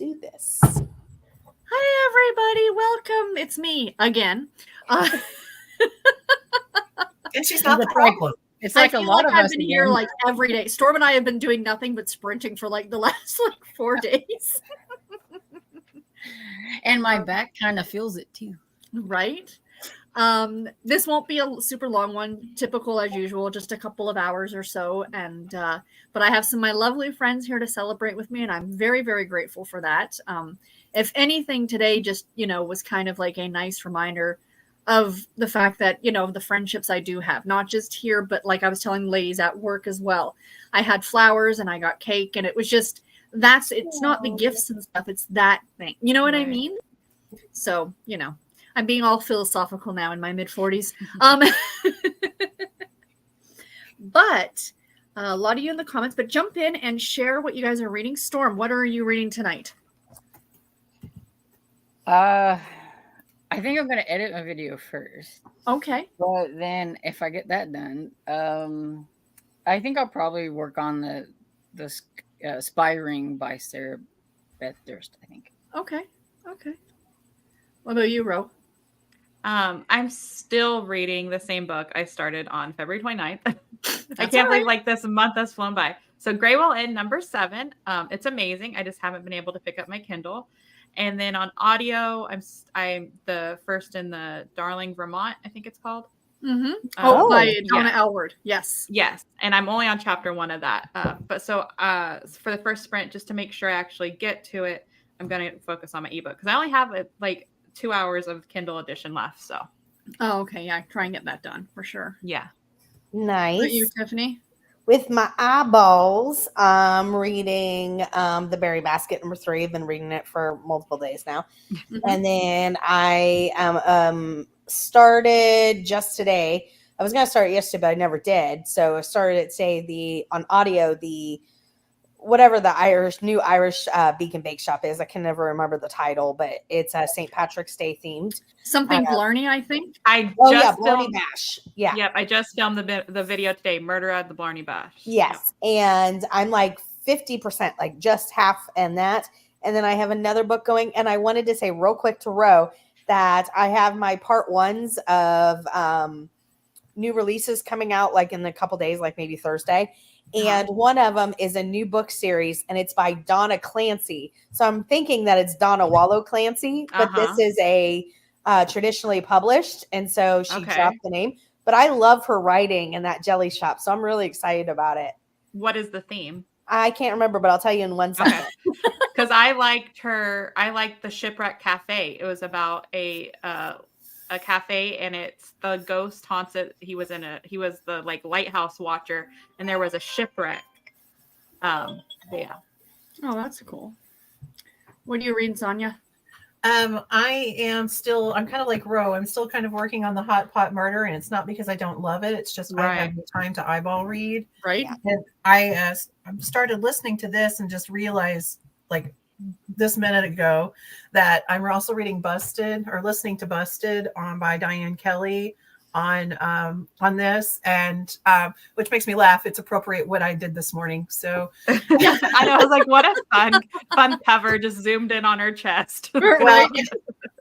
do this. Hi, everybody. Welcome. It's me again. And she's not the problem. It's like a lot of I've us been again. here like every day. Storm and I have been doing nothing but sprinting for like the last 4 days. And my back kind of feels it too. Right? This won't be a super long one, typical as usual, just a couple of hours or so. And but I have some of my lovely friends here to celebrate with me, and I'm very, very grateful for that. If anything, today just was kind of like a nice reminder of the fact that the friendships I do have, not just here, but like I was telling the ladies at work as well. I had flowers and I got cake, and it was just it's not the gifts and stuff, it's that thing. You know what I mean? So I'm being all philosophical now in my mid-40s. But a lot of you in the comments, but jump in and share what you guys are reading. Storm, what are you reading tonight? I think I'm going to edit my video first. Okay. But then if I get that done, I think I'll probably work on the Spy Ring by Sarah Beth Durst, I think. Okay. What about you, Ro? I'm still reading the same book I started on February 29th. I can't right. believe like this month has flown by. So Graywell Inn, number 7. It's amazing. I just haven't been able to pick up my Kindle. And then on audio, I'm the first in the Darling, Vermont, I think it's called. Mm-hmm. By Donna Elward. Yes. And I'm only on chapter 1 of that. But for the first sprint, just to make sure I actually get to it, I'm going to focus on my ebook because I only have like 2 hours of Kindle edition left. So. Oh, okay. Yeah. Try and get that done for sure. Yeah. Nice. What about you, Tiffany? With my eyeballs, I'm reading The Berry Basket, number 3. I've been reading it for multiple days now. Mm-hmm. And then I started just today. I was going to start yesterday, but I never did. So I started at, say, on audio, whatever the new Irish Beacon Bake Shop is. I can never remember the title, but it's St. Patrick's Day themed. Something Blarney, I think. Blarney Bash. Yeah. Yep. I just filmed the video today, Murder at the Blarney Bash. Yes. Yep. And I'm like 50%, like just half and that. And then I have another book going. And I wanted to say real quick to Ro that I have my part 1s of new releases coming out like in a couple days, like maybe Thursday. And one of them is a new book series, and it's by Donna Clancy. So I'm thinking that it's Donna Wallow Clancy, but this is a traditionally published, and so she dropped the name. But I love her writing in that jelly shop, so I'm really excited about it. What is the theme? I can't remember, but I'll tell you in 1 second. Because I liked the Shipwreck Cafe. It was about a cafe, and it's the ghost haunts it. He was the like lighthouse watcher, and there was a shipwreck. Yeah. Oh, that's cool. What are you reading, Sonia? I'm kind of like Ro. I'm still kind of working on the Hot Pot Murder, and it's not because I don't love it. It's just I have the time to eyeball read. Right. And I started listening to this and just realized like this minute ago that I'm also reading listening to Busted by Diane Kelly on this, and which makes me laugh. It's appropriate what I did this morning. So yeah, I know. I was like, what a fun cover, just zoomed in on her chest. Well,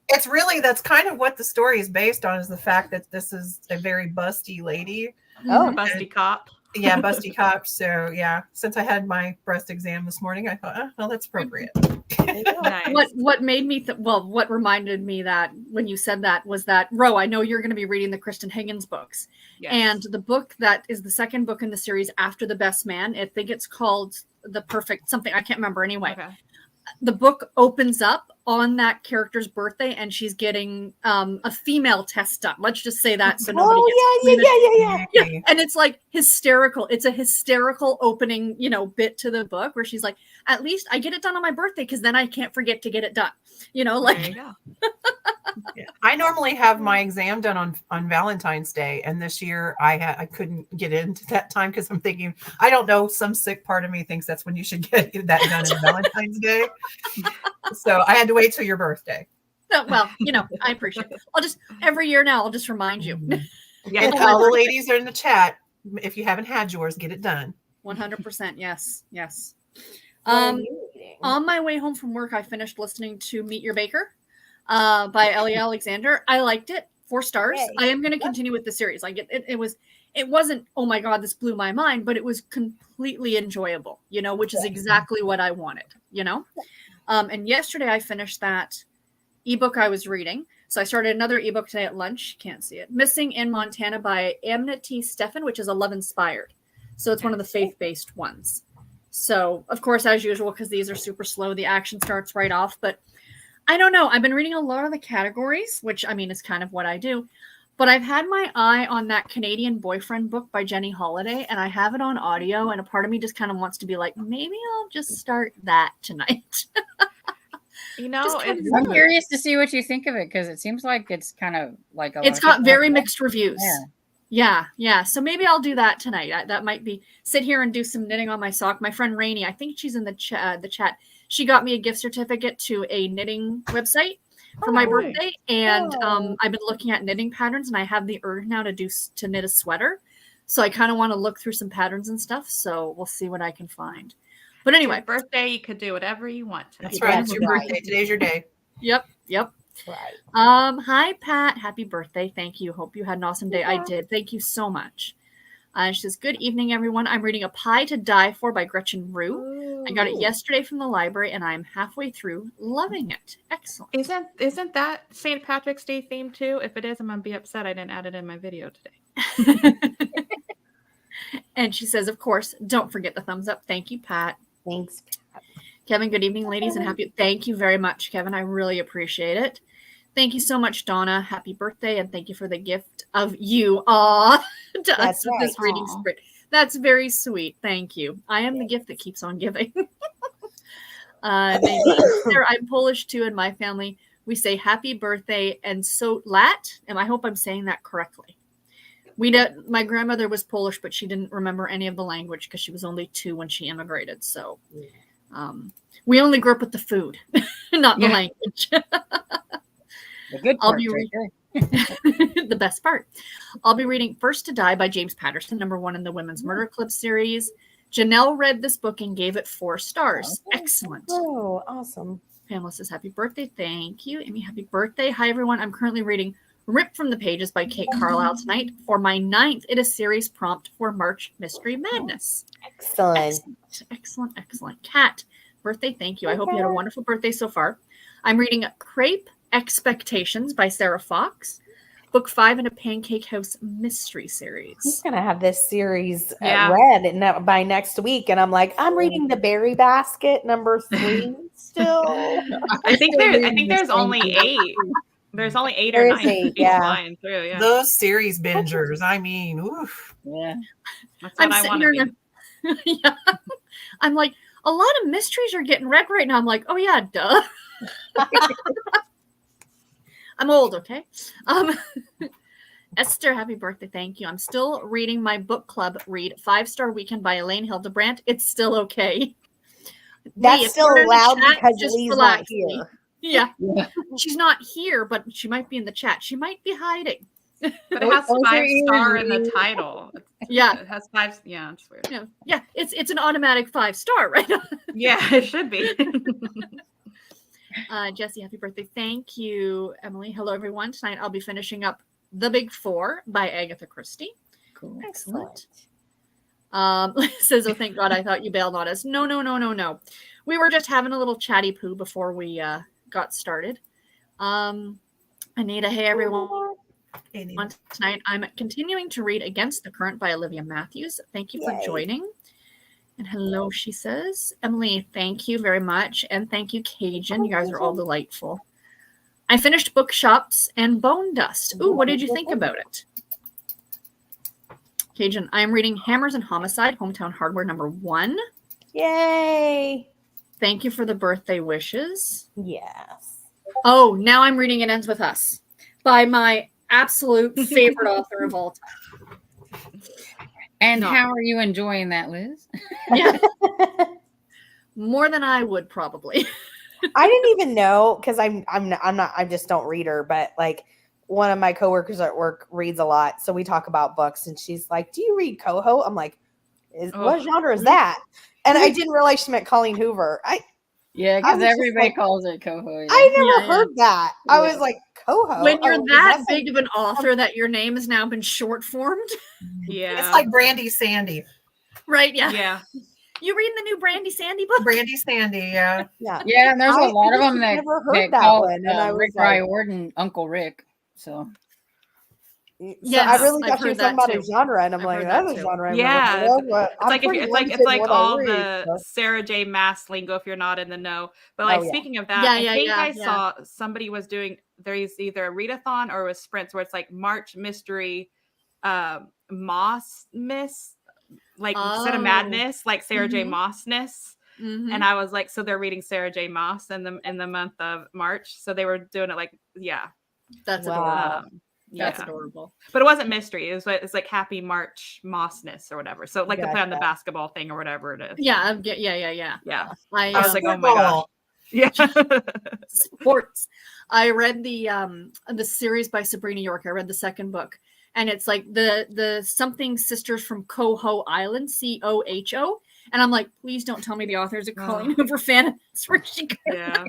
it's really, that's kind of what the story is based on, is the fact that this is a very busty lady. Oh, busty cop. Yeah, busty cop. So yeah, since I had my breast exam this morning, I thought, well, that's appropriate. Nice. What made me what reminded me that when you said that was that, Ro, I know you're going to be reading the Kristen Higgins books. Yes. And the book that is the second book in the series after The Best Man, I think it's called The Perfect something, I can't remember anyway. Okay. The book opens up on that character's birthday, and she's getting a female test done. Let's just say that, so nobody gets yeah. And it's like hysterical. It's a hysterical opening, bit to the book where she's like, "At least I get it done on my birthday, because then I can't forget to get it done." Like. There you go. Yeah. I normally have my exam done on Valentine's Day, and this year I couldn't get into that time because I'm thinking, I don't know, some sick part of me thinks that's when you should get that done on Valentine's Day. So I had to wait till your birthday. Well, I appreciate it. Every year now, I'll just remind you. Yeah, and all the ladies are in the chat. If you haven't had yours, get it done. 100%. Yes. What are you reading? On my way home from work, I finished listening to Meet Your Baker by Ellie Alexander. I liked it. 4 stars. Yay. I am going to continue with the series. Like it wasn't, oh my God, this blew my mind, but it was completely enjoyable, which is exactly what I wanted, And yesterday I finished that ebook I was reading. So I started another ebook today at lunch. Can't see it. Missing in Montana by Amity Stefan, which is a love inspired. So it's one of the faith-based ones. So, of course, as usual, because these are super slow, the action starts right off. But I don't know. I've been reading a lot of the categories, which, I mean, is kind of what I do. But I've had my eye on that Canadian Boyfriend book by Jenny Holiday, and I have it on audio. And a part of me just kind of wants to be like, maybe I'll just start that tonight. I'm curious to see what you think of it, because it seems like it's kind of like it's got very mixed reviews. Yeah. So maybe I'll do that tonight. That might be sit here and do some knitting on my sock. My friend Rainey, I think she's in the chat. She got me a gift certificate to a knitting website for my birthday, and I've been looking at knitting patterns, and I have the urge now to knit a sweater. So I kind of want to look through some patterns and stuff. So we'll see what I can find. But anyway, your birthday, you could do whatever you want. That's right. It's your birthday. Today's your day. Yep. Right. Hi Pat, happy birthday. Thank you. Hope you had an awesome day. I did. Thank you so much. She says, good evening, everyone. I'm reading A Pie to Die For by Gretchen Rue. Ooh. I got it yesterday from the library, and I'm halfway through, loving it. Excellent. Isn't that St. Patrick's Day theme too? If it is, I'm gonna be upset I didn't add it in my video today. And she says, of course, don't forget the thumbs up. Thank you, Pat. Thanks, Pat. Kevin, good evening, ladies, and happy. Thank you very much, Kevin. I really appreciate it. Thank you so much, Donna. Happy birthday, and thank you for the gift of you to us with this reading spirit. That's very sweet. Thank you. I am the gift that keeps on giving. I'm Polish too, in my family we say happy birthday and so lat. And I hope I'm saying that correctly. My grandmother was Polish, but she didn't remember any of the language because she was only 2 when she immigrated. So we only grew up with the food, not the language. The good part. The best part. I'll be reading First to Die by James Patterson, #1 in the Women's Murder Club series. Janelle read this book and gave it 4 stars. Excellent. Oh, awesome. Pamela says, happy birthday. Thank you. Amy, happy birthday. Hi, everyone. I'm currently reading Ripped from the Pages by Kate Carlisle tonight for my 9th in a series prompt for March Mystery Madness. Excellent. Kat, birthday. Thank you. I hope you had a wonderful birthday so far. I'm reading Crepe Expectations by Sarah Fox, book 5 in a Pancake House mystery series. He's gonna have this series read by next week, and I'm like, I'm reading The Berry Basket #3 still. I think there's only 8. There's only 8 or 9. Flying through, yeah. Those series bingers. I mean, oof. Yeah. That's what I want to be. Yeah. I'm like, a lot of mysteries are getting read right now. I'm like, oh yeah, duh. I'm old, okay? Esther, happy birthday. Thank you. I'm still reading my book club read 5-Star Weekend by Elaine Hildebrandt. It's still okay. That's still allowed because Lee's not here. Yeah. She's not here, but she might be in the chat. She might be hiding. But it has 5-star in the title. Yeah. It has 5. Yeah, it's weird. Yeah. It's an automatic 5-star, right? Yeah, it should be. Jesse, happy birthday. Thank you, Emily. Hello, everyone. Tonight I'll be finishing up The Big Four by Agatha Christie. Cool. Excellent. Says, oh, thank God, I thought you bailed on us. No. We were just having a little chatty poo before we got started. Anita, hey, everyone. Tonight I'm continuing to read Against the Current by Olivia Matthews. Thank you for joining. And hello, she says. Emily, thank you very much. And thank you, Cajun. You guys are all delightful. I finished Bookshops and Bone Dust. Ooh, what did you think about it? Cajun, I'm reading Hammers and Homicide, Hometown Hardware #1. Yay. Thank you for the birthday wishes. Yes. Oh, now I'm reading It Ends With Us by my absolute favorite author of all time. And how are you enjoying that, Liz? Yeah. More than I would probably. I didn't even know, because I just don't read her, but like one of my coworkers at work reads a lot. So we talk about books, and she's like, do you read Coho? I'm like, what genre is that? And I didn't realize she meant Colleen Hoover. Yeah, I because was just everybody like- calls it coho. Yeah. I never Yeah, heard that. I was Yeah. like, coho. When you're Oh, that that's big of an author that your name has now been short formed, Yeah. It's like Brandy Sandy. right? Yeah. Yeah. You reading the new Brandy Sandy book? Brandy Sandy, yeah. yeah. Yeah, and there's I a lot of just them that, never heard that that call one, and I was Rick like- Riordan Uncle Rick. So So I Yes, really I've thought you were heard talking that about a too. genre, and I'm I've like, heard that that's a too. genre. I've Yeah, never heard of, but It's I'm like pretty it's limited like what I all read, the so- Sarah J. Maas lingo if you're not in the know. But like Oh, yeah. speaking of that, Yeah, I yeah, think yeah, I yeah. saw somebody was doing there's either a readathon or it was sprints where it's like March Mystery Moss Miss like instead of Oh. Madness, like Sarah J. Mhm. Mossness. Mhm. And I was like, so they're reading Sarah J. Moss in the month of March. So they were doing it like, yeah. That's Wow. adorable. Yeah. That's adorable. But it wasn't mystery. It's like Happy March Mossness or whatever. So like to play on the Gotcha. basketball thing or whatever it is. Yeah, yeah. Yeah. I I was like, oh my gosh. Yeah. sports. I read the series by Sabrina York. I read the second book, and it's like the something sisters from Coho Island, Coho, and I'm like, please don't tell me the authors are calling over fan. Where she goes. Yeah.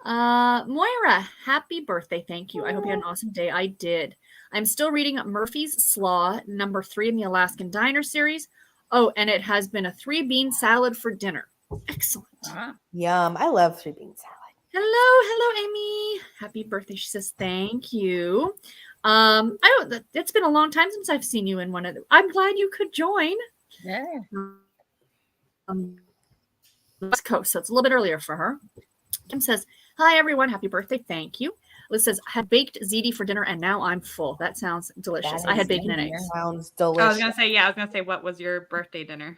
Moira, happy birthday. Thank you. I hope you had an awesome day. I did. I'm still reading Murphy's Slaw, number 3 in the Alaskan Diner series. Oh, and it has been a 3-bean salad for dinner. Excellent. Yum. I love 3-bean salad. Hello, Amy. Happy birthday. She says, thank you. It's been a long time since I've seen you in one of the, I'm glad you could join. yeah. West Coast, so it's a little bit earlier for her. Kim says, hi everyone, happy birthday, thank you. Liz says, I had baked ziti for dinner and now I'm full. That sounds delicious. That I had is bacon and yummy. eggs. Sounds I was delicious. gonna say, what was your birthday dinner?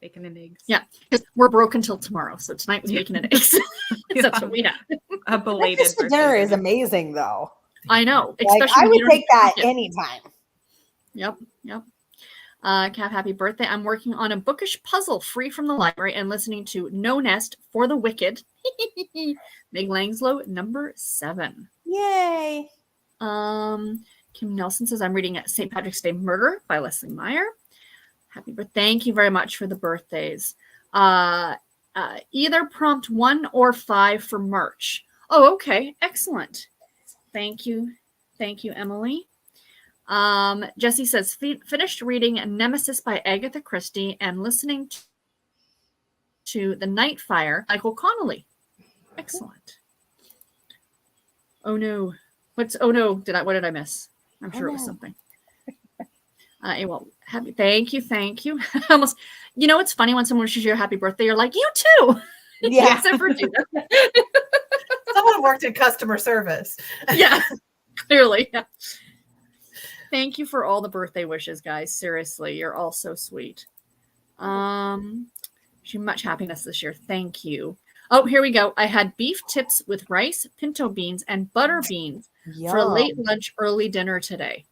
Bacon and eggs. Yeah, because we're broke until tomorrow, so tonight was bacon and eggs. That's what we had. A belated Breakfast for birthday dinner is amazing, though. I know, Like, especially I when you would don't take that eat it. anytime. Yep. Kat, happy birthday. I'm working on a bookish puzzle free from the library and listening to No Nest for the Wicked. Meg Langslow, number 7. Yay. Kim Nelson says, I'm reading St. Patrick's Day Murder by Leslie Meyer. Happy birthday. Thank you very much for the birthdays. Either prompt 1 or 5 for March. Oh, okay. Excellent. Thank you. Thank you, Emily. Jesse says, finished reading Nemesis by Agatha Christie and listening to The Night Fire, Michael Connolly. Excellent. Oh no. What did I miss? I'm sure it was something. Well, thank you. Almost, it's funny when someone wishes you a happy birthday, you're like, you too. Yeah. Except for Judah. Someone worked in customer service. Yeah, clearly. Yeah. Thank you for all the birthday wishes, guys. Seriously, you're all so sweet. Much happiness this year. Thank you. Oh, here we go. I had beef tips with rice, pinto beans, and butter beans for a late lunch, early dinner today.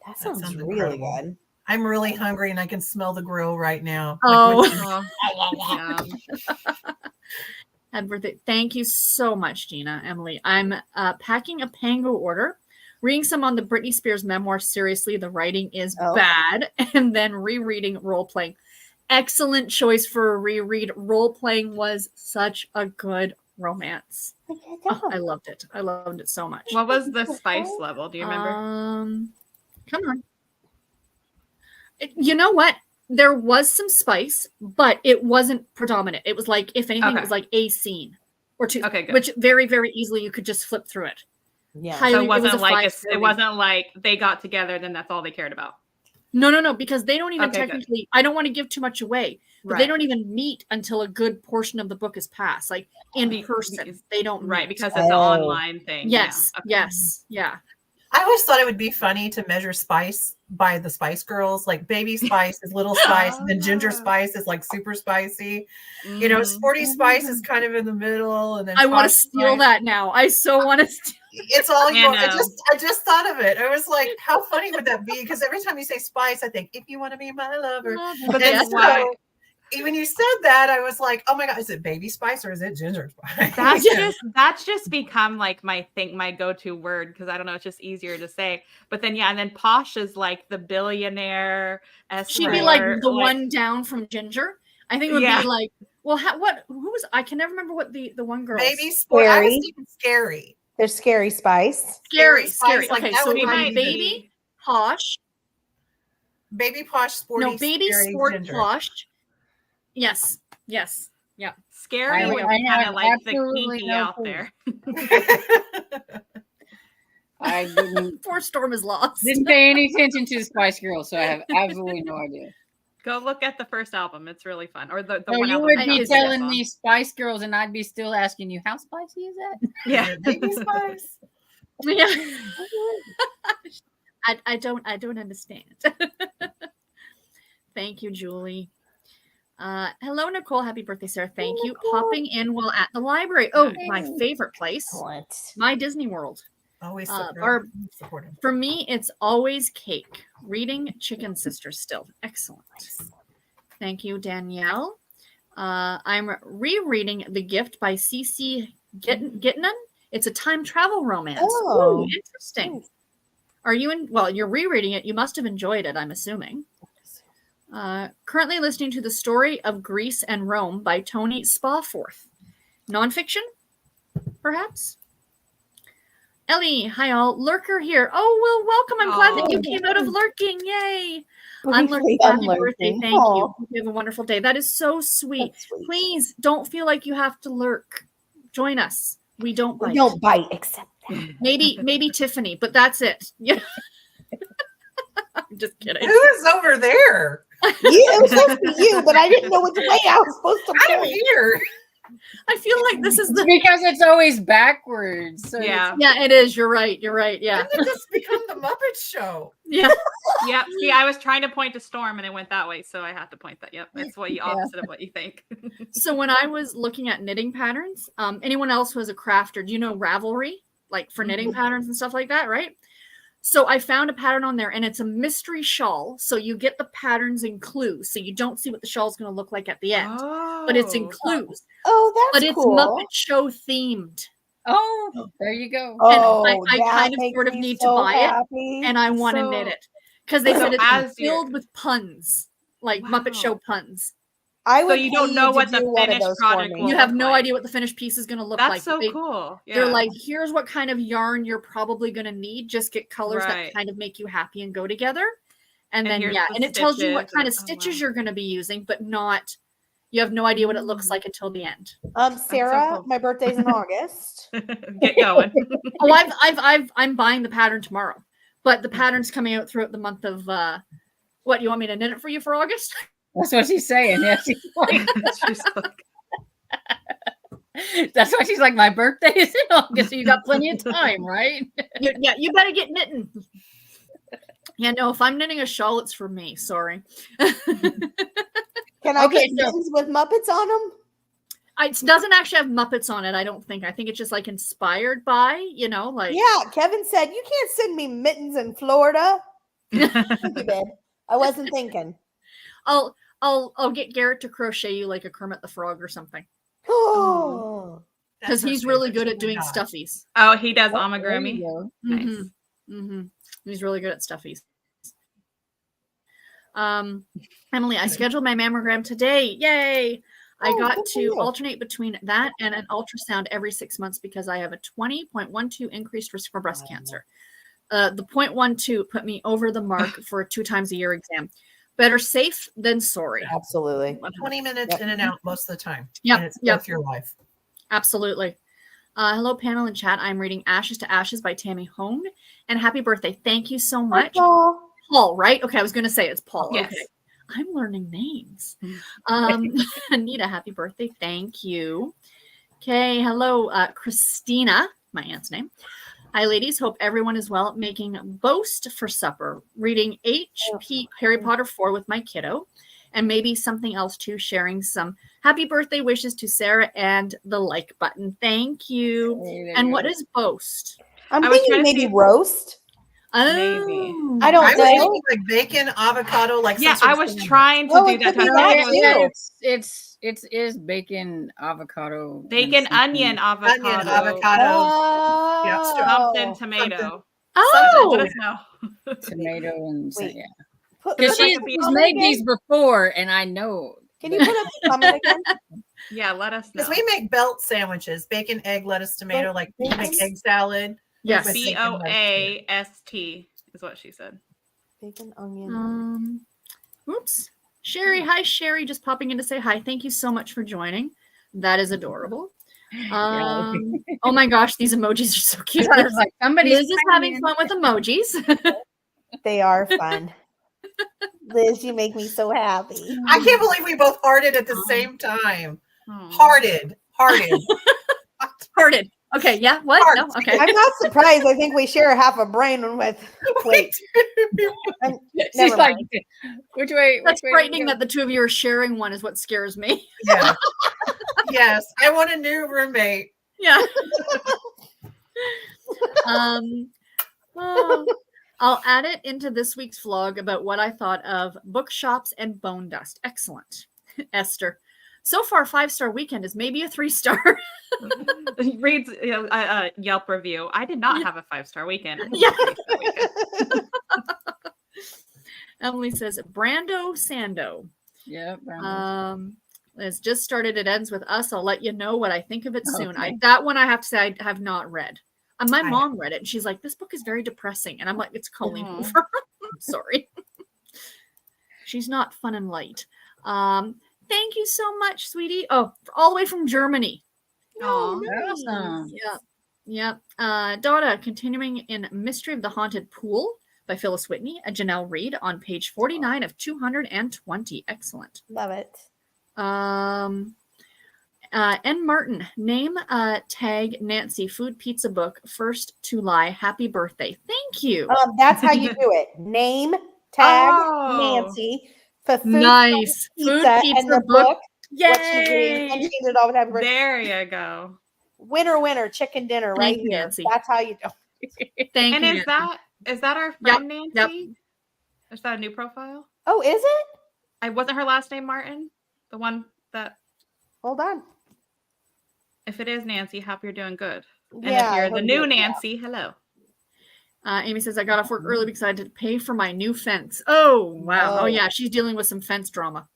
That sounds sounds really incredible. good. I'm really hungry and I can smell the grill right now. Oh. Yum. Happy birthday. Thank you so much, Gina, Emily. I'm packing a Pango order, reading some on the Britney Spears memoir. Seriously, the writing is bad. And then rereading role-playing. Excellent choice for a reread. Role-playing was such a good romance. Oh, I loved it. I loved it so much. What was the spice level? Do you remember? Come on. You know what? There was some spice, but it wasn't predominant. It was like, if anything, it was like a scene or two. Okay, good. Which very, very easily you could just flip through it. Yeah. So it wasn't was a like 5-star it wasn't like they got together, then that's all they cared about. No, because they don't even Okay, good. technically, I don't want to give too much away, but they Right. don't even meet until a good portion of the book is passed. Like in person, they don't Right, meet. because it's an online thing. Yes, Yeah. Okay. yes, yeah. I always thought it would be funny to measure spice by the Spice Girls. Like baby spice is little spice, and then ginger spice is like super spicy. You know, sporty spice is kind of in the middle, and then I want to Fox steal Spice- that now. I so want to steal. It's all I yours. know. I just thought of it. I was like, how funny would that be? Because every time you say spice, I think, if you want to be my lover. But And that's so, why when you said that, I was like, oh my God, is it baby spice or is it ginger spice? that's just become like my thing, my go-to word, because I don't know, it's just easier to say. But then and then Posh is like the billionaire. She'd be like the one down from Ginger. I think it would Yeah. be like, well, who was, I can never remember what the one girl. Maybe Scary. I was Scary. thinking Scary. There's Scary Spice. Scary. Spice, like, Okay, that so would we probably have be the- Baby, Posh. Baby Posh, Sporty, No, Baby, Scary, Sport, Ginger. Posh. Yes. Yeah. Scary would I be have kind of like the absolutely kinky no out clue. there. I Poor Storm is lost. didn't pay any attention to the Spice Girls, so I have absolutely no idea. Go look at the first album; it's really fun. Or the So one you album would that be has telling that me song. Spice Girls, and I'd be still asking you, how spicy is that? Yeah, Baby Spice. Yeah. I don't understand. Thank you, Julie. Hello, Nicole. Happy birthday, Sarah. Thank you. Nicole. Popping in while at the library. Oh, Nice. my favorite place, Excellent. my Disney World. Always Barb, supportive. for me, it's always cake. Reading Chicken Sisters still. Excellent. Thank you, Danielle. I'm rereading The Gift by C.C. Gittinen. It's a time travel romance. Oh. Ooh, interesting. Are you in? Well, you're rereading it. You must have enjoyed it, I'm assuming. Currently listening to The Story of Greece and Rome by Tony Spawforth. Nonfiction, perhaps? Ellie, hi all. Lurker here. Oh, well, welcome. I'm glad that you came out of lurking. Yay. Briefly Happy birthday. unlurking. Thank Aw, you. You have a wonderful day. That is so sweet. that's sweet. Please don't feel like you have to lurk. Join us. We don't bite. We don't bite except that. Maybe Tiffany, but that's it. Yeah. I'm just kidding. Who is over there? It was supposed to be you, but I didn't know which way I was supposed to I'm point. here. I feel like this is the Because it's always backwards. So yeah, Yeah, it is. You're right. Yeah. When did this become the Muppet Show? Yeah. yep. See, I was trying to point to Storm, and it went that way, so I had to point that. Yep, that's what you opposite of what you think. So when I was looking at knitting patterns, anyone else who is a crafter, do you know Ravelry? Like for knitting patterns and stuff like that, right? So I found a pattern on there, and it's a mystery shawl. So you get the patterns in clues, so you don't see what the shawl is going to look like at the end, but it's in clues. Oh, that's But it's cool. Muppet Show themed, Oh, there you go. Oh, I that kind of makes sort of me need to so buy it, happy. and I want to So- knit it because they so said it's as you're- filled with puns, like Muppet Wow. Show puns. I So would you don't pay know to what the do one of finished those for product me. will You have look no like. idea what the finished piece is going to look That's like. so They- cool. Yeah. They're like, here's what kind of yarn you're probably going to need. Just get colors Right. that kind of make you happy and go together. And, And then, here's yeah, the and it tells you what stitches kind of and- oh, stitches wow. you're going to be using, but not, you have no idea what it looks like until the end. Sarah, cool. my birthday's in August. Get going. Oh, I'm buying the pattern tomorrow, but the pattern's coming out throughout the month of, what, you want me to knit it for you for August? That's what she's saying. Yeah, she's like, She's like, that's why she's like, my birthday is in August, so you got plenty of time, right? You better get knitting. Yeah, no, if I'm knitting a shawl, it's for me. Sorry. Can I Okay, get so- mittens with Muppets on them? It doesn't actually have Muppets on it, I don't think. I think it's just like inspired by, like. Yeah, Kevin said you can't send me mittens in Florida. Thank you, babe. I wasn't thinking. I'll get Garrett to crochet you like a Kermit the Frog or something Oh, because That's her he's really favorite. good She at doing would not. stuffies. oh, he does There you amigurumi. go. Nice. He's really good at stuffies. Emily, I scheduled my mammogram today. Yay! I Oh, got good for to you. alternate between that and an ultrasound every 6 months because I have a 20.12 increased risk for breast cancer. The 0.12 put me over the mark for a 2 times a year exam. Better safe than sorry. absolutely. 20 minutes Yep. in and out most of the time. Yep, And it's yep. worth your life. Absolutely. Hello, panel and chat. I'm reading Ashes to Ashes by Tammy Hone. And happy birthday. Thank you so much. Oh, Paul, right? Okay, I was going to say it's Paul. Yes. Okay. I'm learning names. Mm. Anita, happy birthday. Thank you. Okay, hello, Christina, my aunt's name. Hi, ladies. Hope everyone is well. Making Boast for supper. Reading H.P. Harry Potter 4 with my kiddo. And maybe something else too. Sharing some happy birthday wishes to Sarah and the like button. Thank you. Hey, there And you what go. is boast? I'm I was thinking trying to maybe see- roast. Maybe. Oh. I don't I was know. thinking like bacon, avocado, like Yeah, some I sort of was sandwich. trying to Oh, do it that. could be time. that I was too. It is bacon, avocado, and bacon, something. onion, avocado, Onion, avocado. something, Oh, tomato. Oh. Let us know. tomato, and Wait. yeah. Put- Because Looks like she's a she's pizza made again? these before, and I know Can you put up the comment again? Yeah, let us know. Because we make belt sandwiches, bacon, egg, lettuce, tomato, like we make egg salad. Yes. with bacon, BOAST is what she said. Bacon, onion. Oops. Sherry, hi Sherry, just popping in to say hi. Thank you so much for joining. That is adorable. Oh my gosh, these emojis are so cute. I was like, somebody's Liz is having fun with emojis. They are fun. Liz, you make me so happy. I can't believe we both hearted at the same time. Oh. Hearted. Hearted. Okay, yeah. What? Heart. No. Okay. I'm not surprised. I think we share half a brain with. Wait. She's Never like, mind. which way? That's which way frightening that the two of you are sharing one is what scares me. Yeah. Yes. I want a new roommate. Yeah. Oh, I'll add it into this week's vlog about what I thought of bookshops and bone dust. Excellent. Esther. So far, 5-star weekend is maybe a 3-star. Reads a Yelp review. I did not have a 5-star weekend. I had a Yeah. 3-star weekend. Emily says Brando Sando. Yeah. It's just started. It ends with us. I'll let you know what I think of it soon. Okay. That one I have to say I have not read. My I mom read it and she's like, "This book is very depressing," and I'm like, "It's Colleen Aw. Hoover." I'm sorry. She's not fun and light. Thank you so much, sweetie. Oh, all the way from Germany. Aw. Awesome. Yeah. Donna, continuing in Mystery of the Haunted Pool by Phyllis Whitney, a Janelle Reed on page 49 of 220. Excellent. Love it. N. Martin, name tag Nancy food pizza book first to lie. Happy birthday. Thank you. That's how you do it. Name, tag, Oh. Nancy. For food Nice. Food pizza, pizza and the book. what she's eating, and Yay. she did all with happy birthday. There you go. Winner, chicken dinner right Thank you, here. Nancy. That's how you do it. Thank And you. is that our friend Nancy? Is that a new profile? Oh, is it? Wasn't her last name Martin? The one that, Hold on. if it is Nancy, hope you're doing good. And Yeah, if I you're the hope new you- Nancy, hello. Amy says, I got off work early because I had to pay for my new fence. Oh, wow. No. Oh, yeah. She's dealing with some fence drama.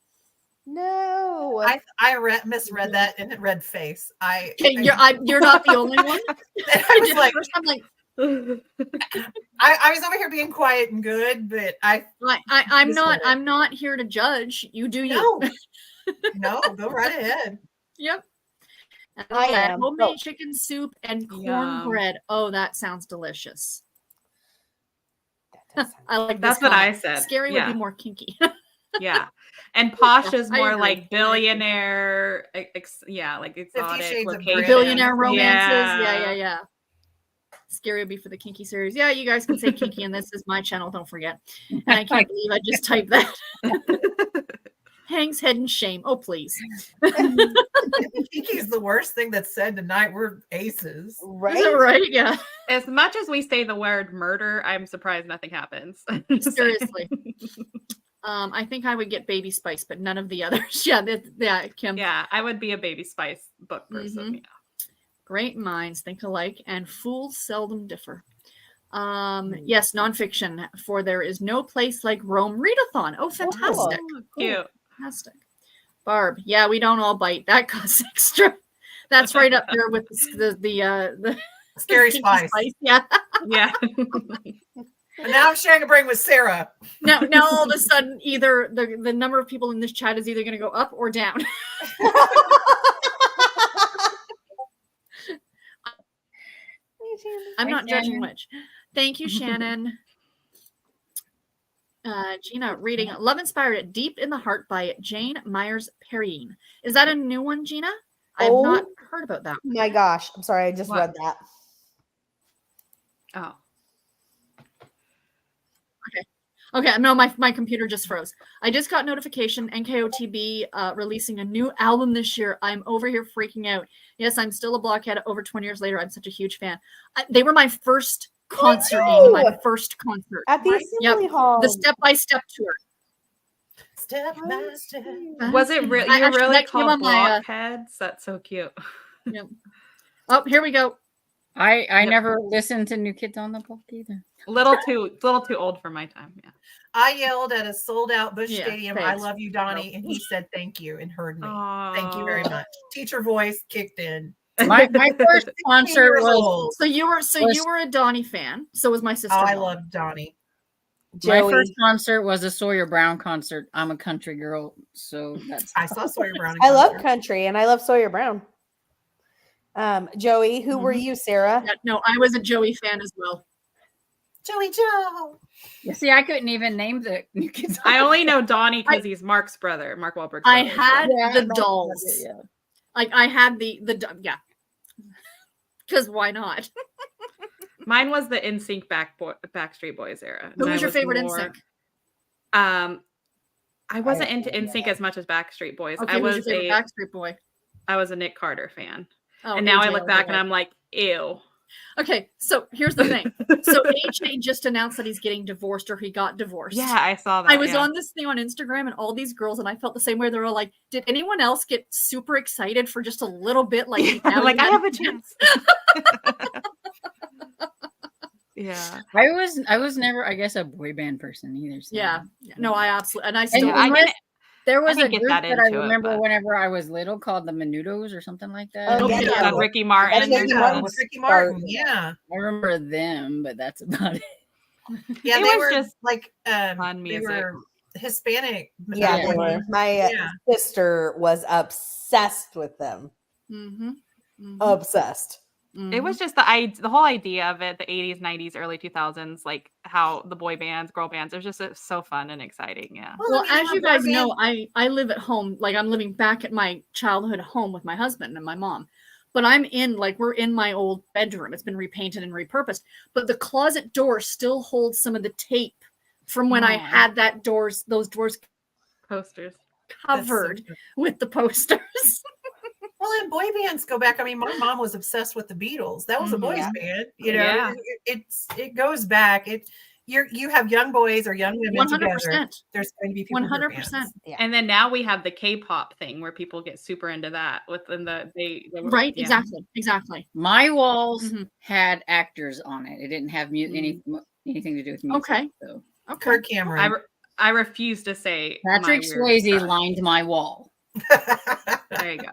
No. I misread that in a red face. Okay, you're not the only one. I was like, First, I'm like, I was over here being quiet and good, but I'm Misread it. not here to judge. You do you. No, go right ahead. Yep. And I yeah, am. homemade Oh. chicken soup and Yum. cornbread. Oh, that sounds delicious. That does sound- I like That's this what I comment. said. Scary Yeah. would be more kinky. Yeah. And posh is I more agree. like billionaire, like 50 exotic Shades of location. Grey. Billionaire romances. Yeah. Yeah. Scary would be for the kinky series. Yeah, you guys can say kinky, and this is my channel. Don't forget. And I can't believe I just typed that. Hangs head in shame. Oh, please. Kiki's the worst thing that's said tonight. We're aces. Is right? that right? Yeah. As much as we say the word murder, I'm surprised nothing happens. Just saying. Seriously. I think I would get Baby Spice, but none of the others. Yeah, Kim. Yeah, I would be a Baby Spice book person. Mhm. Yeah. Great minds think alike, and fools seldom differ. Yes, nonfiction. For there is no place like Rome. Readathon. Oh, fantastic. Oh, cute. Fantastic. Barb. Yeah, we don't all bite. That costs extra. That's right up there with the Scary kinky Spice. Yeah. Yeah. And now I'm sharing a brain with Sarah. Now all of a sudden, either the number of people in this chat is either going to go up or down. I'm not judging Shannon. which. Thank you, Shannon. Gina reading Love Inspired Deep in the Heart by Jane Myers Perrine. Is that a new one, Gina? I've Oh. not heard about that. My gosh. I'm sorry. I just What? read that. Oh. Okay, no, my computer just froze. I just got notification NKOTB releasing a new album this year. I'm over here freaking out. Yes, I'm still a blockhead over 20 years later. I'm such a huch fan. They were my first concert, Amy, my first concert. At the Yep. Assembly Hall. The step-by-step tour. Step by step. Was it really? I You're actually- really that came called on my, blockheads? That's so cute. Oh, here we go. I never listened to New Kids on the Block either. Little too old for my time. Yeah. I yelled at a sold out Busch Yeah, Stadium, "I thanks. love you, Donnie," and he said thank you and heard me. Thank you very Aw. much. Teacher voice kicked in. My first 16 concert years was old. So you were a Donnie fan. So was my sister. Oh, I love Donnie. my Joey. first concert was a Sawyer Brown concert. I'm a country girl, so that's I saw Sawyer Brown. in I love concert. country and I love Sawyer Brown. Joey, who were Mhm. you, Sarah? Yeah, no, I was a Joey fan as well. Joey Joe. You see, I couldn't even name the new kids. I only know Donnie because he's Mark's brother, Mark Wahlberg's I brother. had Yeah, the no, dolls. yeah. Like I had the yeah. Because why not? Mine was the NSYNC Backstreet Boys era. Who And was I your favorite more- NSYNC? I wasn't into NSYNC as much as Backstreet Boys. Okay, I who's your was favorite Backstreet Boy? I was a Nick Carter fan. Oh, And now I AJ, look back okay. and I'm like, ew. Okay, so here's the thing. So AJ just announced that he's getting divorced or he got divorced. Yeah, I saw that. I was yeah. on this thing on Instagram and all these girls, and I felt the same way. They were like, did anyone else get super excited for just a little bit? Like, now like you I had have a chance. Yeah. I was never, I guess, a boy band person either. So. Yeah. No, I absolutely, and I And still, Yeah, I unless- didn't- there was a didn't get group that that I into it, remember but- whenever I was little called the Menudos or something like that. Oh, yeah. yeah. Ricky Martin. That's Ricky Yeah, Martin with Ricky Martin. started. Yeah. I remember them, but that's about it. Yeah, It they was were just like fun they music. were Hispanic. Yeah, Yeah. they were. My Yeah. sister was obsessed with them. Mhm. Obsessed. It was just the whole idea of it, the 80s, 90s, early 2000s, like how the boy bands, girl bands, it was just so fun and exciting. Yeah. Well, I mean, as you boy guys band- know, I live at home. Like I'm living back at my childhood home with my husband and my mom. But I'm in we're in my old bedroom. It's been repainted and repurposed. But the closet door still holds some of the tape from when I Aw. had those doors Posters. That's so covered good. with the posters. Well, and boy bands go back. I mean, my mom was obsessed with the Beatles. That was a boys Yeah. band. You know, Yeah. it goes back. You have young boys or young women 100%. together. There's going to be people. 100%. And then now we have the K-pop thing where people get super into that within they Right, yeah. exactly. My walls Mhm. had actors on it. It didn't have anything to do with music. Okay. So. Okay. Kirk Cameron. I refuse to say my Patrick weird Swayze crush. lined my wall. There you go.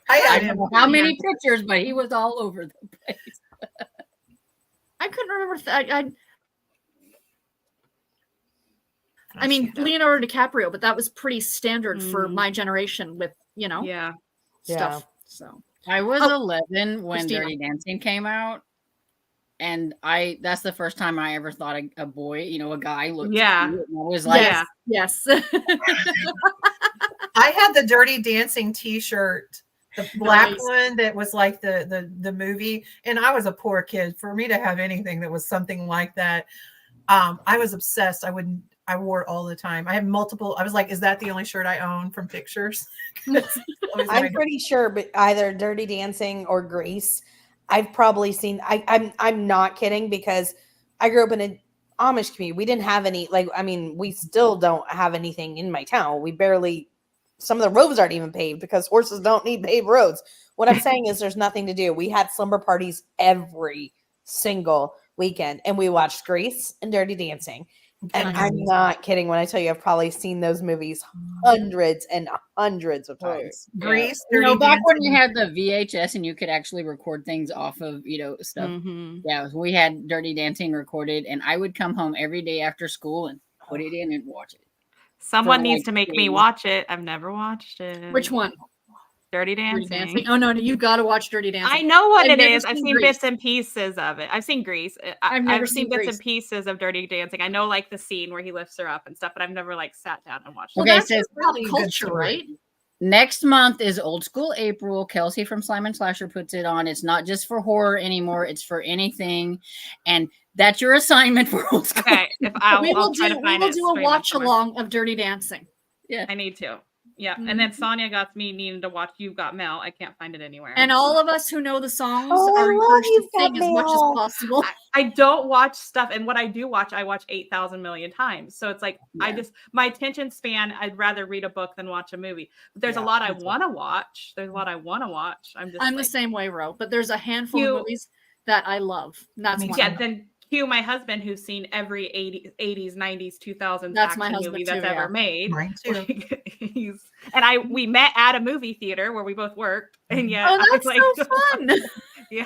I I had don't him. know how many pictures, but he was all over the place. I couldn't remember. I mean, Leonardo DiCaprio, but that was pretty standard for my generation with, Yeah. stuff. So I was Oh, 11 when Christina. Dirty Dancing came out. And that's the first time I ever thought a boy, a guy looked Yeah. cute. And I was like, Yeah. yes. I had the Dirty Dancing T-shirt, the black Nice. one that was like the movie, and I was a poor kid. For me to have anything that was something like that, I was obsessed. I wore it all the time. I had multiple. I was like, is that the only shirt I own from pictures? I'm pretty sure, but either Dirty Dancing or Grease. I've probably seen. I'm not kidding because I grew up in an Amish community. We didn't have any. We still don't have anything in my town. We barely. Some of the roads aren't even paved because horses don't need paved roads. What I'm saying is, there's nothing to do. We had slumber parties every single weekend, and we watched Grease and Dirty Dancing. And I'm not kidding when I tell you I've probably seen those movies hundreds and hundreds of times. Grease. back when you had the VHS and you could actually record things off of, stuff. Mm-hmm. Yeah, we had Dirty Dancing recorded, and I would come home every day after school and put it in and watch it. Someone For, needs like, to make me days. watch it. I've never watched it. Which one? Dirty Dirty Dancing. Oh no, you got to watch Dirty Dancing. I know what I've it never is. I've seen seen Grease. bits and pieces of it. I've seen Grease. I've never seen seen bits Grease. and pieces of Dirty Dancing. I know like the scene where he lifts her up and stuff, but I've never sat down and watched Well, it. Okay, that's so just pop really good culture, story. right? Next month is Old School April. Kelsey from Slime and Slasher puts it on. It's not just for horror anymore. It's for anything. And that's your assignment for Old School. Okay, if I'll try to We find will it. do a Wait, watch somewhere. along of Dirty Dancing. I need to. Yeah, Mhm. and then Sonia got me needing to watch You've Got Mail. I can't find it anywhere. And all of us who know the songs Oh, I are love encouraged to You've Got sing as much as Mail. possible. I don't watch stuff, and what I do watch, I watch 8,000 million times. So it's like my attention span. I'd rather read a book than watch a movie. But there's a lot I want to watch. There's a lot I want to watch. I'm the same way, Ro. But there's a handful of movies that I love. And that's one. Yeah, of them. then Cue my husband, who's seen every 80s, 90s, 2000s That's my action husband movie too, that's yeah. ever made. Mine too. Like, we met at a movie theater where we both worked, and yet Oh, that's I, so fun. Yeah,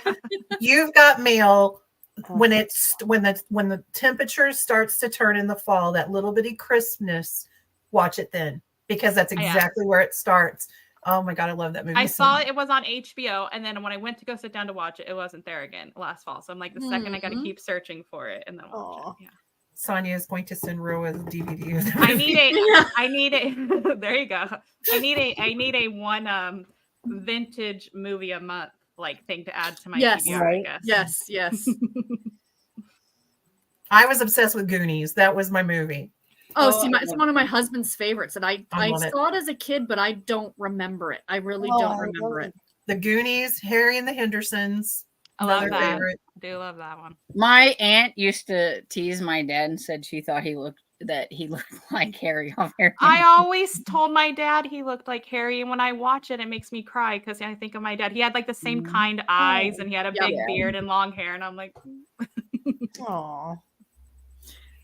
You've got mail when the temperature starts to turn in the fall, that little bitty crispness. Watch it then, because that's exactly where it starts. Oh my God, I love that movie. I saw it was on HBO, and then when I went to go sit down to watch it, it wasn't there again last fall. So I'm like, the second I got to keep searching for it, and then watch it. Yeah. Sonia is going to send Ro a DVD. Of the I movie. need a. There you go. I need a one vintage movie a month thing to add to my Yes, TBR, right. I guess. Yes. I was obsessed with Goonies. That was my movie. Oh, see, it's one of my husband's favorites, and I love it. saw it as a kid, but I don't remember it. I really don't remember it. The Goonies, Harry and the Hendersons. I love Another that. favorite. I do love that one. My aunt used to tease my dad and said she thought he looked like Harry off Harry. I always told my dad he looked like Harry, and when I watch it, it makes me cry because I think of my dad. He had like the same kind eyes, and he had a big beard and long hair, and I'm like, Aw.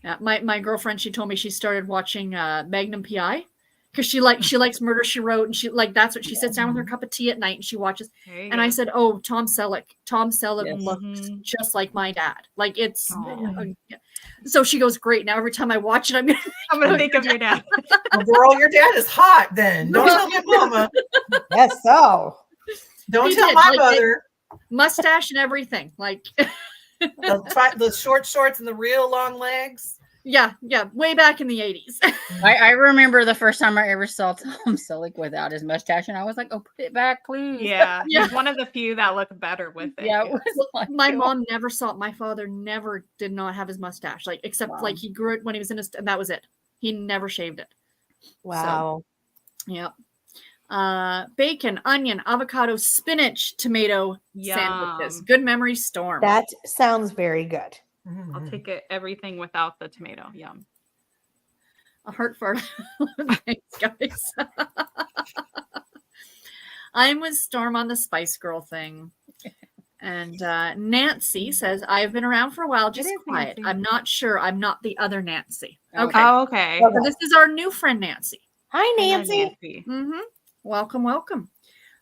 Yeah, my girlfriend, she told me she started watching Magnum PI because she likes Murder She Wrote, and she that's what she sits down with her cup of tea at night and she watches. And I said, "Oh, Tom Selleck looks just like my dad. Like it's." So she goes, "Great! Now every time I watch it, I'm gonna think of your dad." Well, girl, your dad is hot. Then don't tell your mama. Yes, so. Don't tell my mother. Mustache and everything, like. The short shorts and the real long legs. Yeah, way back in the 80s. I remember the first time I ever saw Tom Selleck without his mustache, and I was like, "Oh, put it back, please." Yeah, he's one of the few that look better with it. Yeah, it was like, my mom never saw it. My father did not have his mustache, except he grew it when he was in his, and that was it. He never shaved it. Wow. So, yeah. Bacon, onion, avocado, spinach, tomato sandwiches. Good memory storm. That sounds very good. I'll take it everything without the tomato. Yum. A heart fart. Thanks, guys. I'm with Storm on the Spice Girl thing. And Nancy says, I've been around for a while, just quiet. Nancy. I'm not sure. I'm not the other Nancy. Okay. Oh, okay. So this is our new friend, Nancy. Hi, Nancy. Welcome.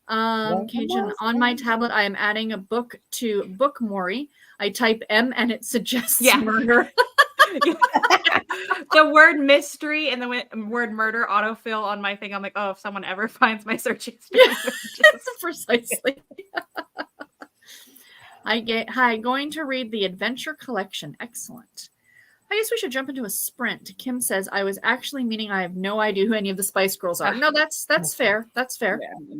Cajun, on my tablet, I am adding a book to Book Mori. I type M and it suggests murder. The word mystery and the word murder autofill on my thing. I'm like, oh, if someone ever finds my search history. Precisely. Hi, going to read the Adventure Collection. Excellent. I guess we should jump into a sprint. Kim says, I was actually meaning I have no idea who any of the Spice Girls are. No, that's fair. That's fair. Yeah.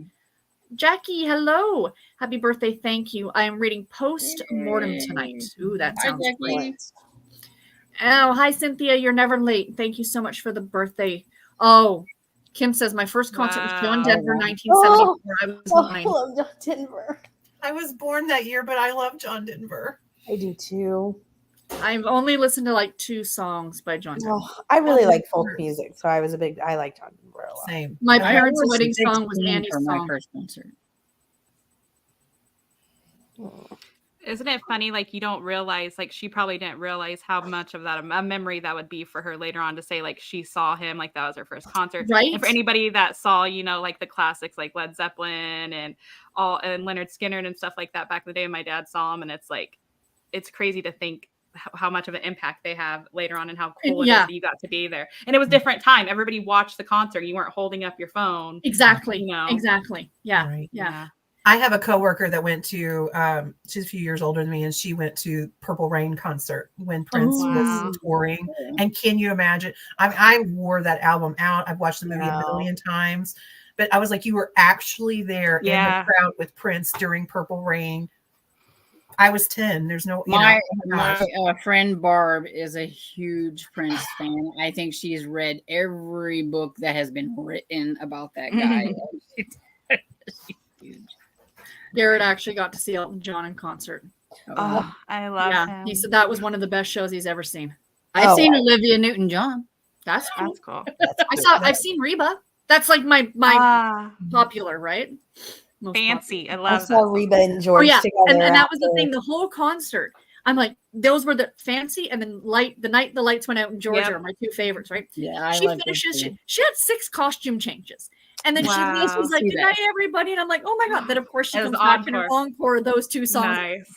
Jackie, hello. Happy birthday. Thank you. I am reading Post Mortem tonight. Ooh, that sounds great. Oh, hi, Cynthia. You're never late. Thank you so much for the birthday. Oh, Kim says, my first concert was John Denver, 1974. I was 9. I love John Denver. I was born that year, but I love John Denver. I do too. I've only listened to 2 songs by John Denver. Oh, I really like folk music, so I like John Denver a lot. Same. My parents' wedding song was Annie's song. My first concert. Isn't it funny? You don't realize, she probably didn't realize how much of that a memory that would be for her later on to say, she saw him, that was her first concert. Right. And for anybody that saw, the classics like Led Zeppelin and Leonard Skinner and stuff like that back in the day, my dad saw him, and it's crazy to think how much of an impact they have later on and how cool it is that you got to be there. And it was different time. Everybody watched the concert. You weren't holding up your phone. Exactly. Exactly. Yeah. Right. Yeah. I have a coworker that went to, she's a few years older than me, and she went to Purple Rain concert when Prince was touring. And can you imagine? I wore that album out. I've watched the movie a million times, but I was like, you were actually there in the crowd with Prince during Purple Rain. I was 10. There's no, my friend Barb is a huge Prince fan. I think she's read every book that has been written about that guy. She's huge. Garrett actually got to see Elton John in concert. Oh, I love him. He said that was one of the best shows he's ever seen. I've seen Olivia Newton-John. That's cool. That's cool. I've seen Reba. That's my popular, right? Most fancy. Popular. I love I saw Reba and George together. And that was the thing. The whole concert, I'm like, those were the Fancy and then The Night the Lights Went Out in Georgia Yep. are my two favorites, right? Yeah, I She like those finishes. too. She had 6 costume changes. And then she leaves. Wow. She's like, See "Good that. night, everybody." And I'm like, "Oh my god!" Then of course she It was comes back in an encore. encore of those 2 songs. Nice.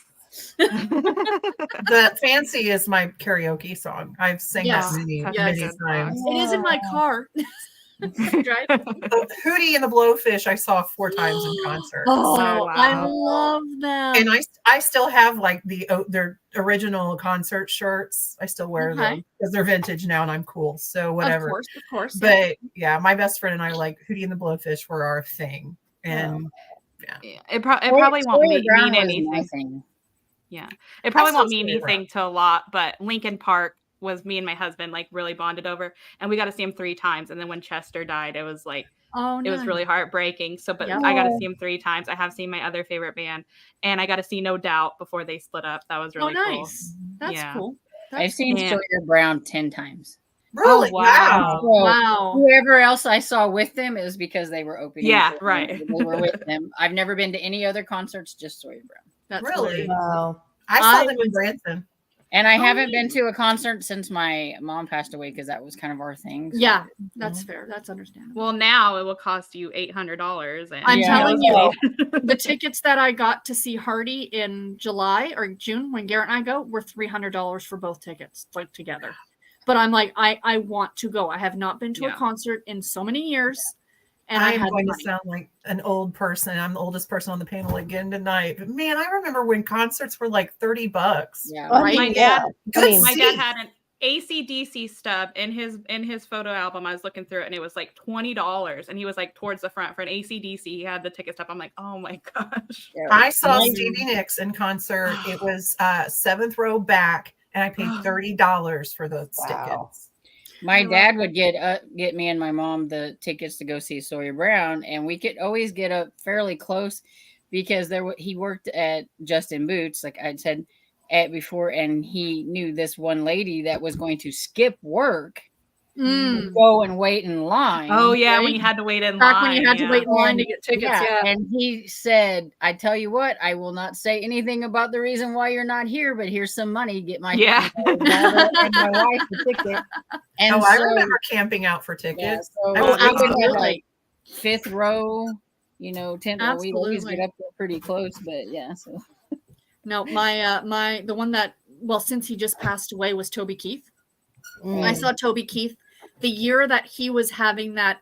The Fancy is my karaoke song. I've sang Yes. that many, That's Yes. many a good times. song. It is in my car. Right? Hootie and the Blowfish I saw 4 times in concert. Oh, Oh, I wow. love them. And I still have like their original concert shirts. I still wear Okay. them because they're vintage now and I'm cool. So whatever. Of course. But yeah, my best friend and I, like Hootie and the Blowfish, were our thing. And Yeah, it probably won't Sawyer Brown mean was my anything. thing. Yeah, it probably still won't mean Sawyer Brown. anything to a lot, but Lincoln Park was me and my husband like really bonded over, and we got to see him 3 times. And then when Chester died, it was like Oh, it was nice. really heartbreaking. So, but Yep. I got to see him 3 times. I have seen my other favorite band, and I got to see No Doubt before they split up. That was really Oh, cool. nice. That's Yeah. cool. I've seen Yeah. Sawyer Brown 10 times. really, Oh, wow. So Wow. whoever else I saw with them, it was because they were opening. Yeah, for them, right. and They were with them. I've never been to any other concerts, just Sawyer Brown. That's Really? hilarious. Wow. I saw I them in Branson. And I Oh, haven't been neat. to a concert since my mom passed away because that was kind of our thing. so- Yeah, that's fair. That's understandable. Well, now it will cost you $800. And I'm Yeah. telling you, Well, the tickets that I got to see Hardy in July or June when Garrett and I go were $300 for both tickets, like together. But I'm like, I want to go. I have not been to a Yeah. concert in so many years, and I I'm had going to money. sound like an old person. I'm the oldest person on the panel again tonight. But man, I remember when concerts were like $30. Yeah. I Right? mean, My yeah. dad- I mean, My dad had an AC/DC stub in his photo album. I was looking through it, and it was like $20, and he was like towards the front for an AC/DC. He had the ticket stub. I'm like, oh my gosh. Yeah. I saw My- Stevie Nicks in concert. It was 7th row back, and I paid $30 for those Wow. tickets. My I love dad would get me and my mom the tickets to go see Sawyer Brown, and we could always get up fairly close because he worked at Justin Boots, like I said before, and he knew this one lady that was going to skip work, Mm. go and wait in line. Oh yeah, when Right? you had to wait in Back line. when you had to yeah. wait in line to get tickets. Yeah. And he said, "I tell you what, I will not say anything about the reason why you're not here, but here's some money. Get my Yeah. daughter and my wife a ticket." And I so- remember camping out for Yeah, tickets. so I we was would have absolutely. like 5th row, 10th row. We'd always Absolutely. get up there pretty close, but yeah. So No, my the one that since he just passed away was Toby Keith. Mm. I saw Toby Keith the year that he was having that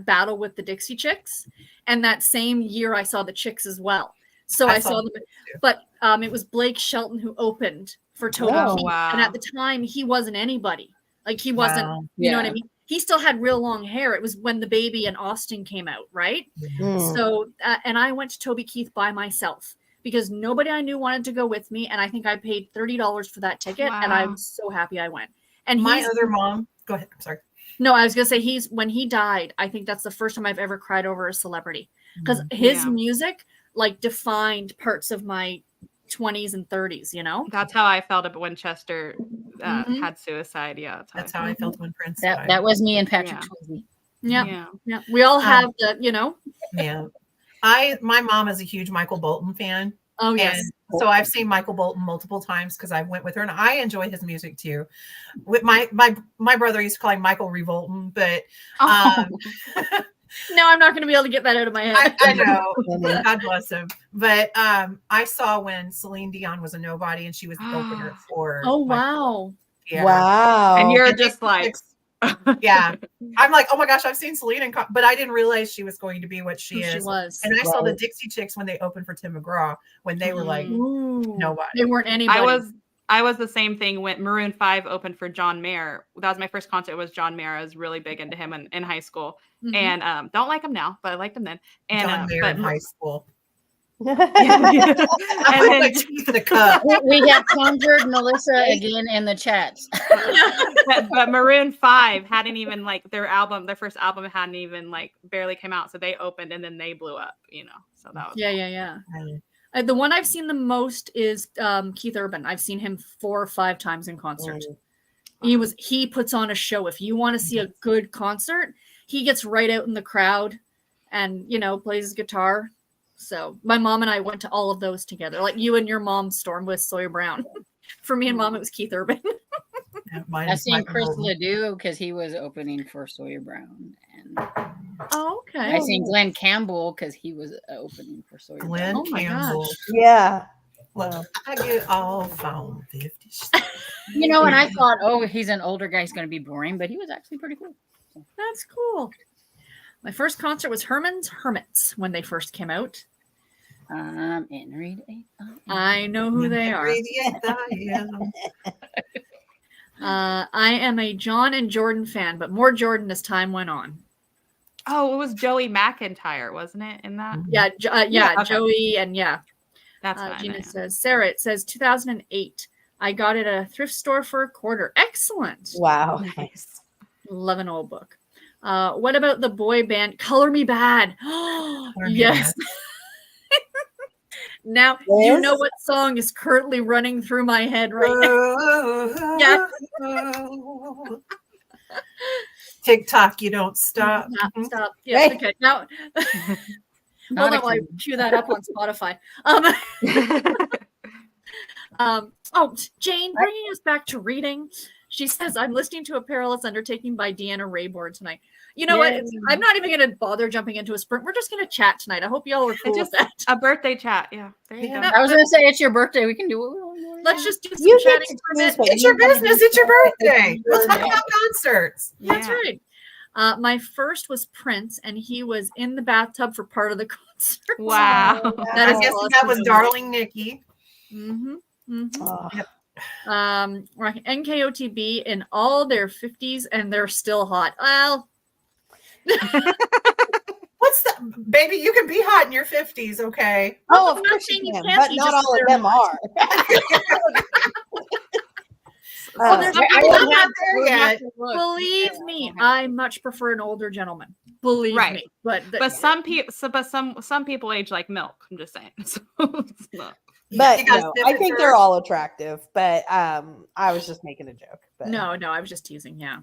battle with the Dixie Chicks, and that same year I saw the Chicks as well. So I saw them, but it was Blake Shelton who opened for Toby Oh, Keith, wow. and at the time he wasn't anybody. Like he wasn't, Wow. you know what I Yeah. mean? He still had real long hair. It was when The Baby and Austin came out, right? Mm. So, and I went to Toby Keith by myself because nobody I knew wanted to go with me, and I think I paid $30 for that ticket, and I Wow. was so happy I went. And My he's other mom, go ahead. I'm sorry. no, I was gonna say when he died, I think that's the first time I've ever cried over a celebrity because his Yeah. music like defined parts of my 20s and 30s. That's how I felt when Chester Mhm. had suicide. Yeah, That's how I felt when Prince that died. that was me and Patrick Yeah. Swayze. Yeah, yeah. We all have the. Yeah. My mom is a huge Michael Bolton fan. Oh yes. And so I've seen Michael Bolton multiple times because I went with her, and I enjoy his music too. With my brother used to call him Michael Revolton, but Oh. No, I'm not going to be able to get that out of my head. I know. God bless him. But I saw when Celine Dion was a nobody, and she was the opener for. Oh Michael. wow. Yeah. Wow. And you're And just like, Yeah. I'm like, oh my gosh, I've seen Celine, but I didn't realize she was going to be what she Who she is. was. And I saw the Right. Dixie Chicks when they opened for Tim McGraw when they were like Ooh. nobody. They weren't anybody. I was the same thing when Maroon 5 opened for John Mayer. That was my first concert. It was John Mayer. I was really big into him in high school. Mhm. And don't like him now, but I liked him then. And John Mayer in high school. and I put my then, teeth in a cup. We got Conjured Melissa again in the chats. but Maroon 5 hadn't even their first album hadn't even barely came out. So they opened and then they blew up, So that was Yeah. The one I've seen the most is Keith Urban. I've seen him 4 or 5 times in concert. He puts on a show. If you want to see a good concert, he gets right out in the crowd and plays his guitar. So my mom and I went to all of those together, like you and your mom, Storm, with Sawyer Brown. For me and Mom, it was Keith Urban. Mine I is seen Michael Chris Bolton. Ledoux because he was opening for Sawyer Brown, and Oh, okay. I seen Glenn Campbell because he was opening for Sawyer Glenn Oh my Campbell. gosh. Yeah. Well, I get all phone 50. You know, and I thought, oh, he's an older guy, he's going to be boring, but he was actually pretty cool. That's cool. My first concert was Herman's Hermits when they first came out. And read I know who they are. I am a John and Jordan fan, but more Jordan as time went on. Oh, it was Joey McIntyre, wasn't it? In that, Yeah, okay. Joey and that's what I Gina meant. says. Sarah, it says 2008. I got it at a thrift store for a quarter. Excellent. Wow. Nice. Love an old book. What about the boy band Color Me Bad? Me Yes. Now you know what song is currently running through my head right now. Yeah. TikTok, you don't stop. Stop. Yes. Hey. Okay. Now, hold Not on a while I clue. cue that up on Spotify. Jane, bringing us back to reading. She says, I'm listening to A Perilous Undertaking by Deanna Raybourn tonight. You know what? I'm not even going to bother jumping into a sprint. We're just going to chat tonight. I hope y'all are cool with that. A birthday chat. Yeah. There you Yeah. go. I was going to say, it's your birthday. We can do what we want. Let's just do some You get chatting to for a choose bit. what It's your you wanna business. do It's your for birthday. We'll talk birthday. about concerts. That's Yeah. right. My first was Prince, and he was in the bathtub for part of the concert. Wow. That I is guess awesome. that was Darling Nikki. Mm-hmm. Mm-hmm. Oh, NKOTB in all their 50s, and they're still hot. Well, What's that? Baby, you can be hot in your 50s, okay? oh, of I'm not course you saying you can, can't but be, not just all of they're them not. are. Well, there's I'm people not that there yet. believe me, I much prefer an older gentleman. Believe Right. me, but But some people, some people age like milk. I'm just saying. So it's not. But You gotta no, sniff I it think they're first. all attractive. But I was just making a joke. But no, I was just teasing. Yeah.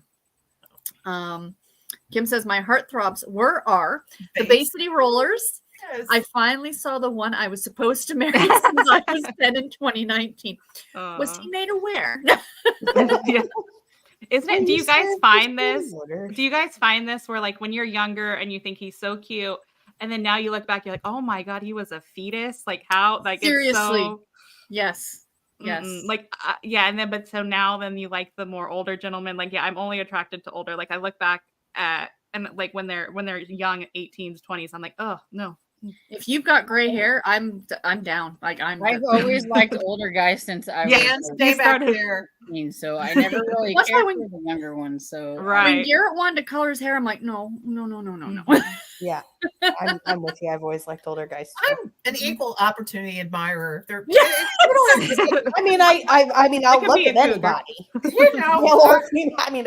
Kim says my heartthrobs are the Bay City Rollers. Yes. I finally saw the one I was supposed to marry since I was 10 in 2019. Was he made aware? Yeah. Isn't it? When Do you you guys said find this this? order. Do you guys find this where like when you're younger and you think he's so cute, and then now you look back, you're like, oh my god, he was a fetus. Like how? Like Seriously. It's so. Yes. Yes. Like yeah, and then but so now then you like the more older gentlemen. Like yeah, I'm only attracted to older. Like I look back at and like when they're young, 18s, 20s, I'm like, oh no. If you've got gray hair, I'm down. Like I've always liked older guys since I was Dan, stay back started- there. 15, so I never really That's why cared when- for the younger ones. So when Right. Garrett wanted to color his hair, I'm like, no. Yeah, I'm with you. I've always liked older guys. Too. I'm an equal opportunity admirer. They're, Yeah. I mean, I'll could look be a at cougar. anybody. you know, Well, I mean,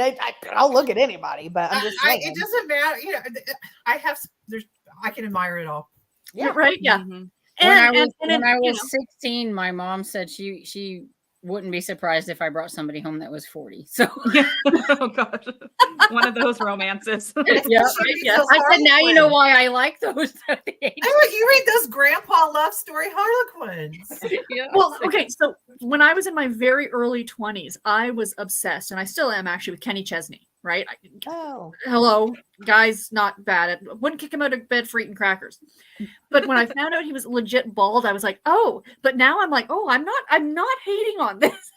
I'll look at anybody, but I'm just saying. it doesn't matter. You know, I can admire it all. Yeah. Right? Yeah. Mhm. when I was and when I you was know, 16, my mom said she wouldn't be surprised if I brought somebody home that was 40. So Yeah. Oh gosh. One of those romances. yeah, Should right, be yeah. so I said, now you know Harlequin. why I like those at the age. You read those grandpa love story Harlequins. Yeah. Well, okay, so when I was in my very early 20s, I was obsessed, and I still am actually, with Kenny Chesney, right? Oh, Hello, guy's not bad. I wouldn't kick him out of bed for eating crackers. But when I found out he was legit bald, I was like, oh, but now I'm like, oh, I'm not hating on this.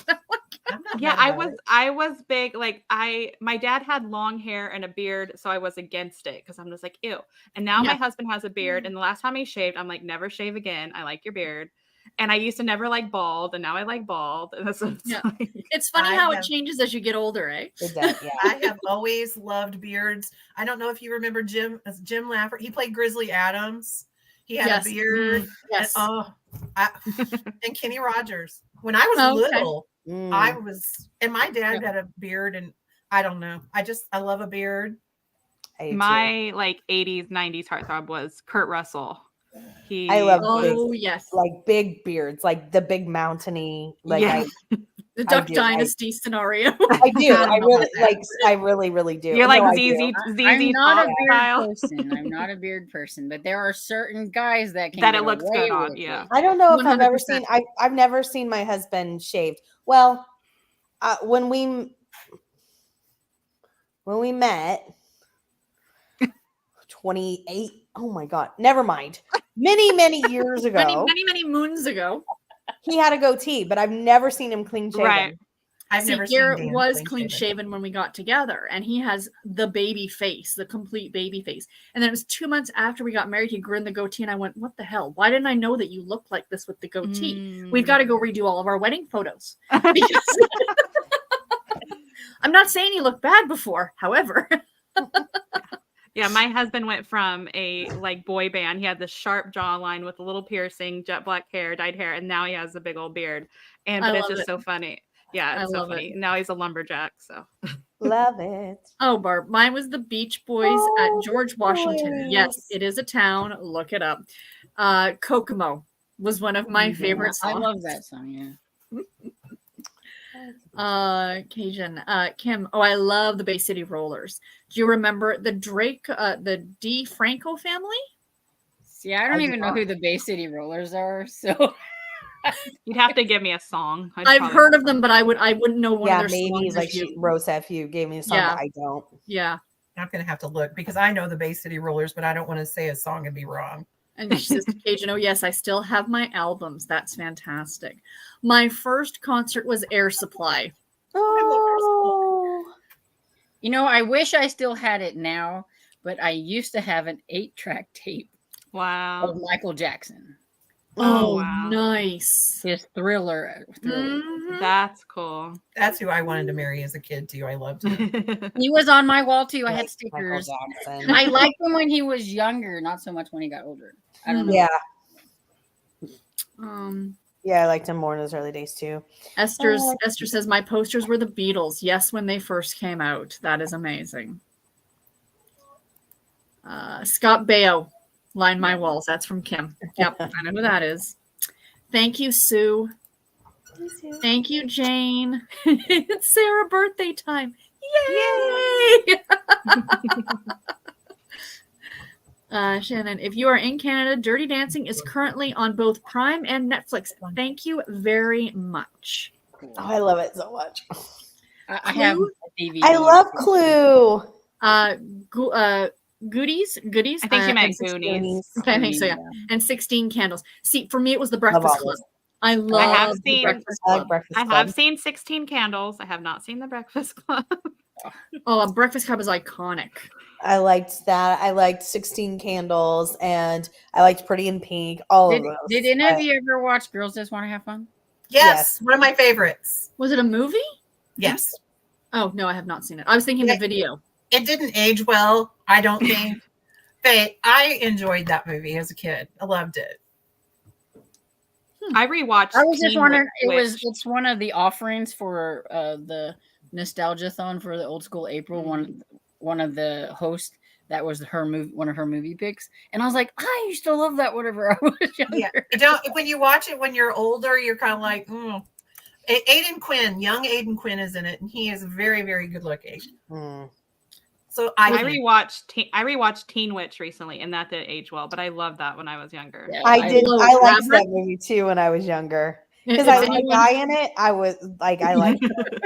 I'm not Yeah, mad I about was big. Like my dad had long hair and a beard, so I was against it because I'm just like, ew. And now my Yeah. husband has a beard, and the last time he shaved, I'm like, never shave again. I like your beard. And I used to never like bald, and now I like bald. And so it's Yeah. like, It's funny I how have- it changes as you get older, eh? it does. Yeah. I have always loved beards. I don't know if you remember Jim Laffer. He played Grizzly Adams. He had Yes. a beard. Yes. And Kenny Rogers. When I was Oh, okay. little, Mm, I was, and my dad had a beard, and I don't know. I love a beard. I do too. my like 80s, 90s heartthrob was Kurt Russell. He I love was- Oh, yes. like big beards, like the big mountainy. Like Yeah. The Duck do. Dynasty scenario. I do. I really that. like. I really, really do. You're like No, I ZZ do. I'm not a Top beard style. person. I'm not a beard person, but there are certain guys that can That get it looks away good on, with yeah. it. I don't know if I've ever 100%. seen. I've never seen my husband shaved. Well, when we met, 28. Oh my God! Never mind. Many years ago, many moons ago. he had a goatee, but I've never seen him clean shaven. Right. I've See, never seen Garrett Dan was clean shaven when we got together, and he has the baby face, the complete baby face. And then it was 2 months after we got married, he grew in the goatee, and I went, "What the hell? Why didn't I know that you looked like this with the goatee? We've got to go redo all of our wedding photos." Because I'm not saying he looked bad before, however. Yeah, my husband went from a like boy band. He had this sharp jawline with a little piercing, jet black hair, dyed hair, and now he has a big old beard. And I but it's love just it. so funny. Yeah, it's I so love funny. it. Now he's a lumberjack. So Love it. Oh, Barb, mine was the Beach Boys at George Washington. Yes, nice. it is a town. Look it up. Kokomo was one of my favorite I songs. love that song. Yeah. Cajun. Kim. Oh, I love the Bay City Rollers. Do you remember the the D. Franco family? See, I don't I even know do who the Bay City Rollers are, so you'd have to give me a song. I've heard of them, but I wouldn't know one Yeah, of their maybe songs. like if you- Rose F. You gave me a song, Yeah. but I don't. yeah. I'm gonna have to look because I know the Bay City Rollers, but I don't want to say a song and be wrong. And she says to Cajun, "Oh yes, I still have my albums. That's fantastic. My first concert was Air Supply. Oh, you know, I wish I still had it now, but I used to have an 8-track tape Wow. of Michael Jackson. Oh, wow. Nice. His Thriller. Mhm. That's cool. That's who I wanted to marry as a kid too. I loved him. He was on my wall too. I had Michael stickers. Jackson. I liked him when he was younger, not so much when he got older. I don't know. Yeah, Yeah. I liked him more in his early days too. Esther says my posters were the Beatles. Yes, when they first came out. That is amazing. Scott Baio, line my walls. That's from Kim. Yep, I know who that is. Thank you, Sue. Thank you, Jane. It's Sarah birthday time. Yay! Shannon, if you are in Canada, Dirty Dancing is currently on both Prime and Netflix. Thank you very much. Oh, I love it so much. I have Clue? a DVD. I love Clue. Goodies. I think you meant and Goonies. Okay, I think so, yeah. And 16 Candles. See, for me, it was the Breakfast all Club. those. I love have the seen- Breakfast I like Club. Breakfast I Club. have seen 16 Candles. I have not seen the Breakfast Club. Oh, Breakfast Club is iconic. I liked that. I liked 16 Candles, and I liked Pretty in Pink. All Did, of those. did any of you ever watch Girls Just Want to Have Fun? Yes, one of my favorites. Was it a movie? Yes, Oh, no, I have not seen it. I was thinking the video. it didn't age well. I don't think, but I enjoyed that movie as a kid. I loved it. I rewatched. I was just Teen wondering. Witch. It's one of the offerings for the Nostalgia-thon for the Old School April. One of the hosts, that was her movie, one of her movie picks, and I was like, I used to love that whenever I was younger. Yeah, don't when you watch it when you're older, you're kind of like, Aiden Quinn, young Aiden Quinn is in it, and he is very, very good looking. Hmm. So I think- rewatched Teen Witch recently, and that didn't age well. But I loved that when I was younger. Yeah, I did. love I liked Labyrinth. that movie too when I was younger because If I was the anyone- guy in it. I was like, I liked it.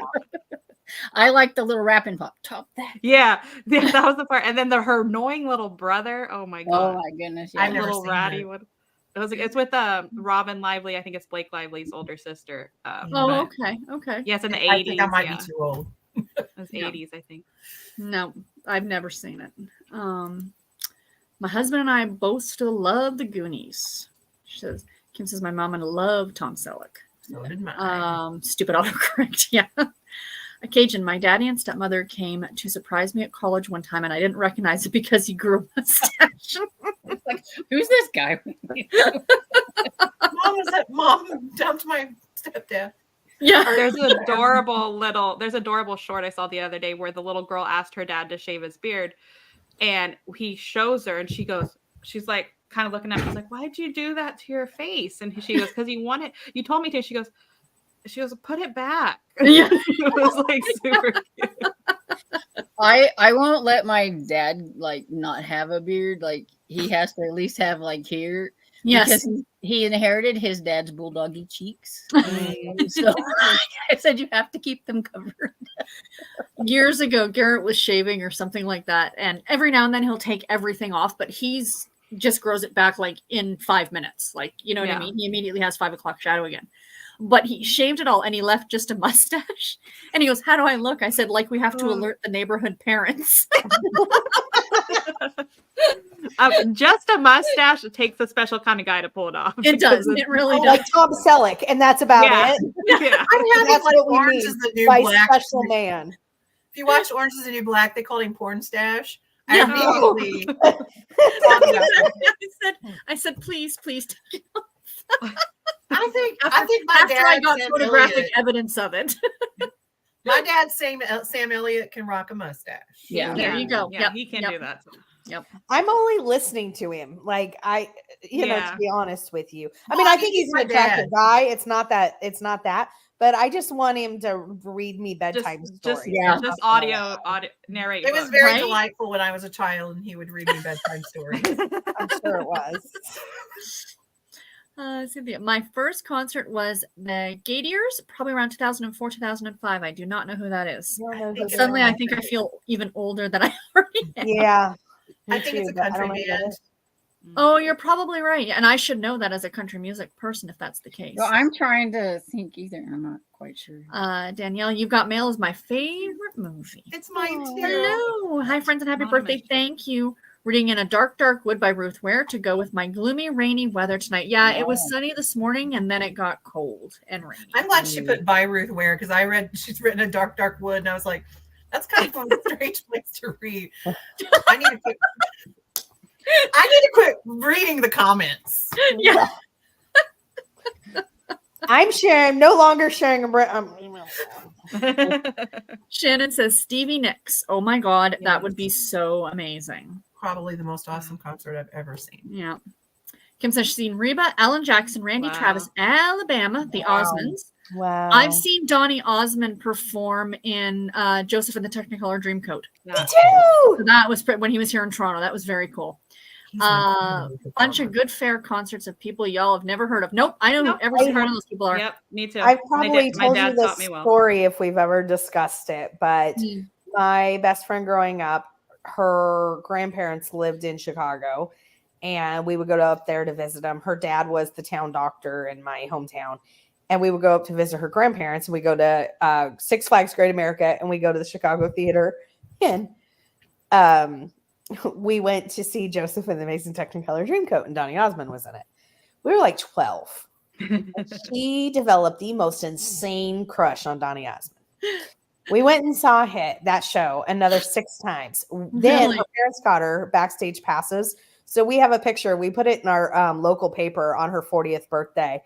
I like the little rapping pop. Top that. Yeah, that was the part. And then her annoying little brother. Oh my Oh god, my goodness! I've Yeah. never little seen ratty it. one. It's with Robin Lively. I think it's Blake Lively's older sister. Oh, but- okay. Yes, in the I 80s. think I might yeah. be too old. It was Yeah. 80s, I think. No, I've never seen it. My husband and I both still love the Goonies. Kim says my mom and I love Tom Selleck. So did mine. Stupid autocorrect, yeah. Cajun, my daddy and stepmother came to surprise me at college one time, and I didn't recognize it because he grew a mustache. Like, who's this guy? Mom dumped my stepdad. Yeah. There's an adorable short I saw the other day where the little girl asked her dad to shave his beard, and he shows her, and she's like kind of looking at him. She's like, "Why'd you do that to your face?" And she goes, "Because you told me to." She goes, she goes, put it back. Yeah. It was like super cute. I won't let my dad like not have a beard. Like he has to at least have like hair. Yes. Because he inherited his dad's bulldoggy cheeks. So I said you have to keep them covered. Years ago, Garrett was shaving or something like that, and every now and then he'll take everything off, but he's just grows it back like in 5 minutes. Like, you know what I mean? He immediately has 5 o'clock shadow again. But he shaved it all and he left just a mustache. And he goes, "How do I look?" I said, "Like we have to alert the neighborhood parents." Just a mustache. It takes a special kind of guy to pull it off. It does. It really does. Like Tom Selleck, and that's about Yeah. it. Yeah. I'm having That's like what we Orange need is the New by Black. special man. If you watch Orange is the New Black, they called him Porn Stash. Yeah. Immediately. I said, please. I think my After dad I got Sam photographic Elliott, evidence of it. my dad Sam Elliott can rock a mustache. Yeah. There you go. Yeah, Yep. he can Yep. do that. I'm only listening to him. Like you know, Yeah. to be honest with you. I Well, mean, I I mean, think he's he's an my attractive dad. guy. It's not that, but I just want him to read me bedtime stories. Just audio narrate. It was books. very Right? delightful when I was a child and he would read me bedtime stories. I'm sure it was. Cynthia, my first concert was the Gatiers, probably around 2004, 2005. I do not know who that is. I don't know who Suddenly, that I think I feel even older than I already am. is. Yeah. I me think it's too, a but I country don't know who that band. is. Oh, you're probably right. And I should know that as a country music person if that's the case. Well, I'm trying to think either. I'm not quite sure. Danielle, You've Got Mail is my favorite movie. It's mine too. Hello. Hi, friends, and happy Mom birthday. is- Thank you. Reading In a Dark, Dark Wood by Ruth Ware to go with my gloomy, rainy weather tonight. Yeah, it was sunny this morning and then it got cold and rainy. I'm glad she put by Ruth Ware because I read she's written a dark, dark wood, and I was like, that's kind of a strange place to read. I need to quit reading the comments. Yeah. I'm no longer sharing a email. Shannon says Stevie Nicks. Oh my God, that would be so amazing. Probably the most awesome concert I've ever seen. Yeah. Kim says she's seen Reba, Alan Jackson, Randy Wow. Travis, Alabama, the Wow. Osmonds. Wow. I've seen Donny Osmond perform in Joseph and the Technicolor Dreamcoat. Me too. So that was when he was here in Toronto. That was very cool. He's an incredible Bunch of performer. good fair concerts of people y'all have never heard of. Nope, I know Nope. who every single one of those people are. Yep, me too. I've probably my told dad you this taught me well. story if we've ever discussed it, but Mm. my best friend growing up, her grandparents lived in Chicago, and we would go up there to visit them. Her dad was the town doctor in my hometown, and we would go up to visit her grandparents. And we go to Six Flags Great America, and we go to the Chicago Theater, and we went to see Joseph and the Amazing Technicolor Dreamcoat, and Donny Osmond was in it. We were like 12. She developed the most insane crush on Donny Osmond. We went and saw that show another 6 times. Then Really? her parents got her backstage passes. So we have a picture. We put it in our local paper on her 40th birthday.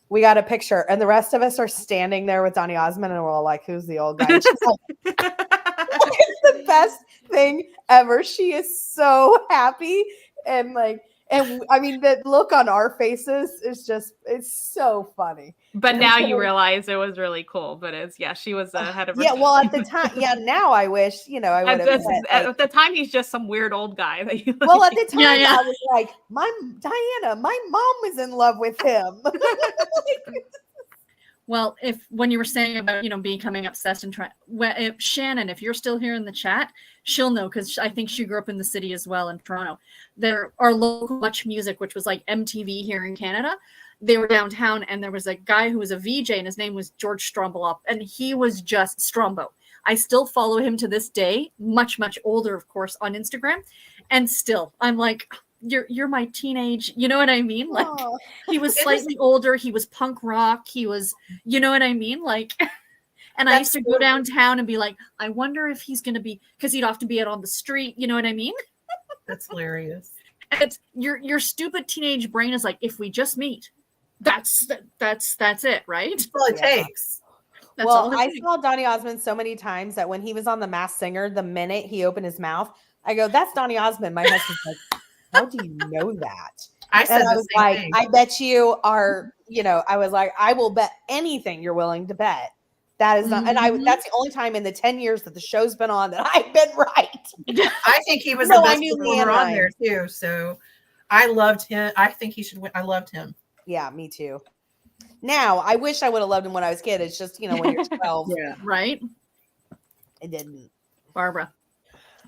We got a picture, and the rest of us are standing there with Donny Osmond, and we're all like, "Who's the old guy?" She's like, it's the best thing ever. She is so happy, and I mean, the look on our faces is it's so funny. But now you realize it was really cool. But she was ahead of her. Yeah, well, at the time, now I wish, I would have. At the time, he's just some weird old guy that you. Well, at the time, Yeah. I was like, Diana, my mom was in love with him. Well, when you were saying about becoming obsessed and if Shannon, if you're still here in the chat, she'll know because I think she grew up in the city as well in Toronto. There are local Much Music, which was like MTV here in Canada. They were downtown, and there was a guy who was a VJ, and his name was George Strombolop, and he was just Strombo. I still follow him to this day, much, much older, of course, on Instagram, and still, I'm like, you're my teenage, you know what I mean? Like, Aw. he was slightly older, he was punk rock, he was, you know what I mean? Like, and I used to go downtown and be like, I wonder if he's going to be, because he'd often be out on the street, you know what I mean? That's hilarious. It's your stupid teenage brain is like, if we just meet, that's it, right? That's all it takes. That's all Well, it I takes. saw Donny Osmond so many times that when he was on The Masked Singer, the minute he opened his mouth, I go, "That's Donny Osmond." My husband's like, "How do you know that?" I said And I the was same like, thing. "I bet you are, I was like, I will bet anything you're willing to bet. That is not, and that's the only time in the 10 years that the show's been on that I've been right. I think he was No, the I best knew performer on Anaheim. there too. So I loved him. I think he should win. I loved him. Yeah, me too. Now, I wish I would have loved him when I was a kid. It's just, when you're 12, Yeah. Right? it didn't. Barbara.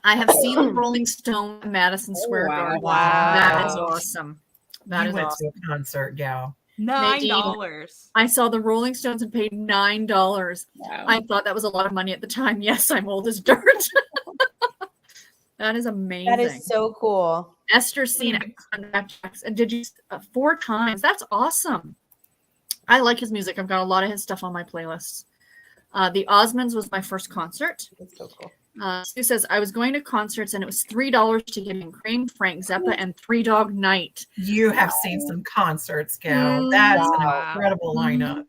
I have seen the Rolling Stone at Madison Square wow. Garden. Wow. That is awesome. That You is went awesome. to a concert, gal. $9. I saw the Rolling Stones and paid $9. Wow. I thought that was a lot of money at the time. Yes, I'm old as dirt. That is amazing. That is so cool. Esther seen it. And did you 4 times? That's awesome. I like his music. I've got a lot of his stuff on my playlists. The Osmonds was my first concert. It's so cool. Sue says, I was going to concerts and it was $3 to get in Cream, Frank Zappa, and Three Dog Night. You have seen some concerts, gal. That's Wow. an incredible lineup.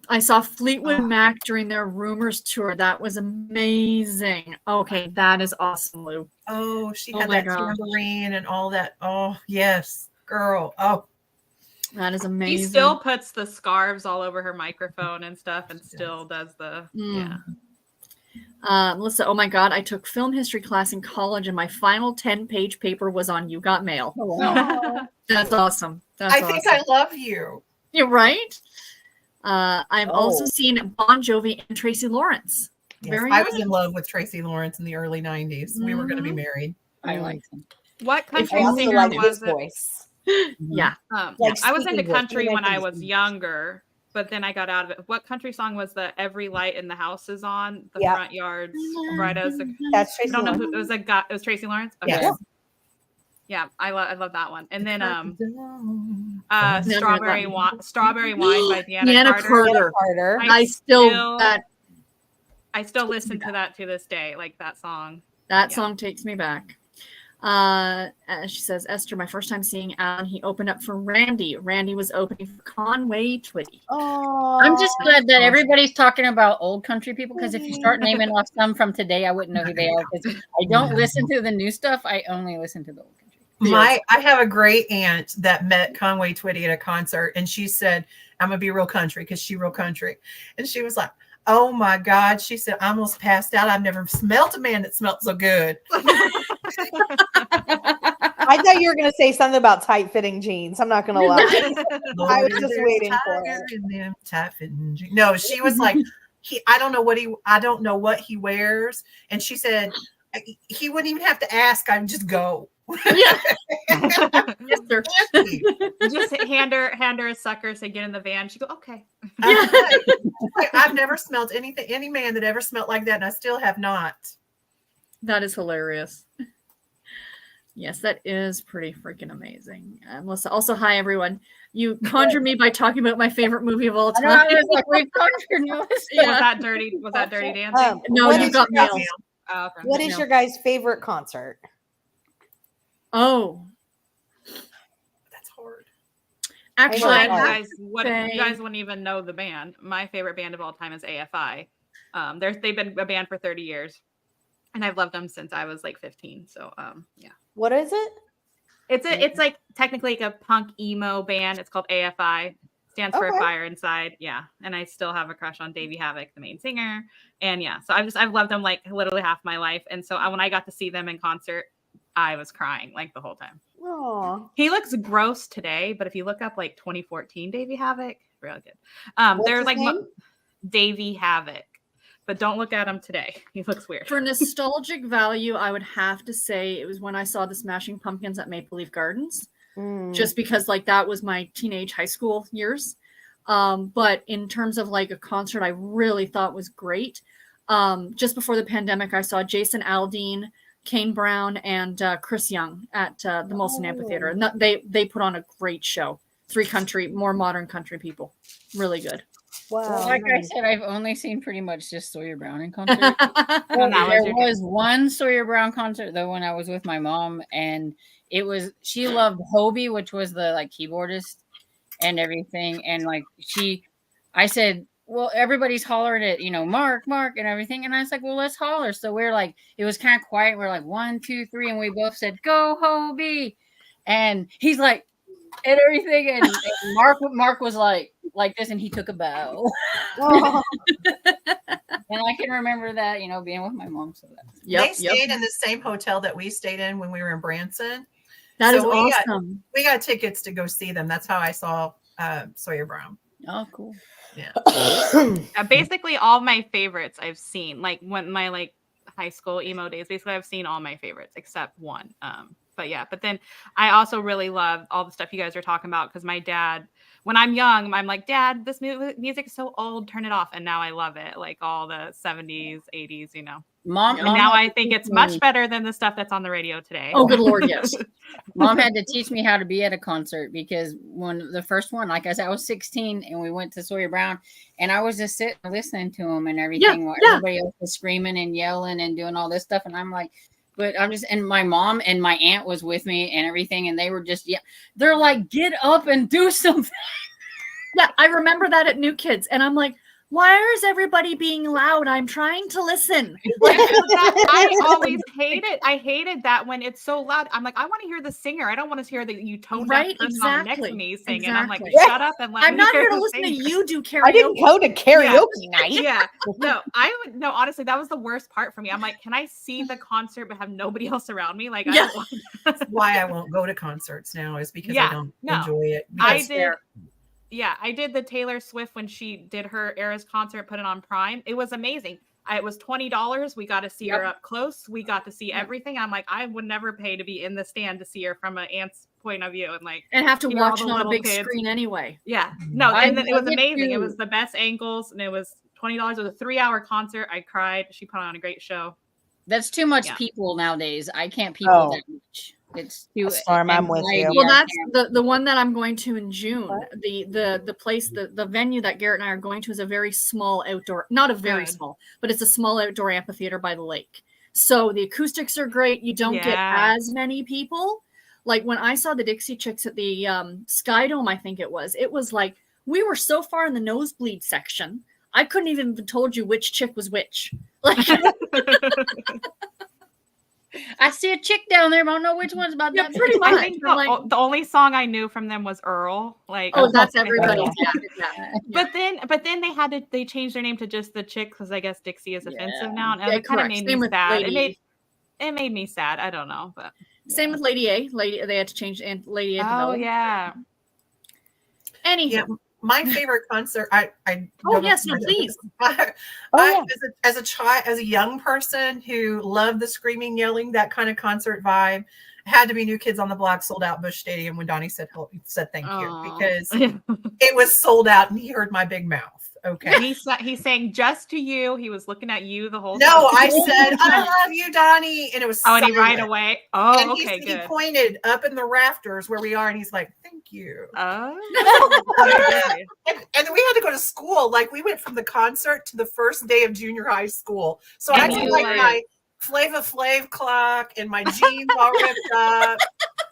I saw Fleetwood Mac during their Rumors tour. That was amazing. Okay, that is awesome, Lou. Oh, she Oh had my that gosh. tambourine and all that. Oh, yes, girl. Oh, That is He amazing. still puts the scarves all over her microphone and stuff, and still does the Mm. Melissa, oh my God, I took film history class in college and my final 10-page paper was on You Got Mail. Oh, wow. That's awesome. That's I think awesome. I love you. You're right. I've also Oh. seen Bon Jovi and Tracy Lawrence. Yes, Very I was nice. in love with Tracy Lawrence in the early 90s. We were going to be married. I like them. What I country also singer like his was it? voice. Yeah. Like I was into speaking voice. country He when I mentions was speech. younger, but then I got out of it. What country song was the "Every Light in the House is on"? The Yeah. front yards, bright as the. That's I Tracy don't know Lawrence. who it was. It was Tracy Lawrence. Okay. Yes. Yeah, I love that one. And then Uh, Strawberry Wine by Deanna Deanna Carter. Carter. Carter. I still that I still listen to that to this day, like that song. that Yeah. song takes me back. She says, Esther, my first time seeing Alan, he opened up for Randy. Randy was opening for Conway Twitty. Oh, I'm just glad that everybody's talking about old country people, because if you start naming off some from today, I wouldn't know who they are, because I don't listen to the new stuff. I only listen to the old country. I have a great aunt that met Conway Twitty at a concert, and she said, I'm gonna be real country because she real country. And she was like, oh my God. She said, I almost passed out. I've never smelt a man that smelled so good. I thought you were going to say something about tight fitting jeans. I'm not going to lie. I was just waiting for it. Tight fitting jeans. No, she was like, I don't know what he wears. And she said, he wouldn't even have to ask. I'd just go. Yes, sir. Just hand her a sucker, say get in the van. She go, okay. I've never smelled any man that ever smelled like that, and I still have not. That is hilarious. Yes, that is pretty freaking amazing. Melissa, also, hi, everyone. You conjure me by talking about my favorite movie of all I know, time. I was like, we've conjured Melissa. Yeah. Was that dirty dancing? No, what You is Got your guys- Mail. Oh, okay. What is No. your guys' favorite concert? Oh, That's hard. actually, know. I You Well, have guys, say- you guys wouldn't even know the band. My favorite band of all time is AFI. They've been a band for 30 years, and I've loved them since I was like 15. So yeah, What is it? it's like technically like a punk emo band. It's called AFI. Stands for Okay. Fire Inside. Yeah, and I still have a crush on Davey Havok, the main singer. And yeah, so I've loved them like literally half my life. And so when I got to see them in concert, I was crying like the whole time. Oh, He looks gross today, but if you look up like 2014 Davey Havok, really good. What's There's his like name? Davey Havok, but don't look at him today. He looks weird. For nostalgic value, I would have to say it was when I saw the Smashing Pumpkins at Maple Leaf Gardens, just because like that was my teenage high school years. But in terms of like a concert, I really thought was great. Just before the pandemic, I saw Jason Aldean, Kane Brown, and Chris Young at the Molson Amphitheater, and they put on a great show. 3 more modern country people, really good. wow. Like I said, I've only seen pretty much just Sawyer Brown in concert. that was There was one Sawyer Brown concert though when I was with my mom, and she loved Hobie, which was the like keyboardist and everything, and like I said, well, everybody's hollering at Mark and everything, and I was like, well, let's holler. So we're like, it was kind of quiet. We're like 1, 2, 3, and we both said, go Hobie, and he's like, and everything. And Mark was like this, and he took a bow. Oh. And I can remember that, being with my mom. So They stayed in the same hotel that we stayed in when we were in Branson. That is awesome. We got tickets to go see them. That's how I saw Sawyer Brown. Oh, cool. Yeah. Basically all my favorites I've seen, like when my high school emo days, basically I've seen all my favorites except one. But then I also really love all the stuff you guys are talking about, because my dad, when I'm young, I'm like, Dad, this music is so old, turn it off. And now I love it, like all the 70s, 80s, Mom, and now I think it's much better than the stuff that's on the radio today. Oh, good Lord, yes. Mom had to teach me how to be at a concert, because when the first one, like I said, I was 16 and we went to Sawyer Brown, and I was just sitting listening to him and everything while everybody else was screaming and yelling and doing all this stuff. And I'm like, but and my mom and my aunt was with me and everything, and they were just, they're like, get up and do something. Yeah, I remember that at New Kids, and I'm like, why is everybody being loud? I'm trying to listen. I always hated that when it's so loud. I'm like, I want to hear the singer. I don't want to hear the toned down person on next to me sing. And I'm like, shut up and let me I'm not hear here to listen to you do karaoke. I didn't go to karaoke night. Yeah. No, honestly, that was the worst part for me. I'm like, can I see the concert but have nobody else around me? Like, That's why I won't go to concerts now, is because I don't enjoy it. I did the Taylor Swift when she did her Eras concert, put it on Prime. It was amazing. It was $20. We got to see her up close. We got to see everything. I'm like, I would never pay to be in the stand to see her from an aunt's point of view, and have to watch it on a big screen anyway. Yeah, no, and it was amazing. It was the best angles, and it was $20. It was a 3-hour concert. I cried. She put on a great show. That's too much people nowadays. I can't people that much. It's too Storm. I'm with you. Well, that's the one that I'm going to in June. The place, the venue that Garrett and I are going to is a very small outdoor, not a very small, but it's a small outdoor amphitheater by the lake. So the acoustics are great. You don't get as many people. Like when I saw the Dixie Chicks at the Sky Dome, I think it was like we were so far in the nosebleed section, I couldn't even have told you which chick was which. Like. I see a chick down there, but I don't know which one's about that. Pretty much. I think the only song I knew from them was Earl. Like, that's everybody. But then they changed their name to just the Chicks, because I guess Dixie is offensive now, and it kind of made me sad. It made me sad. I don't know, but same with Lady A. They had to change and Lady A. Oh yeah. Anyhow. My favorite concert, please. As a child, as a young person who loved the screaming, yelling, that kind of concert vibe, had to be New Kids on the Block sold out Busch Stadium when Donnie said thank you, because it was sold out and he heard my big mouth. Okay. He's saying just to you. He was looking at you the whole time. No, I said, I love you, Donnie. And it was and he right away. Oh, and okay, he pointed up in the rafters where we are, and he's like, thank you. Oh. and then we had to go to school. Like, we went from the concert to the first day of junior high school. So I had my Flava Flav clock and my jeans all ripped up.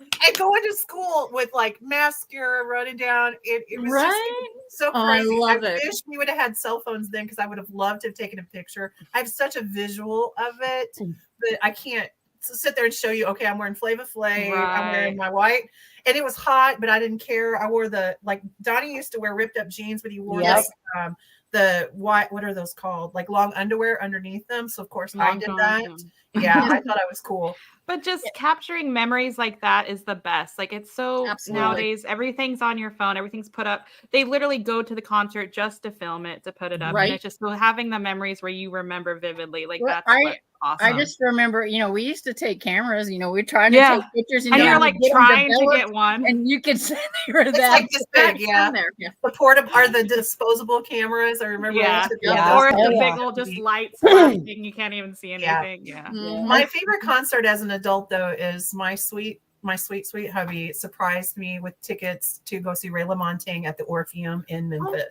And going to school with like mascara running down. It was just so crazy. I love it. Wish we would have had cell phones then, because I would have loved to have taken a picture. I have such a visual of it that I can't sit there and show you, okay, I'm wearing Flava Flav, I'm wearing my white. And it was hot, but I didn't care. I wore Donnie used to wear ripped up jeans, but he wore the white, what are those called? Like long underwear underneath them. So of course I did that. Yeah, I thought I was cool. But just capturing memories like that is the best. Like, it's so nowadays, everything's on your phone, everything's put up. They literally go to the concert just to film it, to put it up. And it's just having the memories where you remember vividly. Like, that's what's awesome. I just remember, we used to take cameras, we're trying to take pictures. And you're like trying to get one. And you could say they were that. Like this big, The portable are the disposable cameras. I remember. Or the big old just lights flashing. You can't even see anything. My favorite concert as an adult, though, is my sweet hubby surprised me with tickets to go see Ray LaMontagne at the Orpheum in Memphis.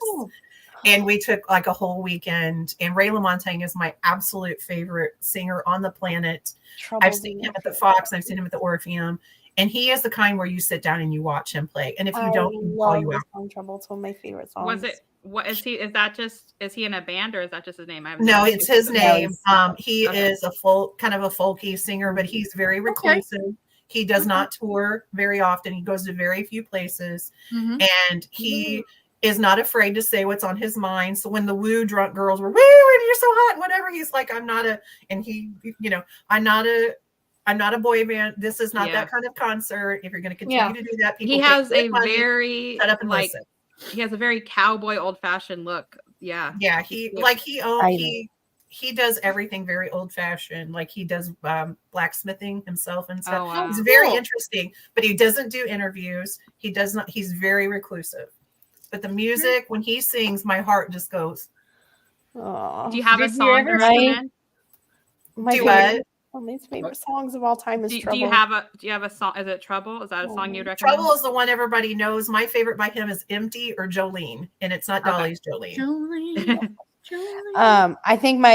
And we took like a whole weekend. And Ray LaMontagne is my absolute favorite singer on the planet. I've seen him at the Fox, and I've seen him at the Orpheum. And he is the kind where you sit down and you watch him play. And if you don't, he will call you out. Trouble. It's one of my favorite songs. Was it? What is he? Is he in a band, or is that just his name? No, it's his name. He is a kind of a folky singer, but he's very reclusive. He does not tour very often. He goes to very few places, and he is not afraid to say what's on his mind. So when the woo drunk girls were, woo, and you're so hot, whatever, he's like, I'm not a boy band. This is not that kind of concert. If you're going to continue to do that, people he has a money, very shut up and listen. He has a very cowboy old fashioned look. Yeah. Yeah. He does everything very old fashioned. Like he does blacksmithing himself and stuff. Oh, wow. It's very interesting, but he doesn't do interviews. He does not, he's very reclusive, but the music, when he sings, my heart just goes. Oh. Do you have a Did you song? ever to recommend? My Do favorite, one of my favorite songs of all time is Trouble. Do you have a song? Is it Trouble? Is that a song you'd recommend? Trouble is the one everybody knows. My favorite by him is Empty or Jolene, and it's not Dolly's Jolene. I think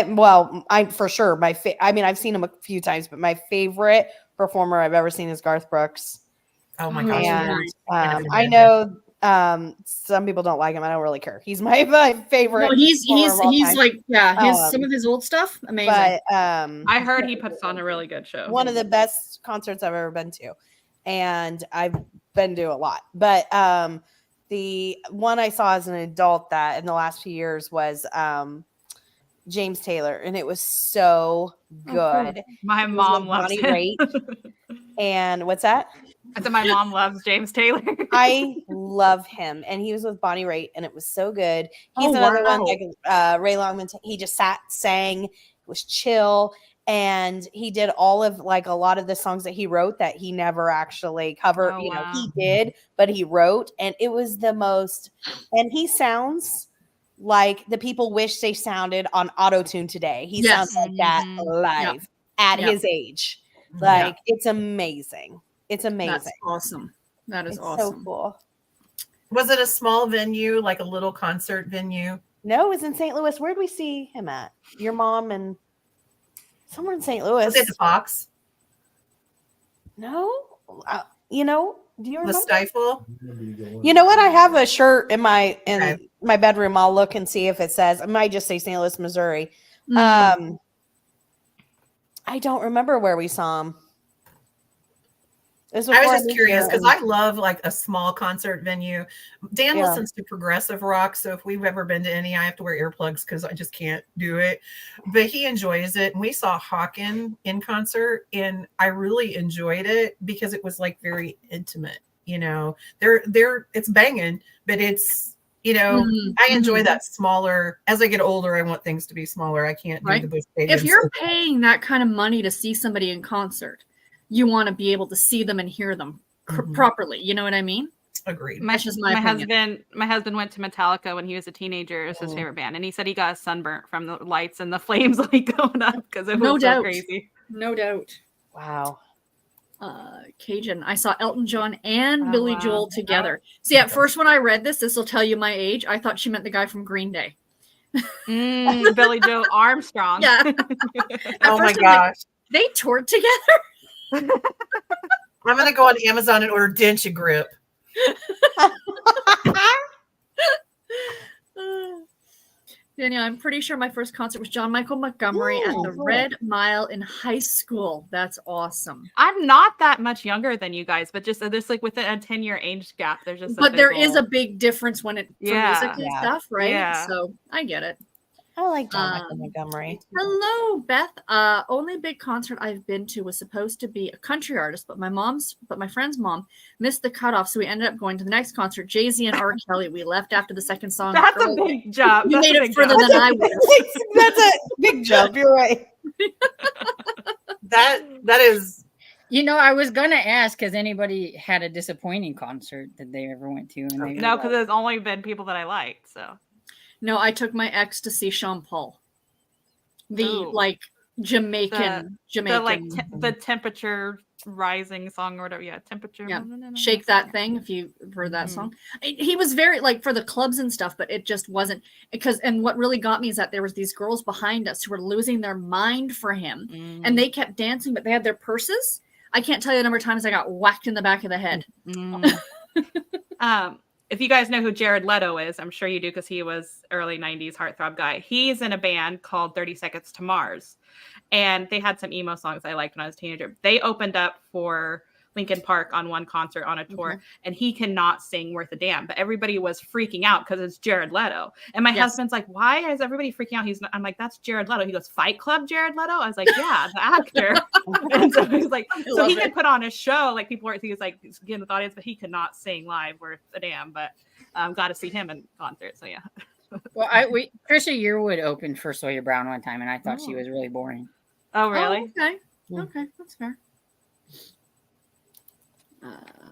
for sure I've seen him a few times, but my favorite performer I've ever seen is Garth Brooks. Oh my gosh. And I know some people don't like him. I don't really care. He's my favorite. No, he's like some of his old stuff, amazing. But I heard he puts on a really good show. One of the best concerts I've ever been to, and I've been to a lot. But the one I saw as an adult that in the last few years was James Taylor, and it was so good. My mom loves him. Raitt. And what's that? I said my mom loves James Taylor. I love him, and he was with Bonnie Raitt, and it was so good. He's another one like Ray Longman. He just sang, it was chill, and he did all of like a lot of the songs that he wrote that he never actually covered. He did, but he wrote, and it was the most. And he sounds like the people wish they sounded on auto-tune today. He sounds like that live at his age. Like it's amazing. It's amazing. That's awesome. That is so cool. Was it a small venue, like a little concert venue? No, it was in St. Louis. Where did we see him at? Your mom and somewhere in St. Louis. Was it the Fox? No. Do you remember? The Stifle? You know what? I have a shirt in my bedroom. I'll look and see if it says. It might just say St. Louis, Missouri. I don't remember where we saw him. I was just curious because I love like a small concert venue. Dan listens to progressive rock, so if we've ever been to any, I have to wear earplugs because I just can't do it. But he enjoys it, and we saw Hawken in concert, and I really enjoyed it because it was like very intimate. It's banging, but it's I enjoy that smaller. As I get older, I want things to be smaller. I can't do the Busch Stadium. If you're paying that kind of money to see somebody in concert, you want to be able to see them and hear them properly. You know what I mean? Agreed. My husband went to Metallica when he was a teenager. It was his favorite band, and he said he got sunburnt from the lights and the flames like going up because it was so crazy. No doubt. Wow. Cajun. I saw Elton John and Billy Joel together. See, at first when I read this will tell you my age. I thought she meant the guy from Green Day. Billy Joe Armstrong. Yeah. Oh my gosh. They toured together. I'm going to go on Amazon and order Denture Grip. Danielle, I'm pretty sure my first concert was John Michael Montgomery at the Red Mile in high school. That's awesome. I'm not that much younger than you guys, but just this like within a 10-year age gap, there's just. But there is a big difference when it for music and stuff, right? Yeah. So I get it. I like John Michael Montgomery. Hello, Beth. Only big concert I've been to was supposed to be a country artist, but my friend's mom missed the cutoff, so we ended up going to the next concert, Jay-Z and R. Kelly. We left after the second song. That's a big jump. You made it further than I would. That's a big jump. You're right. That is. I was gonna ask, has anybody had a disappointing concert that they ever went to? And No, because there's only been people that I liked. So. No, I took my ex to see Sean Paul. The Jamaican. The temperature rising song or whatever. Yeah, temperature. Yeah. Shake That Thing, if you've heard that song. He was very for the clubs and stuff, but it just wasn't and what really got me is that there was these girls behind us who were losing their mind for him and they kept dancing, but they had their purses. I can't tell you the number of times I got whacked in the back of the head. If you guys know who Jared Leto is, I'm sure you do because he was early 90s heartthrob guy. He's in a band called 30 Seconds to Mars. And they had some emo songs I liked when I was a teenager. They opened up for Linkin Park on one concert on a tour, and he cannot sing worth a damn. But everybody was freaking out because it's Jared Leto. And my husband's like, "Why is everybody freaking out?" I'm like, "That's Jared Leto." He goes, "Fight Club Jared Leto?" I was like, "Yeah, the actor." And so he's like, so he could put on a show, like people were, he was like getting with the audience, but he could not sing live worth a damn. But got to see him in concert. So yeah. Well, Trisha Yearwood opened for Sawyer Brown one time, and I thought she was really boring. Oh, really? Oh, okay. Okay, that's fair.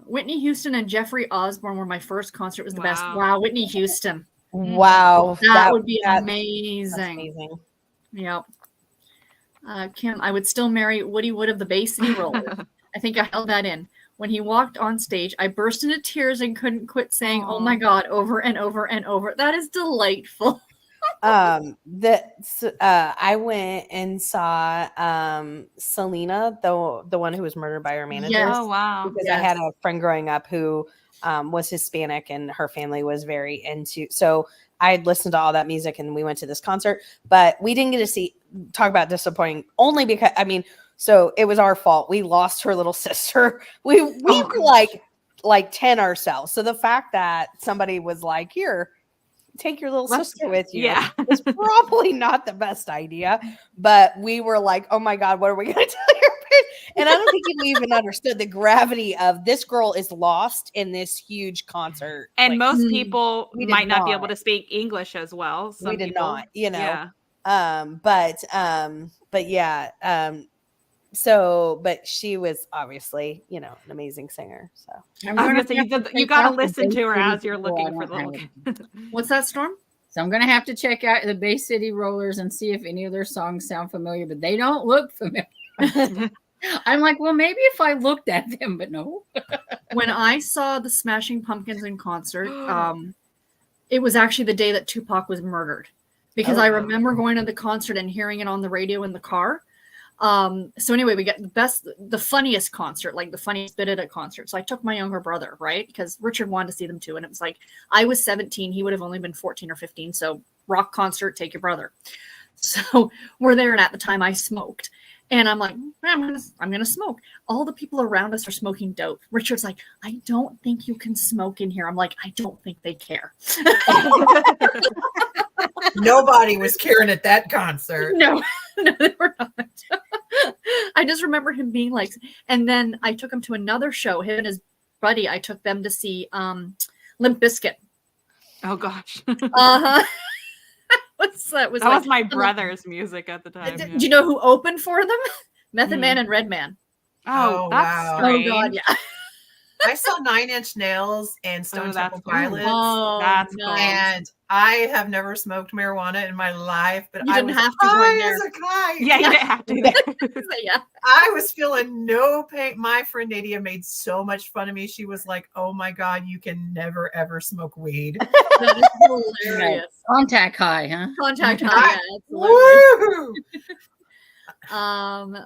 Whitney Houston and Jeffrey Osborne were my first concert. Was the best. Wow, Whitney Houston. Wow, that would be amazing. That's amazing. Yep. Kim, I would still marry Woody Wood of the Bay City Rollers. I think I held that in. When he walked on stage, I burst into tears and couldn't quit saying, "Oh my God," over and over and over. That is delightful. I went and saw Selena, the one who was murdered by her manager. Yes. Oh wow. Because I had a friend growing up who was Hispanic and her family was very into, so I had listened to all that music and we went to this concert, but we didn't get to talk about disappointing only because, so it was our fault. We lost her little sister. We were like 10 ourselves. So the fact that somebody was like, "Here, take your little sister with you," was probably not the best idea. But we were like, "Oh my God, what are we going to tell your parents?" And I don't think we even understood the gravity of this girl is lost in this huge concert. And most people might not be able to speak English as well. We did not, but yeah. But she was obviously, an amazing singer. So I was gonna say you got to listen to her as you're looking for the little. What's that, Storm? So I'm gonna have to check out the Bay City Rollers and see if any of their songs sound familiar, but they don't look familiar. I'm like, well, maybe if I looked at them, but no. When I saw the Smashing Pumpkins in concert, it was actually the day that Tupac was murdered, because I remember going to the concert and hearing it on the radio in the car. So anyway, we got the funniest concert, like the funniest bit at a concert. So I took my younger brother, right? Because Richard wanted to see them too. And it was like, I was 17. He would have only been 14 or 15. So rock concert, take your brother. So we're there. And at the time I smoked, and I'm like, I'm going to smoke. All the people around us are smoking dope. Richard's like, "I don't think you can smoke in here." I'm like, "I don't think they care." Nobody was caring at that concert. No, they were not. I just remember him being like, and then I took him to another show. Him and his buddy, I took them to see Limp Bizkit. Oh gosh. That was my brother's music at the time. Do you know who opened for them? Method Man and Redman. Oh, that's strange. Oh God, yeah. I saw 9 Inch Nails and Stone Temple Pilots. Oh, that's cool. And I have never smoked marijuana in my life, but you I didn't was have to go in there. as a guy. Yeah, you didn't have to. Yeah. I was feeling no pain. My friend Nadia made so much fun of me. She was like, "Oh my God, you can never ever smoke weed." That is hilarious. Contact high, huh? Contact high. Woo!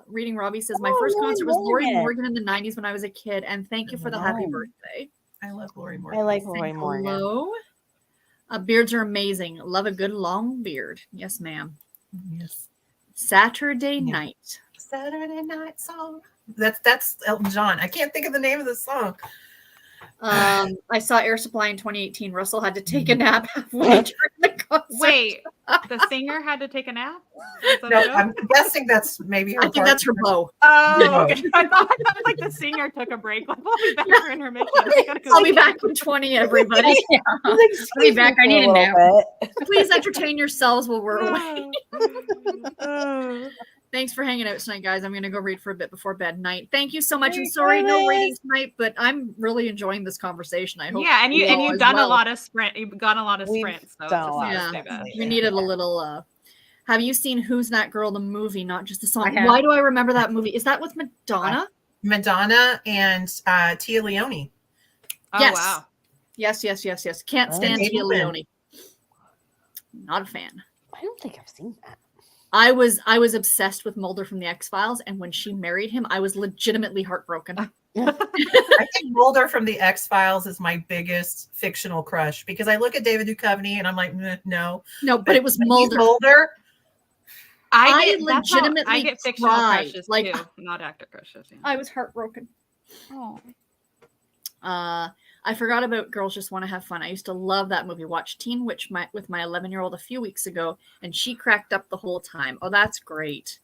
Reading Robbie says, "My first concert was Lori Morgan in the 90s when I was a kid, and thank you for the happy birthday." I love Lori Morgan. I like Lori Morgan. Hello. Beards are amazing. Love a good long beard. Yes, ma'am. Yes. Saturday night. Saturday night song. That's Elton John. I can't think of the name of the song. I saw Air Supply in 2018. Russell had to take a nap halfway during the concert. Wait, the singer had to take a nap? No, I'm guessing that's maybe her. I think that's her bow. Oh, okay. I thought like the singer took a break. Like, we'll be back for intermission. I'll be back in 20, everybody. Yeah. I'll be back. I need a nap. Please entertain yourselves while we're away. Thanks for hanging out tonight, guys. I'm going to go read for a bit before bed night. Thank you so much. And sorry, no reading tonight, but I'm really enjoying this conversation. I hope. Yeah, and you've done a lot of sprint. You've gone a lot of sprints. So we needed a little. Have you seen Who's That Girl, the movie, not just the song? Why do I remember that movie? Is that with Madonna? Madonna and Tia Leone. Oh, yes. Wow. Yes. Can't stand Tia Leone. Not a fan. I don't think I've seen that. I was obsessed with Mulder from the X-Files, and when she married him, I was legitimately heartbroken. I think Mulder from the X-Files is my biggest fictional crush, because I look at David Duchovny and I'm like, no, but it was Mulder. Mulder. I get fictional crushes like, too, not actor crushes. Yeah. I was heartbroken. Oh. I forgot about Girls Just Want to Have Fun. I used to love that movie. Watched Teen Witch with my 11-year-old a few weeks ago, and she cracked up the whole time. Oh, that's great.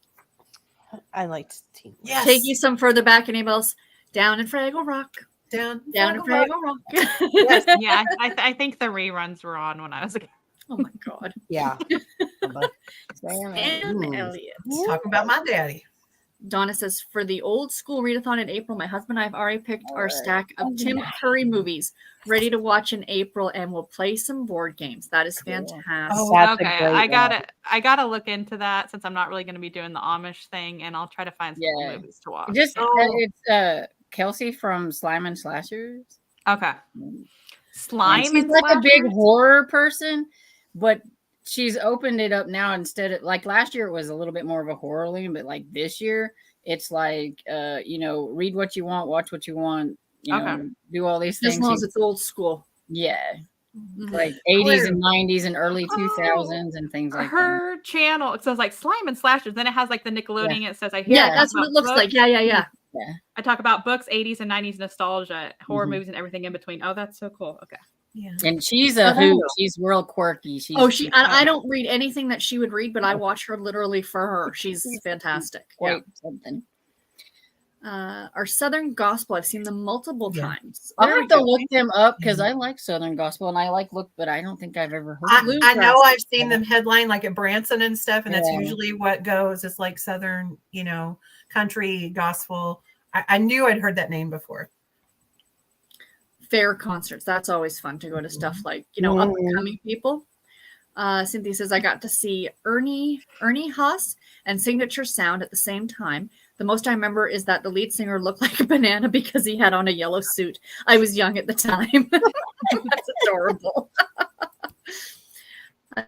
I liked Teen. Yes. Take you some further back, Annabelle's Down in Fraggle Rock. Down in Fraggle Rock. Yes. Yeah, I think the reruns were on when I was a kid. Oh my God. Yeah. Sam Ooh. Elliott. Talking about my daddy. Donna says, for the old school readathon in April, my husband and I have already picked our stack of Tim Curry movies ready to watch in April, and we'll play some board games. That is fantastic. Oh, That's a Okay, great I gotta look into that since I'm not really gonna be doing the Amish thing, and I'll try to find some cool Yeah. movies to watch. Just Oh. it's Kelsey from Slime and Slashers. Okay. And Slime she's and like a big slashers? horror person, but she's opened it up now. Instead of like last year, it was a little bit more of a horror lean, but like this year, it's like read what you want, watch what you want, Okay. do all these As things. long as it's old school. Yeah, Mhm. like 80s Clear. and 90s and early 2000s and things like that. Her channel, it says like Slime and Slashers. Then it has like the Nickelodeon. It says I hear Yeah, talk that's what about it looks books. like. Yeah. I talk about books, 80s and 90s nostalgia, horror Mhm. movies, and everything in between. Oh, that's so cool. Okay. Yeah. And she's a hoot. Oh. She's real quirky. She's I don't read anything that she would read, but I watch her literally for her. She's fantastic. Yeah. quite something. Our Southern Gospel, I've seen them multiple Yeah. times. I'll Very have to good. look them up because I like Southern Gospel and I like but I don't think I've ever heard I, of them. I know Bluegrass. I've seen them headline like at Branson and stuff, and that's Yeah. usually what goes. It's like Southern, country gospel. I knew I'd heard that name before. Fair concerts. That's always fun to go to stuff like, Mhm. up and coming people. Cynthia says, I got to see Ernie Haas and Signature Sound at the same time. The most I remember is that the lead singer looked like a banana because he had on a yellow suit. I was young at the time. That's adorable.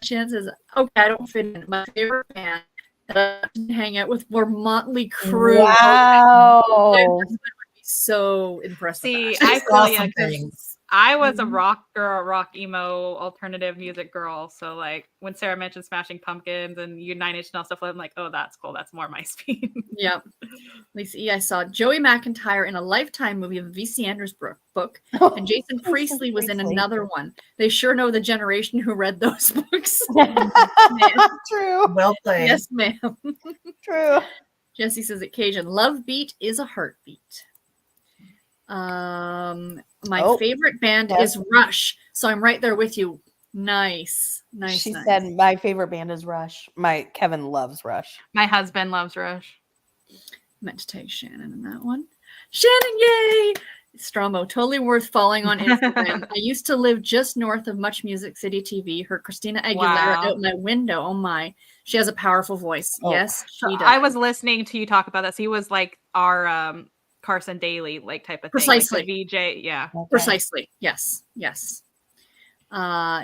Shan says, okay, I don't fit in. My favorite band that I didn't hang out with were Motley Crue. Wow. I would be so impressed with See, that. I Just feel awesome ya, 'cause things. I was a Mhm. rock girl, rock emo, alternative music girl. So like when Sarah mentioned Smashing Pumpkins and United and all stuff, I'm like, oh, that's cool. That's more my speed. Yep. Lisa E., I saw Joey McIntyre in a Lifetime movie of V.C. Andrews' book, and Jason Priestley was in another one. They sure know the generation who read those books. True. Well played. Yes, ma'am. True. Jesse says at Cajun, love beat is a heartbeat. My Oh, favorite band yes. is Rush, so I'm right there with you. Nice. She nice. said my favorite band is Rush. My Kevin loves Rush. My husband loves Rush. Meant to take Shannon in that one. Shannon, yay! Stromo, totally worth following on Instagram. I used to live just north of Much Music City TV. Heard Christina Aguilera Wow. out my window. Oh my. She has a powerful voice. Oh. Yes, So she does. I was listening to you talk about this. He was like our Carson Daly like type of thing. like the Precisely. VJ. Yeah. Okay. Precisely. Yes. Yes.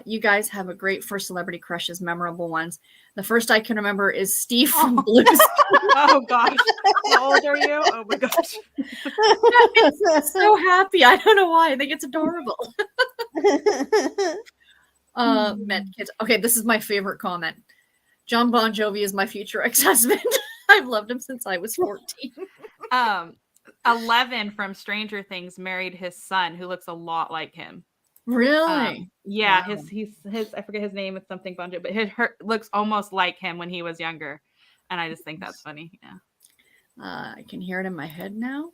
You guys have a great first celebrity crushes, memorable ones. The first I can remember is Steve from Blues. Oh gosh. How old are you? Oh my gosh. So happy. I don't know why. I think it's adorable. Met kids. Okay, this is my favorite comment. John Bon Jovi is my future ex-husband. I've loved him since I was 14. 11 from Stranger Things married his son who looks a lot like him. Really? Yeah, Wow. his I forget his name. It's something Bon Jovi, but her looks almost like him when he was younger, and I just think that's funny. Yeah. I can hear it in my head now.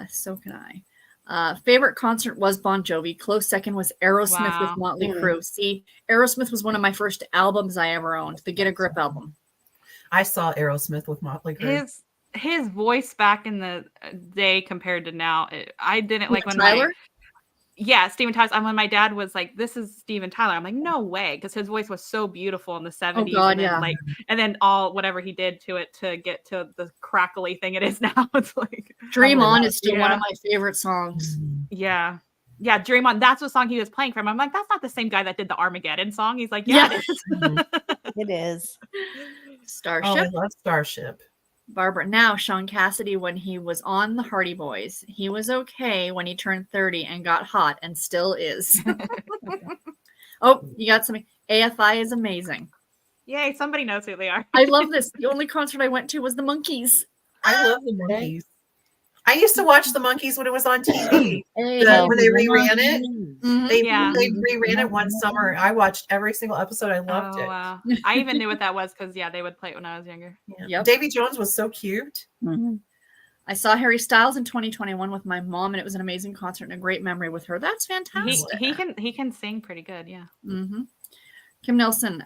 So can I. Favorite concert was Bon Jovi. Close second was Aerosmith Wow. with Motley Mm. Crue. See, Aerosmith was one of my first albums I ever owned. The Get a Grip album. I saw Aerosmith with Motley Crue. His voice back in the day compared to now, I didn't like when Tyler? Steven Tyler. When my dad was like, "This is Steven Tyler," I'm like, "No way," because his voice was so beautiful in the '70s. God, and then, yeah. and then all whatever he did to it to get to the crackly thing it is now. It's like, Dream Probably On not. is still one Yeah. of my favorite songs. yeah, Dream On. That's what song he was playing from. I'm like, that's not the same guy that did the Armageddon song. He's like, yeah, Yeah. it is. It is. Oh, Starship. I love Starship. Barbara. Now, Sean Cassidy, when he was on the Hardy Boys, he was okay when he turned 30 and got hot and still is. Oh, you got something. AFI is amazing. Yay! Somebody knows who they are. I love this. The only concert I went to was the Monkees. I love the Monkeys. I used to watch the Monkees when it was on TV. When they reran it, they reran it one summer. I watched every single episode. I loved it. Wow. I even knew what that was because they would play it when I was younger. Yeah. Yep. Davy Jones was so cute. Mm-hmm. I saw Harry Styles in 2021 with my mom, and it was an amazing concert and a great memory with her. That's fantastic. He can sing pretty good. Yeah. Mm-hmm. Kim Nelson,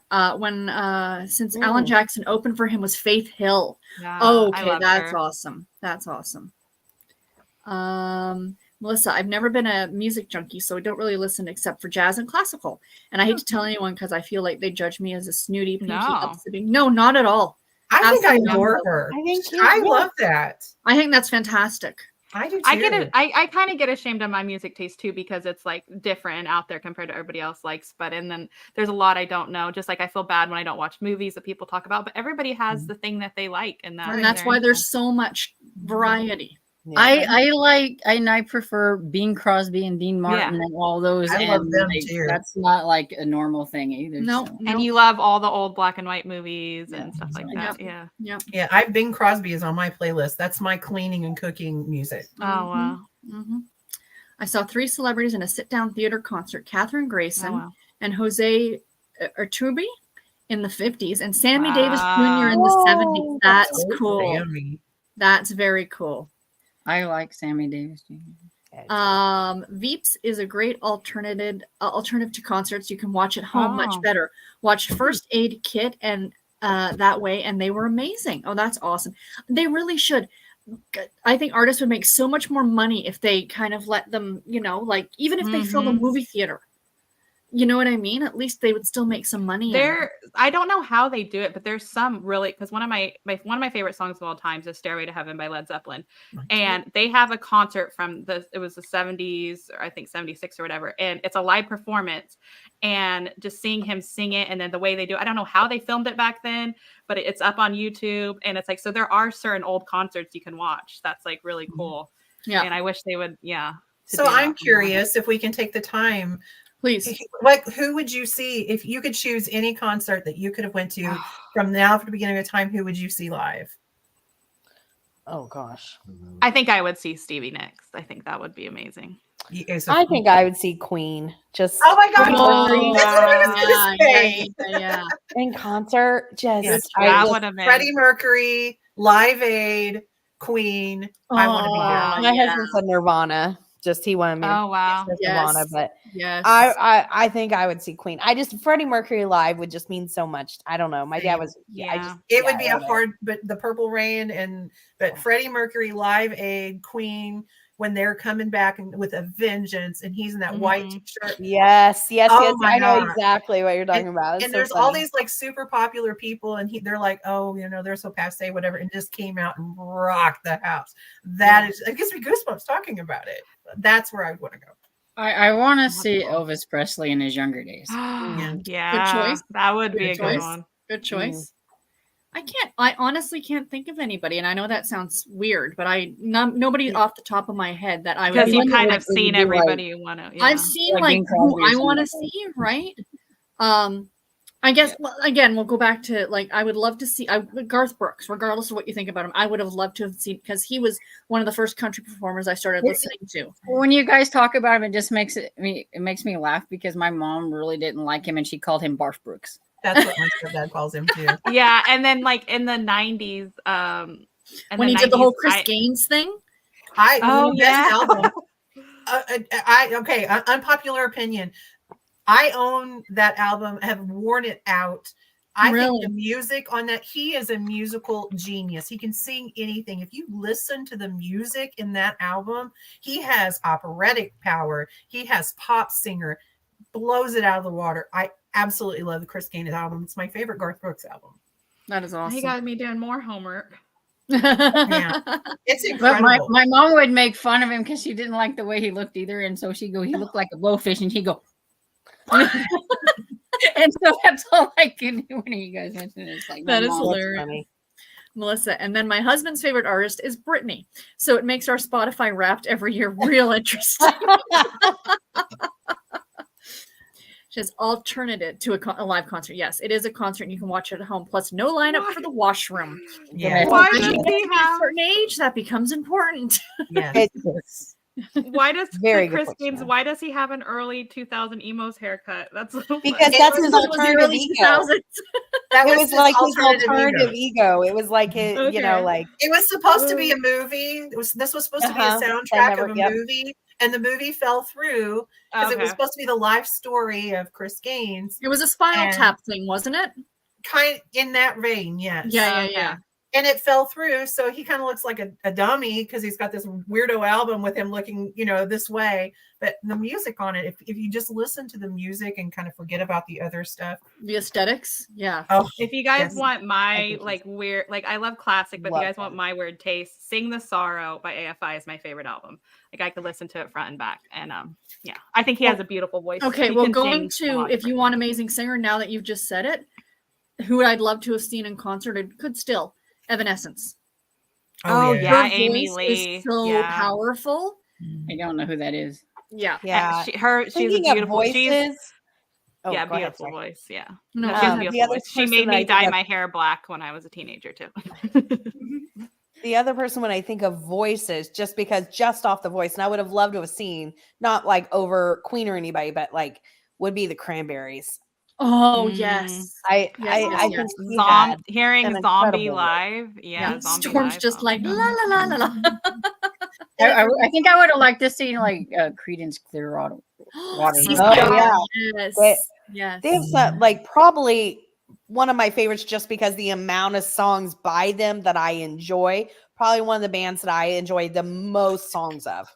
since Alan Jackson opened for him was Faith Hill. Yeah, Okay, that's awesome. That's awesome. Melissa, I've never been a music junkie, so I don't really listen except for jazz and classical. And I hate to tell anyone because I feel like they judge me as a snooty, pinky, upsetting. No, not at all. I think I adore her. I love that. I think that's fantastic. I do too. I get it. I kind of get ashamed of my music taste too because it's like different and out there compared to everybody else likes. But and then there's a lot I don't know. Just like I feel bad when I don't watch movies that people talk about. But everybody has the thing that they like, and that's why there's so much variety. Yeah. I prefer Bing Crosby and Dean Martin and all those. I love them too. That's not like a normal thing either. No, so. And you love all the old black and white movies and stuff like that. Yep. Yeah, Bing Crosby is on my playlist. That's my cleaning and cooking music. Oh wow. Mm-hmm. I saw 3 celebrities in a sit-down theater concert: Katherine Grayson and Jose Urtubi in the 50s, and Sammy Davis Jr. in the 70s. That's cool. Sammy. That's very cool. I like Sammy Davis Jr. Veeps is a great alternative to concerts. You can watch at home much better. Watched First Aid Kit and that way, and they were amazing. Oh, that's awesome. They really should. I think artists would make so much more money if they kind of let them, like even if they fill a movie theater. You know what I mean? At least they would still make some money. I don't know how they do it, but there's some really, because one of my favorite songs of all times is "Stairway to Heaven" by Led Zeppelin, and they have a concert from it was the 70s or I think 76 or whatever, and it's a live performance, and just seeing him sing it, and then the way they do it, I don't know how they filmed it back then, but it's up on YouTube, and it's like, so there are certain old concerts you can watch. That's like really cool. Yeah, and I wish they would. Yeah. So I'm curious if we can take the time. Please. Who would you see if you could choose any concert that you could have went to from now to the beginning of time? Who would you see live? Oh gosh. I think I would see Stevie Nicks. I think that would be amazing. I think I would see Queen. Just oh my god! That's what I was going to say. Yeah. In concert, that would have been Freddie Mercury, Live Aid, Queen. I want to be there. My husband said Nirvana. Just he wanted me. Oh wow! Nirvana, but yes, I think I would see Queen. Freddie Mercury live would just mean so much. I don't know. My dad was it would be a hard, but the Purple Rain but Freddie Mercury, Live Aid, Queen, when they're coming back with a vengeance, and he's in that white t-shirt. Yes. I know God. Exactly what you're talking about. And there's all these like super popular people, and they're like, oh, they're so passe, whatever, and just came out and rocked the house. That is, it gives me goosebumps talking about it. That's where I would want to go. I want to see Elvis Presley in his younger days. Yeah, good choice. That would be a good one. Good choice. I honestly can't think of anybody, and I know that sounds weird, but nobody off the top of my head that I would. Because you kind of seen everybody you want to. Yeah. I've seen like who I want to see, right? I guess again we'll go back to like I would love to see Garth Brooks, regardless of what you think about him. I would have loved to have seen because he was one of the first country performers I started listening to. When you guys talk about him, it just makes me laugh because my mom really didn't like him and she called him Barf Brooks. That's what my stepdad calls him too. Yeah, and then like in the 90s, when he did the whole Chris Gaines thing. Album. Unpopular opinion. I own that album, have worn it out. I think the music on that, he is a musical genius. He can sing anything. If you listen to the music in that album, he has operatic power. He has pop singer, blows it out of the water. I absolutely love the Chris Gaines album. It's my favorite Garth Brooks album. That is awesome. He got me doing more homework. Yeah, it's incredible. But my mom would make fun of him because she didn't like the way he looked either. And so she'd go, he looked like a blowfish, and he'd go, and so that's all I can do when you guys mention it. It's like that is hilarious. Melissa, and then my husband's favorite artist is Britney, so it makes our Spotify Wrapped every year real interesting. says alternative to a live concert. Yes, it is a concert and you can watch it at home. Plus, no lineup for the washroom. Yeah. Why When does you get he to be a have? certain age, that becomes important. Yeah. It's Why does Very good Chris question. Gaines? Why does he have an early 2000 emos haircut? That's so funny. because It that's was- his It was the alternative early ego. 2000s. That It was like his alternative ego. ego. It was like his, you know, Okay. like It was supposed to be a movie. This was supposed to be a Uh-huh. That soundtrack never- of a yep. movie, and the movie fell through because it was Okay. supposed to be the life story of Chris Gaines. It was a Spinal And- Tap thing, wasn't it? Kind in that vein, yes. Yeah, Okay. yeah. And it fell through, so he kind of looks like a dummy because he's got this weirdo album with him looking, this way. But the music on it, if you just listen to the music and kind of forget about the other stuff. The aesthetics. Yeah. Oh, If you guys Yes. want I my think like weird, like I love classic, but if Love you guys want them. my weird taste, "Sing the Sorrow" by AFI is my favorite album. Like I could listen to it front and back, and yeah, I think he has a beautiful voice. Okay, He well, can going sing a to lot if you for want me. Amazing Singer, now that you've just said it, who I'd love to have seen in concert, it could still Evanescence. Oh, yeah. yeah. Her Amy voice Lee, is so yeah. powerful. I don't know who that is. Yeah. yeah. she's a Thinking of beautiful. She's voices. Oh, yeah, go ahead, beautiful sorry. voice. Yeah, No, no, go she has a ahead. the beautiful other voice. She person made that I me think dye of- my hair black when I was a teenager too. The other person when I think of voices, just off the voice, and I would have loved to have seen, not like over Queen or anybody, but like would be the Cranberries. Oh Mm. yes. I Yes. think he had Hearing an Zombie incredible voice. live, yeah, Yeah. Zombie Storm's live, just oh like my la God. la la la la. I think I would have liked to see like Creedence Clearwater. Water. She's Oh, got- yeah. Yes. They- Yes. They have some, like probably one of my favorites just because the amount of songs by them that I enjoy. Probably one of the bands that I enjoy the most songs of.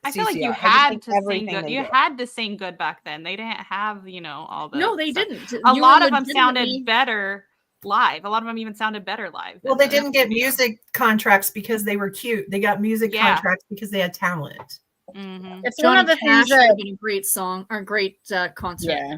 I feel like CCR. you I just had think to sing everything good. they You do. had to sing good back then. They didn't have, all the No, they stuff. didn't. A You lot were of them sounded legitimately- better live. A lot of them even sounded better live. Well, than they the didn't get studio. music contracts because they were cute. They got music Yeah. contracts because they had talent. Mhm. It's one Johnny of the Cash things would that have been a great song or great concert. yeah.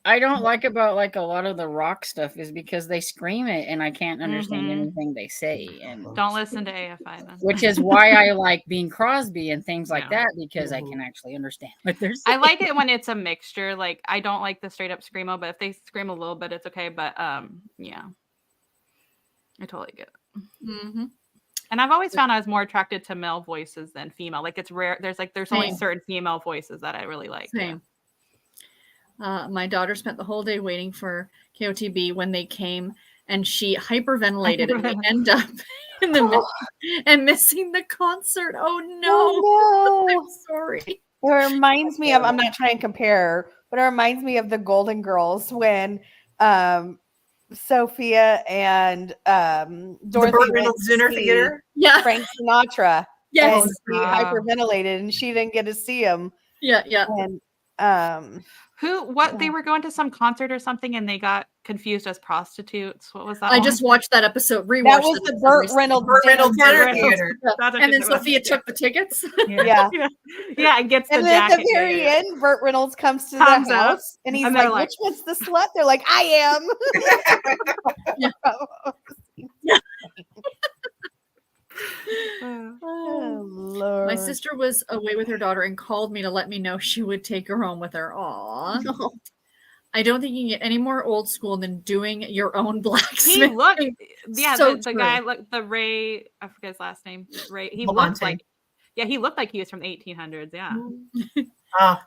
I don't like about like a lot of the rock stuff is because they scream it and I can't understand Mhm. anything they say, and Don't listen to AFI then. which is why I like Bing Crosby and things like Yeah. that because I can actually understand what they're saying. I like it when it's a mixture. Like I don't like the straight up screamo, but if they scream a little bit, it's okay. But yeah, I totally get it. Mm-hmm. And I've always found I was more attracted to male voices than female. Like it's rare. There's only Same. certain female voices that I really like. Same. My daughter spent the whole day waiting for KOTB when they came, and she hyperventilated, and we end up in the middle and missing the concert. Oh no! Oh, no. I'm sorry. It reminds me of, I'm not trying to compare, but it reminds me of the Golden Girls when Sophia and The Dorothy Burt went Reynolds to Dinner see Theater. Yeah. Frank Sinatra. Yes. And she hyperventilated and she didn't get to see him. Yeah. Yeah. And They were going to some concert or something and they got confused as prostitutes. What was that? I one? just watched that episode. Rewatched that was the episode Burt recently. Reynolds. Burt Reynolds Burt Dinner Reynolds. Theater. That's what And then it was. Sophia took the tickets. Yeah. Yeah, and gets the And then at jacket. the very yeah. end, Burt Reynolds comes to Comes the up, house and he's and they're like, like- which one's the slut? They're like, I am. Oh, Lord. My sister was away with her daughter and called me to let me know she would take her home with her. Aw. I don't think you can get any more old school than doing your own He blacksmith. looked, yeah, So the true. guy, like the Ray, I forget his last name. Ray, he Lamont. looked like, yeah, he looked like he was from the 1800s. Yeah. Ah,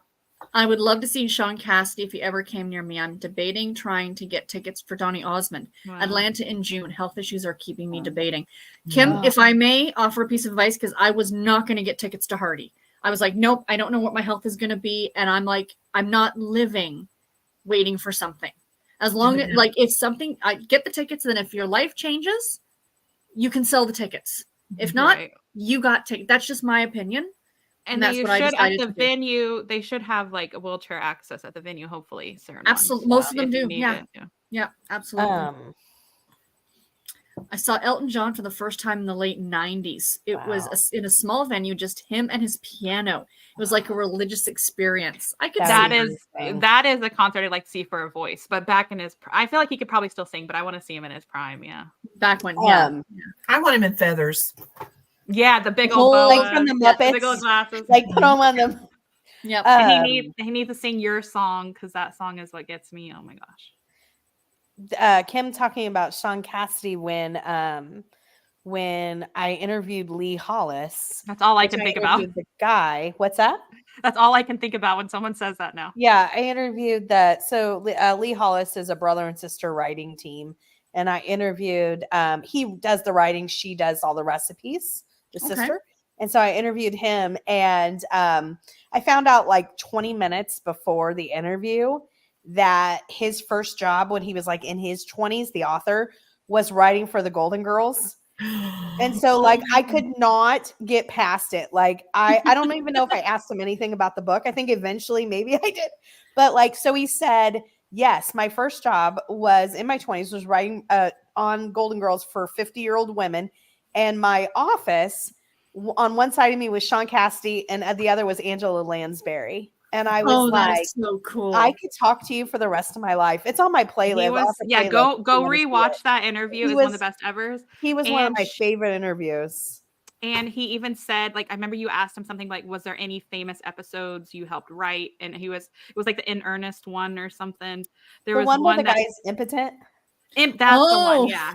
I would love to see Sean Cassidy if he ever came near me. I'm debating trying to get tickets for Donny Osmond. Wow. Atlanta in June. Health issues are keeping me debating. Kim, if I may offer a piece of advice, because I was not going to get tickets to Hardy. I was like, nope, I don't know what my health is going to be. And I'm like, I'm not living waiting for something. As long as, like, if something, I get the tickets, then if your life changes, you can sell the tickets. If not, Right. you got tickets. That's just my opinion. And that's they what I should at decided the to do. venue. They should have like a wheelchair access at the venue. Hopefully, certain Absolutely. ones, Most of them if you do, need yeah. it, yeah. Yeah, absolutely. Um, I saw Elton John for the first time in the late 90s. It was Wow. in a small venue, just him and his piano. It was like a religious experience. I could That see is- That is a concert I'd like to see for a voice. But back in his, I feel like he could probably still sing. But I want to see him in his prime. Yeah, back when, yeah. I want him in feathers. yeah, the big Oh, old boa, like from the the big Muppets? old glasses. like put on one of them. Yep. And he needs to sing your song because that song is what gets me. Oh my gosh. Kim talking about Sean Cassidy when I interviewed Lee Hollis. That's all I which can think about. interviewed The guy. What's that? That's all I can think about when someone says that now. Yeah, I interviewed that. So Lee Hollis is a brother and sister writing team, and I interviewed. He does the writing, she does all the recipes. The Okay. sister, and so I interviewed him, and I found out like 20 minutes before the interview that his first job when he was like in his 20s, the author, was writing for the Golden Girls. And so like I could not get past it. Like I don't even know if I asked him anything about the book. I think eventually maybe I did. But like so he said, yes, my first job was in my 20s, was writing on Golden Girls for 50-year-old women. And my office on one side of me was Sean Cassidy and the other was Angela Lansbury. And I was that like, is so cool. I could talk to you for the rest of my life. It's on my playlist. He was, off the yeah, playlist go if you wanna see rewatch it. that interview. He It's one was- of the best ever. He was one of And my favorite interviews. And he even said, like, I remember you asked him something like, was there any famous episodes you helped write? And it was like the In Earnest one or something. There The was one where the that, guy's impotent. that's the Oh. one, yeah.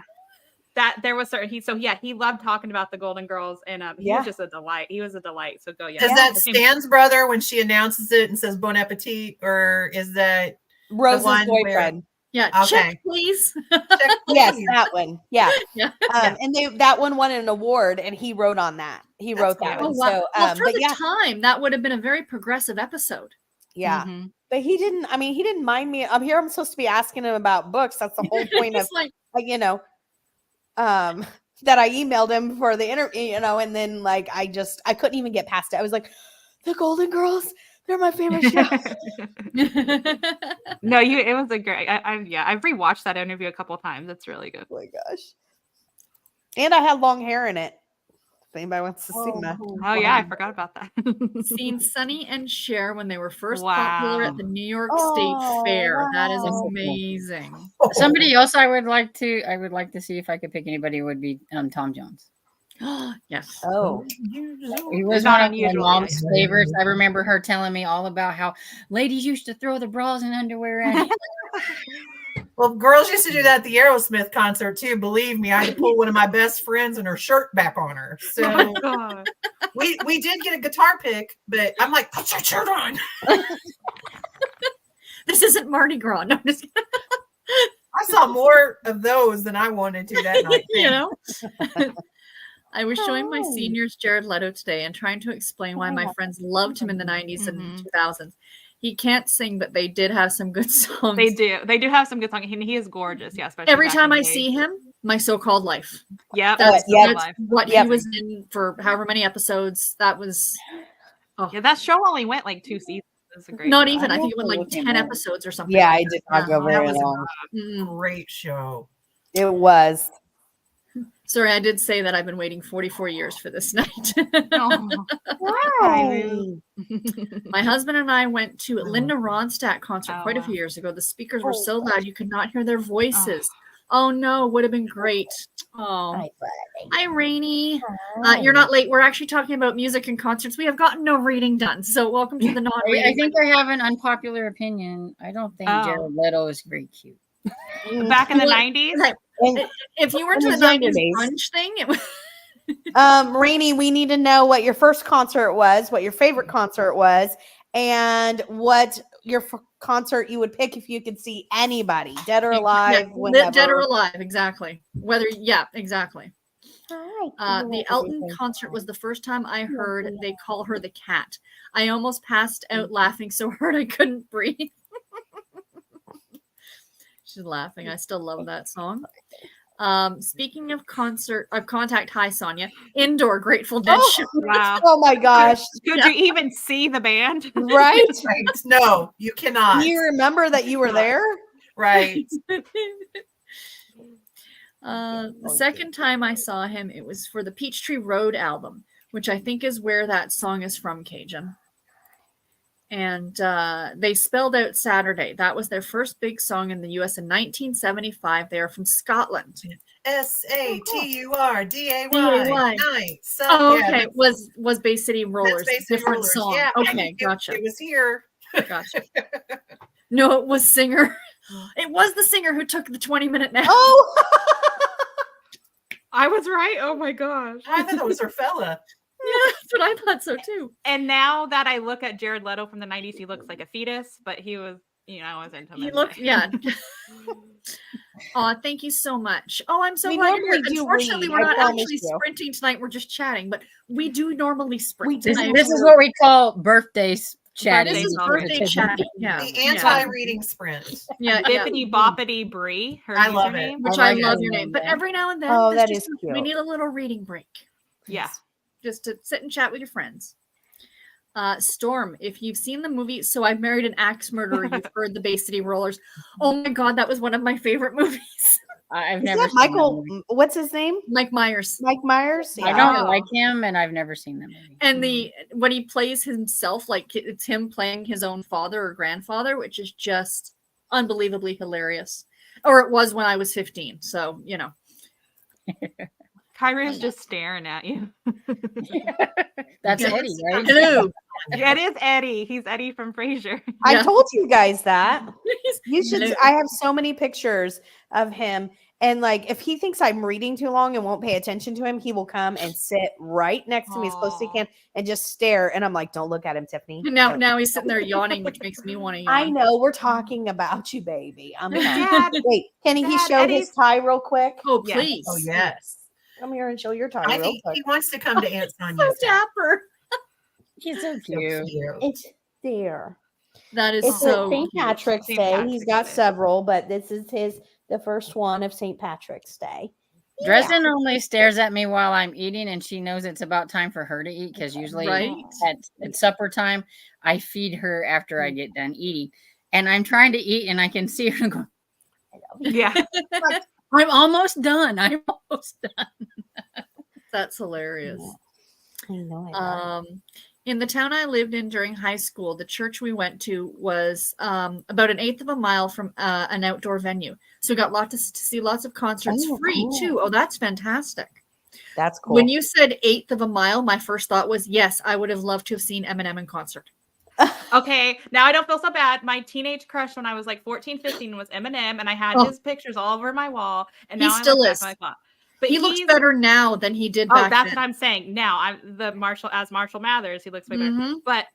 That there was certain he loved talking about the Golden Girls, and he Yeah. was just a delight. He was a delight. So go, Is yeah. that Stan's brother when she announces it and says Bon Appetit, or is that Rose's one where- boyfriend. yeah. Okay. Check, please. check Yes, please? that one. Yeah. Yeah. And that one won an award, and he wrote on that. He wrote that cool. one. Oh, wow. So, Well, for but the yeah, time, that would have been a very progressive episode. yeah. Mhm. But he didn't. I mean, he didn't mind me. I'm here. I'm supposed to be asking him about books. That's the whole point of He's like, that I emailed him for the interview. And then like I couldn't even get past it. I was like, the Golden Girls. They're my favorite show. No, it was a great. I've rewatched that interview a couple times. It's really good. Oh my gosh. And I had long hair in it. If anybody wants to see that. Oh yeah, I forgot about that. seen Sonny and Cher when they were first Wow. popular at the New York Oh, State Fair. That is wow. amazing. Somebody else I would like to see if I could pick anybody would be Tom Jones. Yes. Oh. He was It's not one of my unusual, mom's yeah. favorites. I remember her telling me all about how ladies used to throw the bras and underwear at him. Well, girls used to do that at the Aerosmith concert too. Believe me, I had to pull one of my best friends and her shirt back on her. Oh So my God. we did get a guitar pick, but I'm like, put your shirt on. This isn't Mardi Gras. No, I'm just I saw more of those than I wanted to that night. you know. I was showing my Oh. seniors Jared Leto today and trying to explain why my friends loved him in the 90s and Mhm. 2000s. He can't sing, but they did have some good songs. They do have some good songs. He is gorgeous. Yeah, especially Every back time in I the day. see him, my so-called life. Yep, That's, Yep. that's what Yep. he was in for however many episodes. That was Yeah, that show only went like 2 seasons. It's a great not show. even. I I think it have went to like look him 10 up. episodes or something. Yeah, like I that. did not go That very was long. Mm. Great show. It was. Sorry, I did say that I've been waiting 44 years for this night. Oh. Why? My husband and I went to a Linda Ronstadt concert Oh, quite a wow. few years ago. The speakers were Oh, so loud you could not hear their voices. Oh, no, would have been great. Oh, Hi, hi, Rainy. buddy. You're not late. We're actually talking about music and concerts. We have gotten no reading done. So welcome to the I non-reading. think I have an unpopular opinion. I don't think Oh. Jared Leto is very cute. Back in the What? 90s? Like, And, if you were In into the his younger 90s days. grunge thing, it was Rainey, we need to know what your first concert was, what your favorite concert was, and what your concert you would pick if you could see anybody, dead or alive, yeah, dead or whenever. alive, exactly. Whether, yeah, exactly. Hi. The Elton concert was the first time I heard they call her the cat. I almost passed out laughing so hard I couldn't breathe. She's laughing. I still love that song. Speaking of Contact High, Sonia, indoor Grateful Dead Oh. show. Wow. Oh my gosh! Could you even see the band? Right? Right. No, you cannot. Do you remember that you were there? Right. The second time I saw him, it was for the Peachtree Road album, which I think is where that song is from, Cajun. And they spelled out Saturday. That was their first big song in the US in 1975. They are from Scotland. SATURDAY. D-A-Y. Nice. Oh, Yeah, okay. Was Bay City Rollers Bay City different Rollers. song? Yeah, Okay, gotcha. It was here. Gotcha. No, it was Singer. It was the singer who took the 20-minute nap. Oh, I was right. Oh my gosh. I thought that was her fella. Yeah, that's what I thought so too. And now that I look at Jared Leto from the 90s, he looks like a fetus, but he was, I was into him. He anyway. looked, yeah. Oh, thank you so much. Oh, I'm so We glad you're here. normally do Unfortunately, read, we're I not promise actually you. sprinting tonight. We're just chatting, but we do normally sprint. do. This is what we call birthdays chatting. This is Birthday birthday chatting. Yeah. The anti-reading sprint. Yeah. Bippity Boppity Brie. Her I love username. Which I I like love that your name. name, But yeah. every now and then, Oh, that's that just- is we cute. need a little reading break. Yeah. Just to sit and chat with your friends. Storm, if you've seen the movie So I Married an Axe Murderer, you've heard the Bay City Rollers. Oh my God, that was one of my favorite movies. I've is never that seen that Michael? movie. What's his name? Mike Myers. Mike Myers. I Yeah. don't like him, and I've never seen that movie. And when he plays himself, like it's him playing his own father or grandfather, which is just unbelievably hilarious. Or it was when I was 15. So, Kyra is just staring at you. That's Yes. Eddie, right? Hello. Yeah, it is Eddie. He's Eddie from Frasier. I Yeah. told you guys that. You should. No. I have so many pictures of him, and like, if he thinks I'm reading too long and won't pay attention to him, he will come and sit right next to me as close as he Aw. can and just stare. And I'm like, "Don't look at him, Tiffany." Don't." Now he's sitting there yawning, which makes me want to yawn. I know we're talking about you, baby. I'm sorry. Dad, Wait, can he Dad, show his Eddie's- tie real quick? Oh, Yeah. please. Oh yes. Come here and show your tie I real think quick. he wants to come to Aunt Sonia's. So dapper. He's so So cute. cute. It's there. That is It's so a St. cute. Patrick's St. Day. He's Patrick's got Day. several, but this is the first one of St. Patrick's Day. Dresden only stares at me while I'm eating, and she knows it's about time for her to eat because usually Right. at supper time, I feed her after I get done eating. And I'm trying to eat, and I can see her go, Yeah. I'm almost done. I'm almost done. That's hilarious. I know. I know. In the town I lived in during high school, the church we went to was about an eighth of a mile from an outdoor venue. So we got to see lots of concerts Oh, free cool. too. Oh, that's fantastic. That's cool. When you said eighth of a mile, my first thought was, yes, I would have loved to have seen Eminem in concert. Okay, now I don't feel so bad. My teenage crush when I was like 14, 15 was Eminem, and I had Oh. his pictures all over my wall. And He now I'm still like, is. back to my thought. But He looks he's- better now than he did Oh, back that's then. what I'm saying. Now I'm the Marshall Mathers. He looks way better. Mhm. But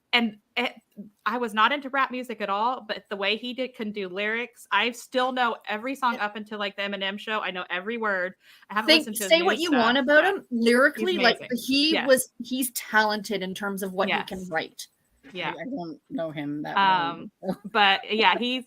I was not into rap music at all. But the way he can do lyrics, I still know every song up until like the Eminem show. I know every word. I haven't listened to his Say new what you stuff, want about but him lyrically, like amazing. he's talented in terms of what he can Yes. write. Yeah, I don't know him that well. but yeah, he's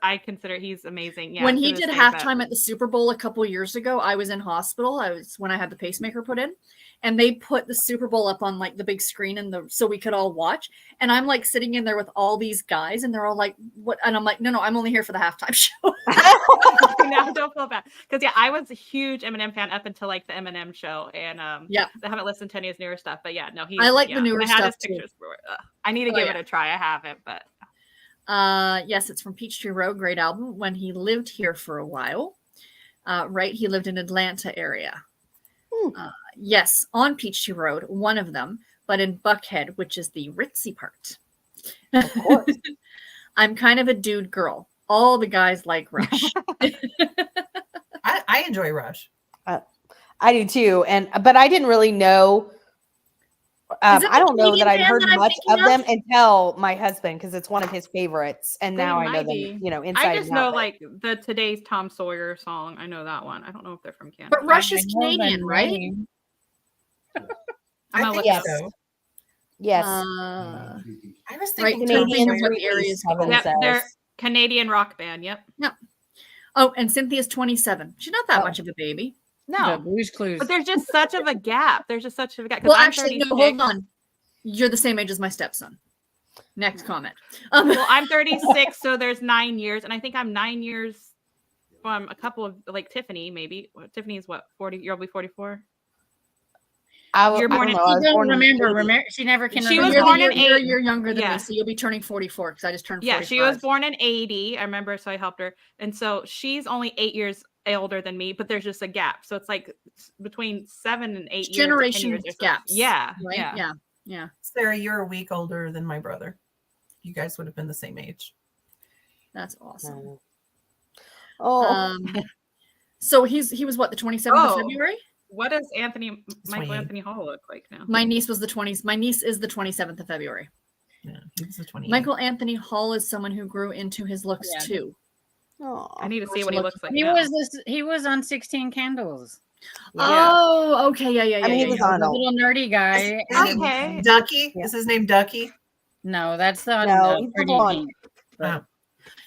I consider he's amazing. Yeah, When to he this did day, but- halftime at the Super Bowl a couple years ago, I was in hospital. I was when I had the pacemaker put in, and they put the Super Bowl up on like the big screen so we could all watch. And I'm like sitting in there with all these guys, and they're all like, "What?" And I'm like, "No, I'm only here for the halftime show." Now I don't feel bad because yeah, I was a huge Eminem fan up until like the Eminem show, and Yeah. I haven't listened to any of his newer stuff, but yeah, no, I like the newer I had his stuff, too. pictures. I need to Oh, give yeah. it a try. I haven't, but Yes, it's from Peachtree Road. Great album. When he lived here for a while, right? He lived in Atlanta area. Yes, on Peachtree Road, one of them, but in Buckhead, which is the ritzy part. Of course. I'm kind of a dude girl. All the guys like Rush. I enjoy Rush. I do too. But I didn't really know. Is it I the don't know Canadian that I'd band heard that I'm much thinking of them of? until my husband, because it's one of his favorites. And They now I know might them, be. inside I just and know out. like the Today's Tom Sawyer song. I know that one. I don't know if they're from Canada. But Rush is I know the Canadian, right? name. I'm I gonna think look yes. it up. so. Yes. Uh, I was right, thinking Canadian Tom Sawyer, what the area release, is called. Kevin Yep, says. they're Canadian rock band. Yep. Oh, and Cynthia's 27. She's not that Oh. much of a baby. The No, Blue's Clues. but there's just such of a gap. There's just such of a gap. 'cause Well, I'm actually, no, 36. hold on. You're the same age as my stepson. Next comment. Well, I'm 36, so there's 9 years, and I think I'm 9 years from a couple of like Tiffany, maybe. Tiffany is what 40? You'll be 44. You're born in- She don't remember. She never can She remember. was born in You're younger than Yeah. me, so you'll be turning 44 because I just turned 45. Yeah, she was born in 80. I remember, so I helped her. And so she's only 8 years older than me, but there's just a gap. So it's like between 7 and 8 years. Generation 10 years gaps. Yeah. Right? Yeah. Yeah. Sarah, you're a week older than my brother. You guys would have been the same age. That's awesome. Oh, So he was what, the 27th of Oh. February? What does Michael 28. Anthony Hall look like now? My niece is the 27th of February. Yeah, he was a 28. Michael Anthony Hall is someone who grew into his looks Yeah. too. I need to see what he looks like. He now. he was on 16 Candles. Oh, okay. Yeah. I mean, he was on The all. little nerdy guy. Is Okay. Ducky? Yeah. Is his name Ducky? No, that's not No, he's the pretty blonde. neat, but-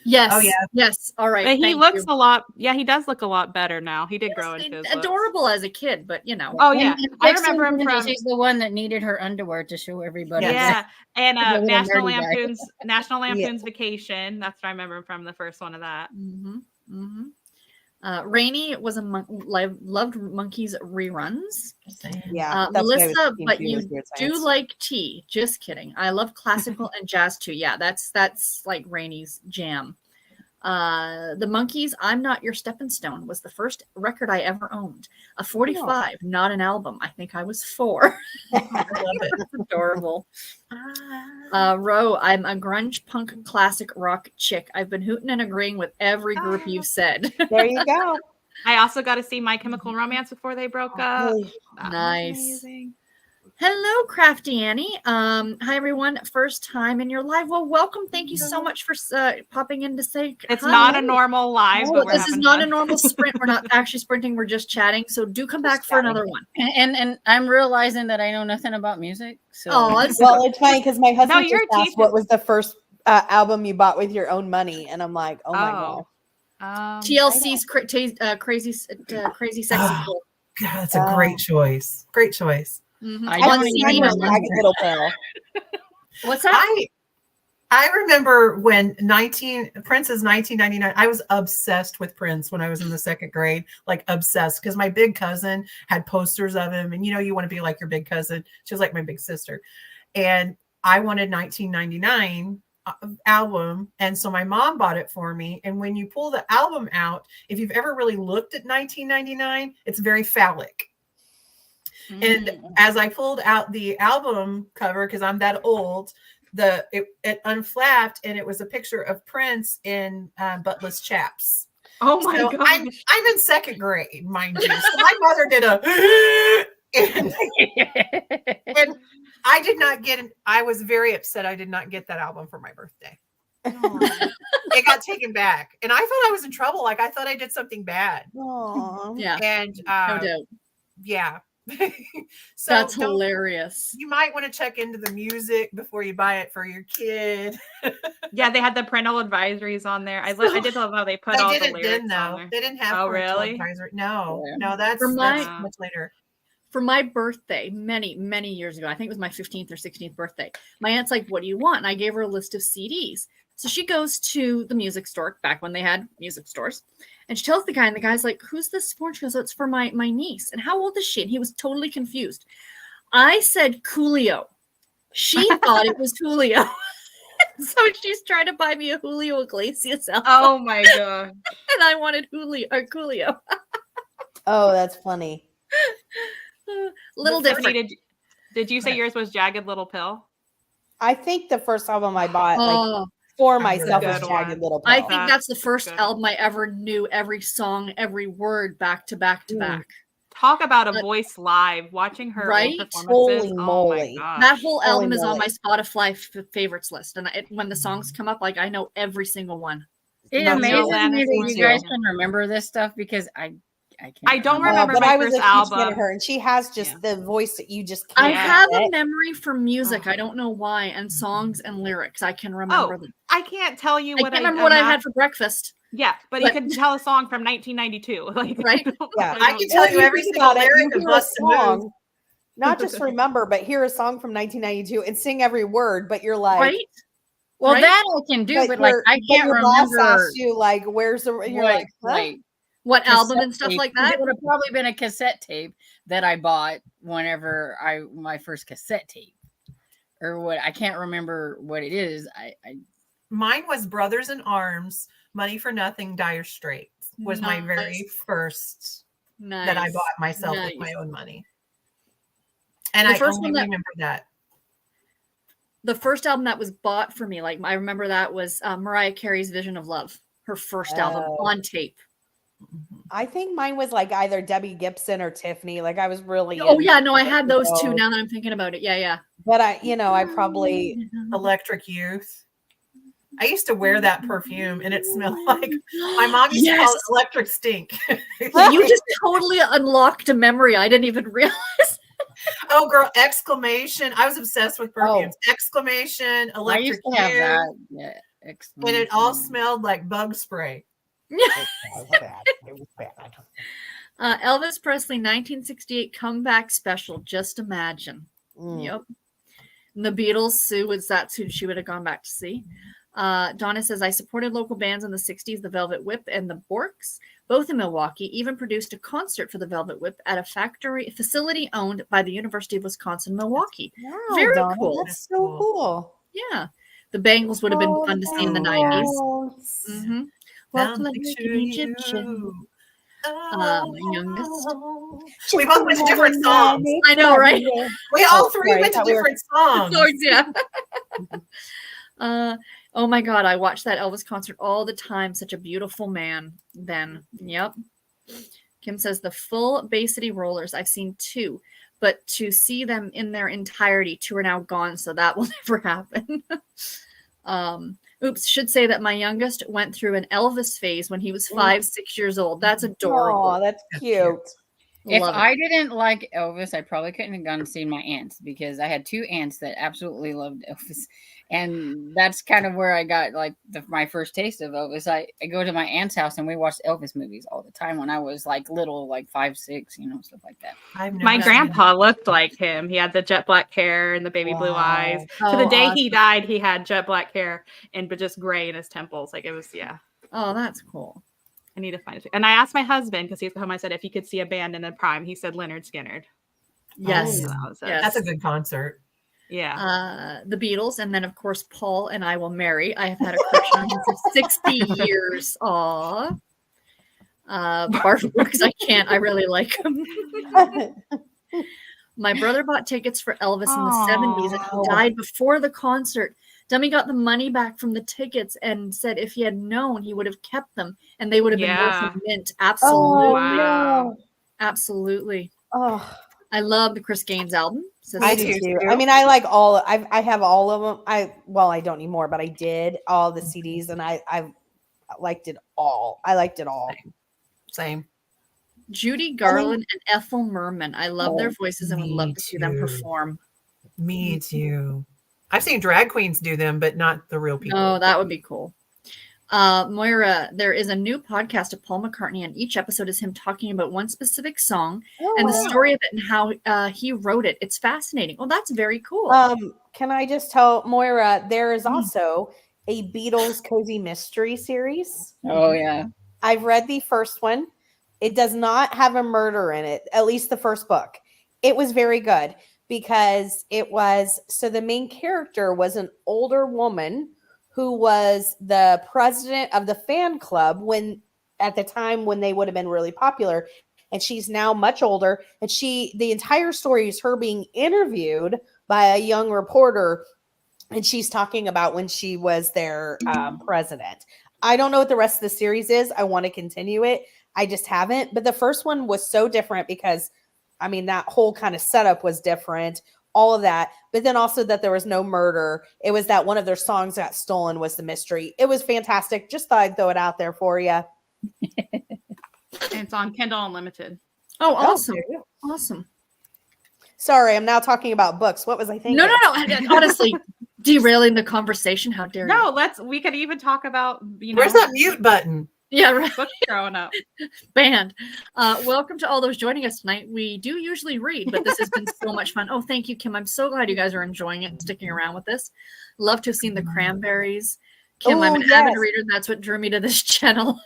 Yes. Oh, yeah. Yes. All right. But he thank looks you. a lot. Yeah, he does look a lot better now. He did grow Yes, into his looks. adorable as a kid, but you know. Oh yeah, And I Dexter remember him Ninja, from. She's the one that needed her underwear to show everybody. Yeah, and The little National nerdy guy. Lampoon's Vacation. That's what I remember him from, the first one of that. Rainey was loved Monkeys Yeah. reruns. Yeah, that's what I was Melissa, thinking but too, you was weird do science. like tea. Just kidding. I love classical and jazz too. Yeah, that's like Rainey's jam. The Monkeys, I'm Not Your Stepping Stone was the first record I ever owned. A 45, not an album. I think I was 4. I love it. That's adorable. Ro, I'm a grunge punk classic rock chick. I've been hooting and agreeing with every group you've said. There you go. I also got to see My Chemical Romance before they broke up. Really. That was Nice. amazing. Hello, Crafty Annie. Hi, everyone. First time in your live. Well, welcome. Thank you so much for popping in to say It's hi. not a normal live, No, but we're this is having not fun. a normal sprint. We're not actually sprinting. We're just chatting. So do come back for another one. And I'm realizing that I know nothing about music. So Oh, that's Well, it's funny because my husband you're just asked teaching. what was the first album you bought with your own money, and I'm like, oh my god. TLC's crazy sexy cool. God, that's a great choice. Great choice. Mhm. I I don't was even thinking know of what Jagged Little Pill. What's that? I remember when Prince's 1999. I was obsessed with Prince when I was in the second grade, like obsessed, because my big cousin had posters of him, and you want to be like your big cousin. She was like my big sister, and I wanted 1999 album, and so my mom bought it for me. And when you pull the album out, if you've ever really looked at 1999, it's very phallic. And as I pulled out the album cover, because I'm that old, it unflapped, and it was a picture of Prince in buttless chaps. Oh my So god! I'm in second grade, mind you. So my mother did and I did not get it. I was very upset I did not get that album for my birthday. It got taken back, and I thought I was in trouble. Like I thought I did something bad. Aw. Yeah, And no doubt. yeah. So That's hilarious. you might want to check into the music before you buy it for your kid. Yeah, they had the parental advisories on there. I did love how they put all They the didn't lyrics then, on though. there. They didn't have Oh, parental really? advisory. No, Yeah. no, that's much later. For my birthday, many years ago, I think it was my 15th or 16th birthday, my aunt's like, what do you want? And I gave her a list of CDs. So she goes to the music store back when they had music stores. And she tells the guy, and the guy's like, who's this for? She goes, oh, it's for my niece. And how old is she? And he was totally confused. I said Coolio. She thought it was Julio. So she's trying to buy me a Julio Iglesias album. Oh my god! And I wanted Coolio. Oh, that's funny. Little Tiffany, different. Did you say yours was Jagged Little Pill? I think the first album I bought, like Oh, for myself, Good was one. Jagged Little Pill. I think that's the first Good. album I ever knew every song, every word back to back to Mm. back. Talk about a But- voice live. Watching her old Right? performances. Holy oh moly. my god! That whole Holy album is on moly. my Spotify favorites list, and when the songs come up, like I know every single one. It No, amazes Joanne me is that one you too. guys can remember this stuff because I can't. I don't remember but my I was first a huge fan album. of her, and she has just the voice that you just can't. I have a get. memory for music. Oh. I don't know why, and songs and lyrics. I can remember them. I can't tell you I what can't remember what I had for breakfast. Yeah, but you but- could tell a song from 1992. Like, Right? Yeah. I can tell Well, you if every think single about it, lyric you of hear a Bust a Move. song, not just remember, but hear a song from 1992 and sing every word, but you're like, Right? Well, Right? that I can do, but like your- I can't your boss remember. asks you like, where's the? You're like, huh? Right. What album and cassette stuff tape. like that? It would have probably been a cassette tape that I bought whenever my first cassette tape, or what, I can't remember what it is. Mine was Brothers in Arms, Money for Nothing, Dire Straits was my very first that I bought myself with my own money. And I only remember that. The first album that was bought for me, like I remember that was Mariah Carey's Vision of Love, her first album on tape. I think mine was like either Debbie Gibson or Tiffany. Like I was really. Oh yeah, no, I had those two. Now that I'm thinking about it, yeah. But I probably Electric Youth. I used to wear that perfume, and it smelled like my mom used to call it electric stink. You just totally unlocked a memory I didn't even realize. Oh, girl! Exclamation! I was obsessed with perfumes. Exclamation! Electric I used to have Youth. that. Yeah, and it all smelled like bug spray. it was bad. Elvis Presley 1968 comeback special. Just imagine. Yep. And the Beatles, that's who she would have gone back to see. Donna says, I supported local bands in the 60s, the Velvet Whip and the Borks, both in Milwaukee, even produced a concert for the Velvet Whip at a facility owned by the University of Wisconsin-Milwaukee. Wow, very Donna, cool. That's so cool. Yeah. The Bangles would have been fun to see in the 90s. Mm-hmm. Well, like an Egyptian. My youngest. We both went to different songs. I know, right? We all three went to different songs. Yeah. Oh my God, I watched that Elvis concert all the time. Such a beautiful man then. Yep. Kim says the full Bay City Rollers, I've seen 2, but to see them in their entirety, 2 are now gone, so that will never happen. Should say that my youngest went through an Elvis phase when he was 5, 6 years old. That's adorable. Oh, that's cute. If I didn't like Elvis, I probably couldn't have gone and seen my aunts, because I had 2 aunts that absolutely loved Elvis. And that's kind of where I got like my first taste of Elvis. I go to my aunt's house and we watched Elvis movies all the time when I was like little, like 5, 6, stuff like that. My grandpa looked like him. He had the jet black hair and the baby blue eyes. To the day he died, he had jet black hair but just gray in his temples. Like it was, yeah. Oh, that's cool. I need to find it. And I asked my husband, because he's home, I said if he could see a band in the prime. He said Leonard Skinner. Yes. Yes. That's a good concert. Yeah. The Beatles, and then of course Paul and I Will Marry. I have had a crush on him for 60 years. Aw. Barf Brooks, I can't. I really like him. My brother bought tickets for Elvis in the 70s, and he died before the concert. Dummy got the money back from the tickets and said if he had known, he would have kept them, and they would have been worth a mint. Absolutely. Oh, wow. Absolutely. Oh, I love the Chris Gaines album. I do too. I mean, I like all. I have all of them. I don't need more, but I did all the CDs, and I liked it all. I liked it all. Same. Judy Garland and Ethel Merman. I love their voices and would love to see them perform. Me too. I've seen drag queens do them, but not the real people. Oh, that would be cool. Moira, there is a new podcast of Paul McCartney, and each episode is him talking about one specific song and the story of it and how he wrote it. It's fascinating. Oh, that's very cool. Can I just tell Moira, there is also a Beatles Cozy Mystery series. Oh, yeah. I've read the first one. It does not have a murder in it, at least the first book. It was very good because the main character was an older woman who was the president of the fan club at the time when they would have been really popular. And she's now much older. And the entire story is her being interviewed by a young reporter. And she's talking about when she was their president. I don't know what the rest of the series is. I want to continue it. I just haven't. But the first one was so different because, I mean, that whole kind of setup was different. All of that, but then also that there was no murder. It was that one of their songs got stolen was the mystery. It was fantastic. Just thought I'd throw it out there for you. And it's on Kindle Unlimited. Oh, awesome. Awesome. Sorry, I'm now talking about books. What was I thinking? No. Honestly, derailing the conversation. How dare you? No, we could even talk about, where's that mute button? Yeah, right. Books growing up. Banned. Welcome to all those joining us tonight. We do usually read, but this has been so much fun. Oh, thank you, Kim. I'm so glad you guys are enjoying it and sticking around with this. Love to have seen the Cranberries. Kim, I'm an avid reader. That's what drew me to this channel.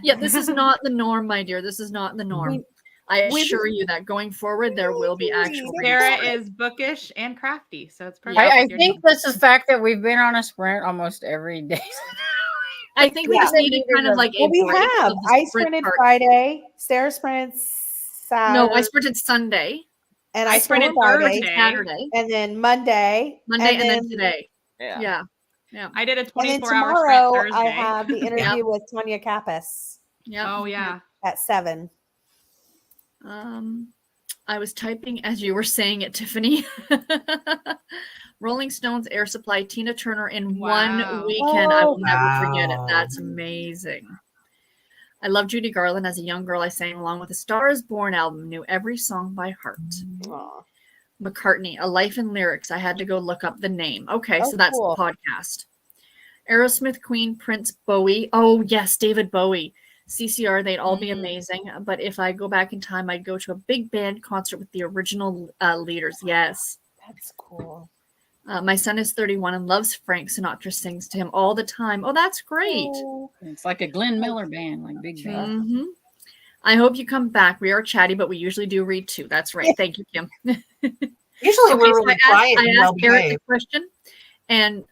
Yeah, this is not the norm, my dear. This is not the norm. I we assure you that going forward, there will be actual Sarah readers. is bookish and crafty, so it's perfect. Yeah. I think that's the fact that we've been on a sprint almost every day. I think we just needed kind of like Well, we break have. of the I sprint sprinted part. Friday. Sarah sprinted Saturday. No, I sprinted Sunday, and I I sprinted sprinted Friday, Thursday. Saturday, and then Monday, and then today. Yeah. Yeah. I did a and then 24-hour tomorrow sprint Thursday. I have the interview with Tonya Kappas Yeah. Oh yeah. at 7. I was typing as you were saying it, Tiffany. Rolling Stones Air Supply, Tina Turner in one Wow. weekend. I will never Wow. forget it. That's amazing. I love Judy Garland. As a young girl, I sang along with the Star is Born album, knew every song by heart. Aw. McCartney, A Life in Lyrics. I had to go look up the name. Okay, Oh, so that's cool. the podcast. Aerosmith, Queen, Prince, Bowie. Oh, yes, David Bowie. CCR, they'd all be amazing. But if I go back in time, I'd go to a big band concert with the original leaders. Yes. That's cool. My son is 31 and loves Frank Sinatra, sings to him all the time. Oh, that's great. Oh. It's like a Glenn Miller band, like big band. Mhm. I hope you come back. We are chatty, but we usually do read too. That's right. Thank you, Kim. Usually Okay, we're so really I quiet and well asked Garrett the behaved. question, and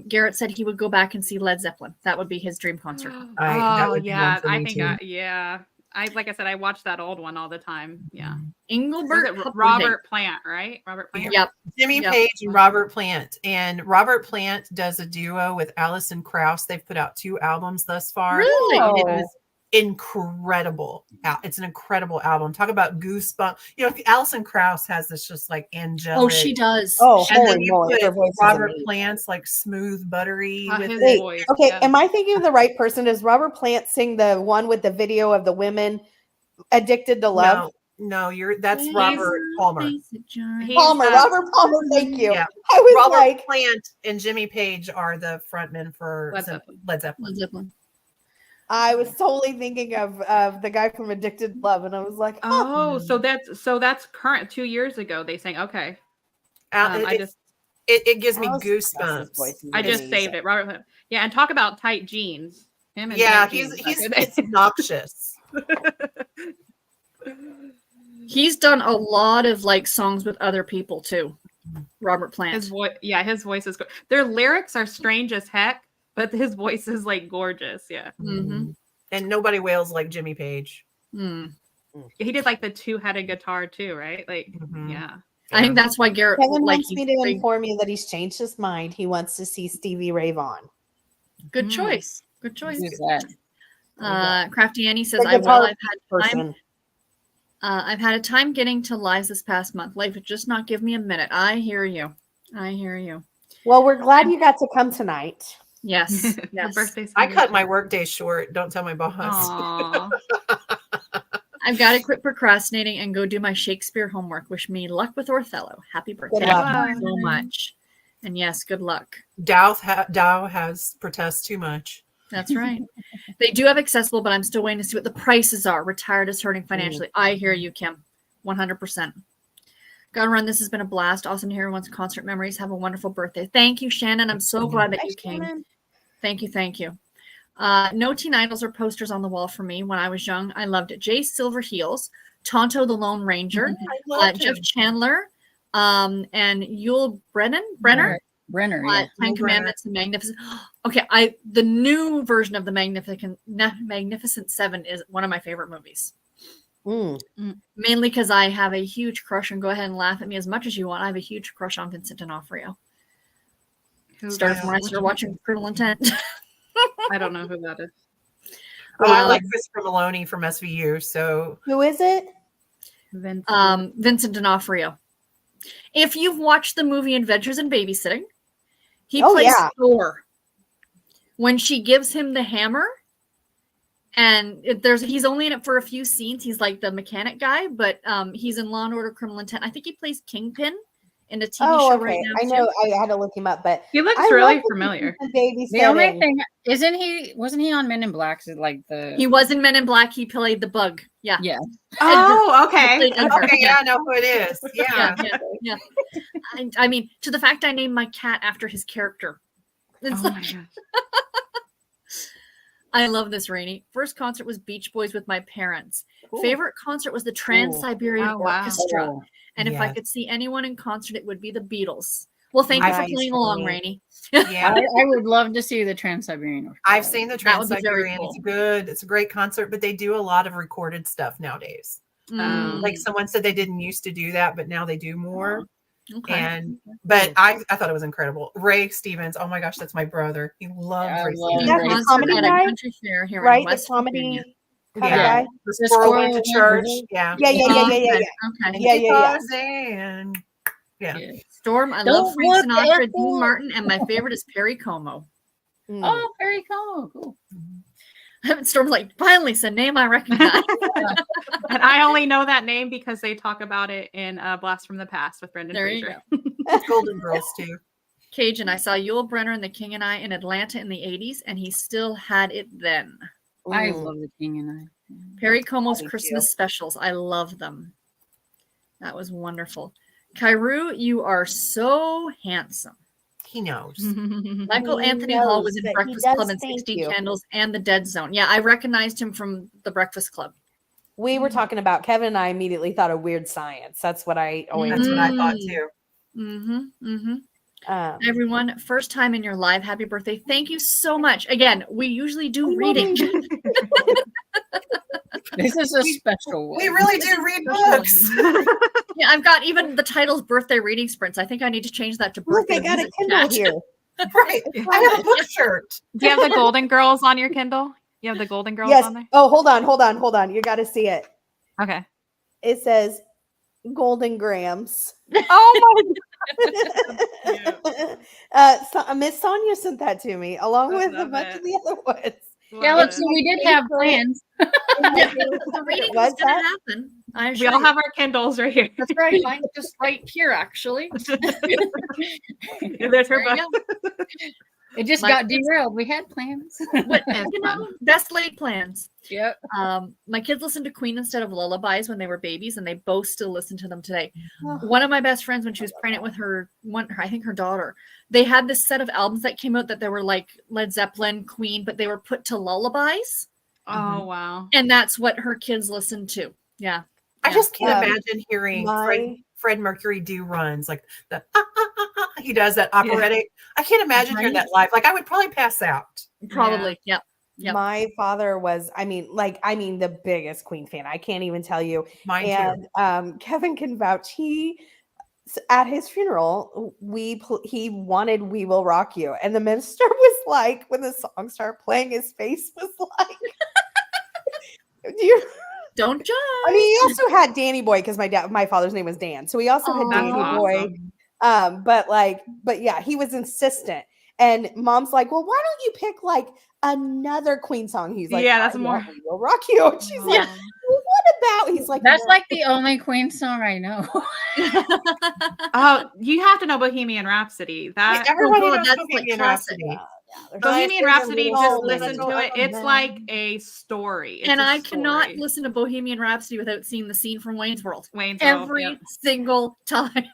Garrett said he would go back and see Led Zeppelin. That would be his dream concert. That Oh would be one yeah, for I me, think too. yeah. I like I said, I watched that old one all the time. Yeah. Was Engelbert it Humperdinck. Robert Plant, right? Robert Plant. Yep. Jimmy Yep. Page and Robert Plant. And Robert Plant does a duo with Alison Krauss. They've put out 2 albums thus far. Really? Oh. It is incredible. It's an incredible album. Talk about goosebumps. You know, Alison Krauss has this just like angelic. Oh, she does. Oh, And then holy you moly, her put voice is Robert amazing. Plant's like smooth, buttery with His it. voice. Okay, yeah. am I thinking of the right person? Does Robert Plant sing the one with the video of the women addicted to love? No, that's He's- Robert Palmer. He's, Palmer, Robert Palmer, thank you. Yeah. I was Robert like, Plant and Jimmy Page are the frontmen for Led Zeppelin. Led Zeppelin. Led Zeppelin. I was totally thinking of the guy from Addicted to Love, and I was like, Oh, so that's current. 2 years ago they sang. Okay. It gives me Alice Krauss's voice goosebumps. is I just amazing. saved it. Robert Plant. Yeah, and talk about tight jeans. Him and Yeah, tight he's jeans back in the it's obnoxious. He's done a lot of like songs with other people too. Robert Plant. His voice, yeah, his voice is. Their lyrics are strange as heck, but his voice is like gorgeous. Yeah, Mhm. And nobody wails like Jimmy Page. Mm. he did like the 2-headed guitar too, right? Like, Mhm. yeah. I think that's why Garrett Kevin like wants me he's to big- inform you that he's changed his mind. He wants to see Stevie Ray Vaughan. good Mm. choice. Good choice. Who's that? Crafty Annie says, The "I will. guitar I've had time. Person. I've had a time getting to lives this past month. Life would just not give me a minute. I hear you. I hear you. Well, we're glad you got to come tonight. Yes. Your Yes. birthday. I cut my workday short. Don't tell my boss. Aw. I've got to quit procrastinating and go do my Shakespeare homework. Wish me luck with Othello. Happy birthday. luck. Thank you so much. And yes, good luck. Dow has protest too much. That's right. They do have accessible, but I'm still waiting to see what the prices are. Retired is hurting financially. I hear you, Kim. 100%. Gotta run. This has been a blast. Awesome to hear everyone's concert memories. Have a wonderful birthday. Thank you, Shannon. I'm so glad that you came. Thank you. Thank you. No teen idols or posters on the wall for me when I was young. I loved it. Jay Silverheels, Tonto the Lone Ranger, I loved Jeff him. Chandler, and Yul Brenner. Brenner, yeah. Ten Commandments and Magnificent. Okay, the new version of the Magnificent Seven is one of my favorite movies. Mm. Mainly because I have a huge crush, and go ahead and laugh at me as much as you want. I have a huge crush on Vincent D'Onofrio. Started when I started watching Criminal Intent. I don't know who that is. Oh, I like Christopher Maloney from SVU. So Who is it? Vincent D'Onofrio. If you've watched the movie Adventures in Babysitting, he Oh, plays yeah. Thor. When she gives him the hammer, and he's only in it for a few scenes. He's like the mechanic guy, but he's in Law and Order: Criminal Intent. I think he plays Kingpin in a TV Oh, show okay. right now. I know. too. I had to look him up, but He looks I really love the familiar. Mm-hmm. The only babysitting. thing wasn't he on Men in Black? Like the He was in Men in Black. He played the bug. Yeah. yeah. Oh, okay. Played Edgar. okay, yeah, I know who it is. Yeah. Yeah. I mean, to the fact I named my cat after his character. It's Oh my like, gosh. I love this, Rainy. First concert was Beach Boys with my parents. Cool. Favorite concert was the Trans-Siberian Oh, wow. Orchestra. Oh, And if I Yes. could see anyone in concert, it would be the Beatles. Well, thank you for Nice, playing along, Rainy. Rainy. Yeah. I would love to see the Trans-Siberian Orchestra. I've seen the That would be very Trans-Siberian. cool. It's good. It's a great concert, but they do a lot of recorded stuff nowadays. Mm, Like someone said they didn't used to do that, but now they do more. okay. And but I thought it was incredible. Ray Stevens, oh my gosh, that's my brother. He loved I Ray love Stevens. That's He the was comedy at a guy? country fair here in Right? The West Virginia. comedy kind of Yeah. guy. The The squirrel went to squirrel church. went- Yeah. Yeah, yeah, yeah, yeah, yeah, Okay, yeah. okay. Yeah, yeah, yeah. Tarzan. Yeah. Yeah. Storm, I Don't love Frank look Sinatra, at Dean that. Martin, and my favorite is Perry Como. Mm. Oh, very cool. Cool. Storm's like, finally, it's a name I recognize. And I only know that name because they talk about it in Blast from the Past with Brendan There you Fraser. go. Golden Girls too. Cajun, I saw Yul Brynner in The King and I in Atlanta in the 80s, and he still had it then. I Mm. love the King and I. Perry Como's Me Christmas too. specials. I love them. That was wonderful. Kairu, you are so handsome. He knows. Michael He Anthony Hall knows was in that he Breakfast does, Club and thank 60 you. Candles and The Dead Zone. Yeah, I recognized him from The Breakfast Club. We were talking about Kevin and I immediately thought of Weird Science. That's what I always. That's what I thought Mm. too. Mm-hmm. Mm-hmm. Um, Everyone, first time in your live. Happy birthday. Thank you so much. Again, we usually do reading. This is a special one. We really do read books. Yeah, I've got even the title's birthday reading sprints. I think I need to change that to Look, birthday. I got a music Kindle chat. here. Right. I have a book shirt. Do you have the Golden Girls on your Kindle? You have the Golden Girls Yes. on there? Oh, hold on. You got to see it. Okay. It says Golden Grams. Oh Miss Sonia sent that to me along I with a love bunch it. of the other ones. my Yeah, God. look, so we did have plans. The reading was What's going to that? happen. I We assure all you. have our Kindles right here. That's right. Mine's just right here, actually. There's her There you book. go. It just My got kids- derailed. We had plans. But, you know, best laid plans. Yep. My kids listened to Queen instead of lullabies when they were babies, and they both still listen to them today. Oh. One of my best friends, when she was pregnant with I think her daughter, they had this set of albums that came out that they were like Led Zeppelin, Queen, but they were put to lullabies, Oh, wow. and that's what her kids listened to. Yeah. I Yeah. just can't Um, imagine hearing my- Fred Mercury do runs like the he does that operatic. I can't imagine hearing that live. Like I would probably pass out. Probably. Yep. Yep. My father was, I mean, the biggest Queen fan. I can't even tell you. Mine too. And Kevin can vouch. At his funeral, he wanted "We Will Rock You," and the minister was like, when the song started playing, his face was like, "Do you?" Don't judge. I mean, he also had Danny Boy because my father's name was Dan, so he also had Oh, Danny that's Boy. But yeah, he was insistent. And Mom's like, "Well, why don't you pick like another Queen song?" He's like, Yeah, that's "I more- want We Will Rock You." And she's like, Oh. well, "What about?" He's like, That's "No." like the only Queen song I know. Oh, you have to know Bohemian Rhapsody. That Everybody God, knows that's, Bohemian like, classic. Rhapsody. There's Bohemian there's a Rhapsody, little just hole in listen it. to it. It's like a story. It's And a I cannot story. listen to Bohemian Rhapsody without seeing the scene from Wayne's World Wayne's World, every yep. single time.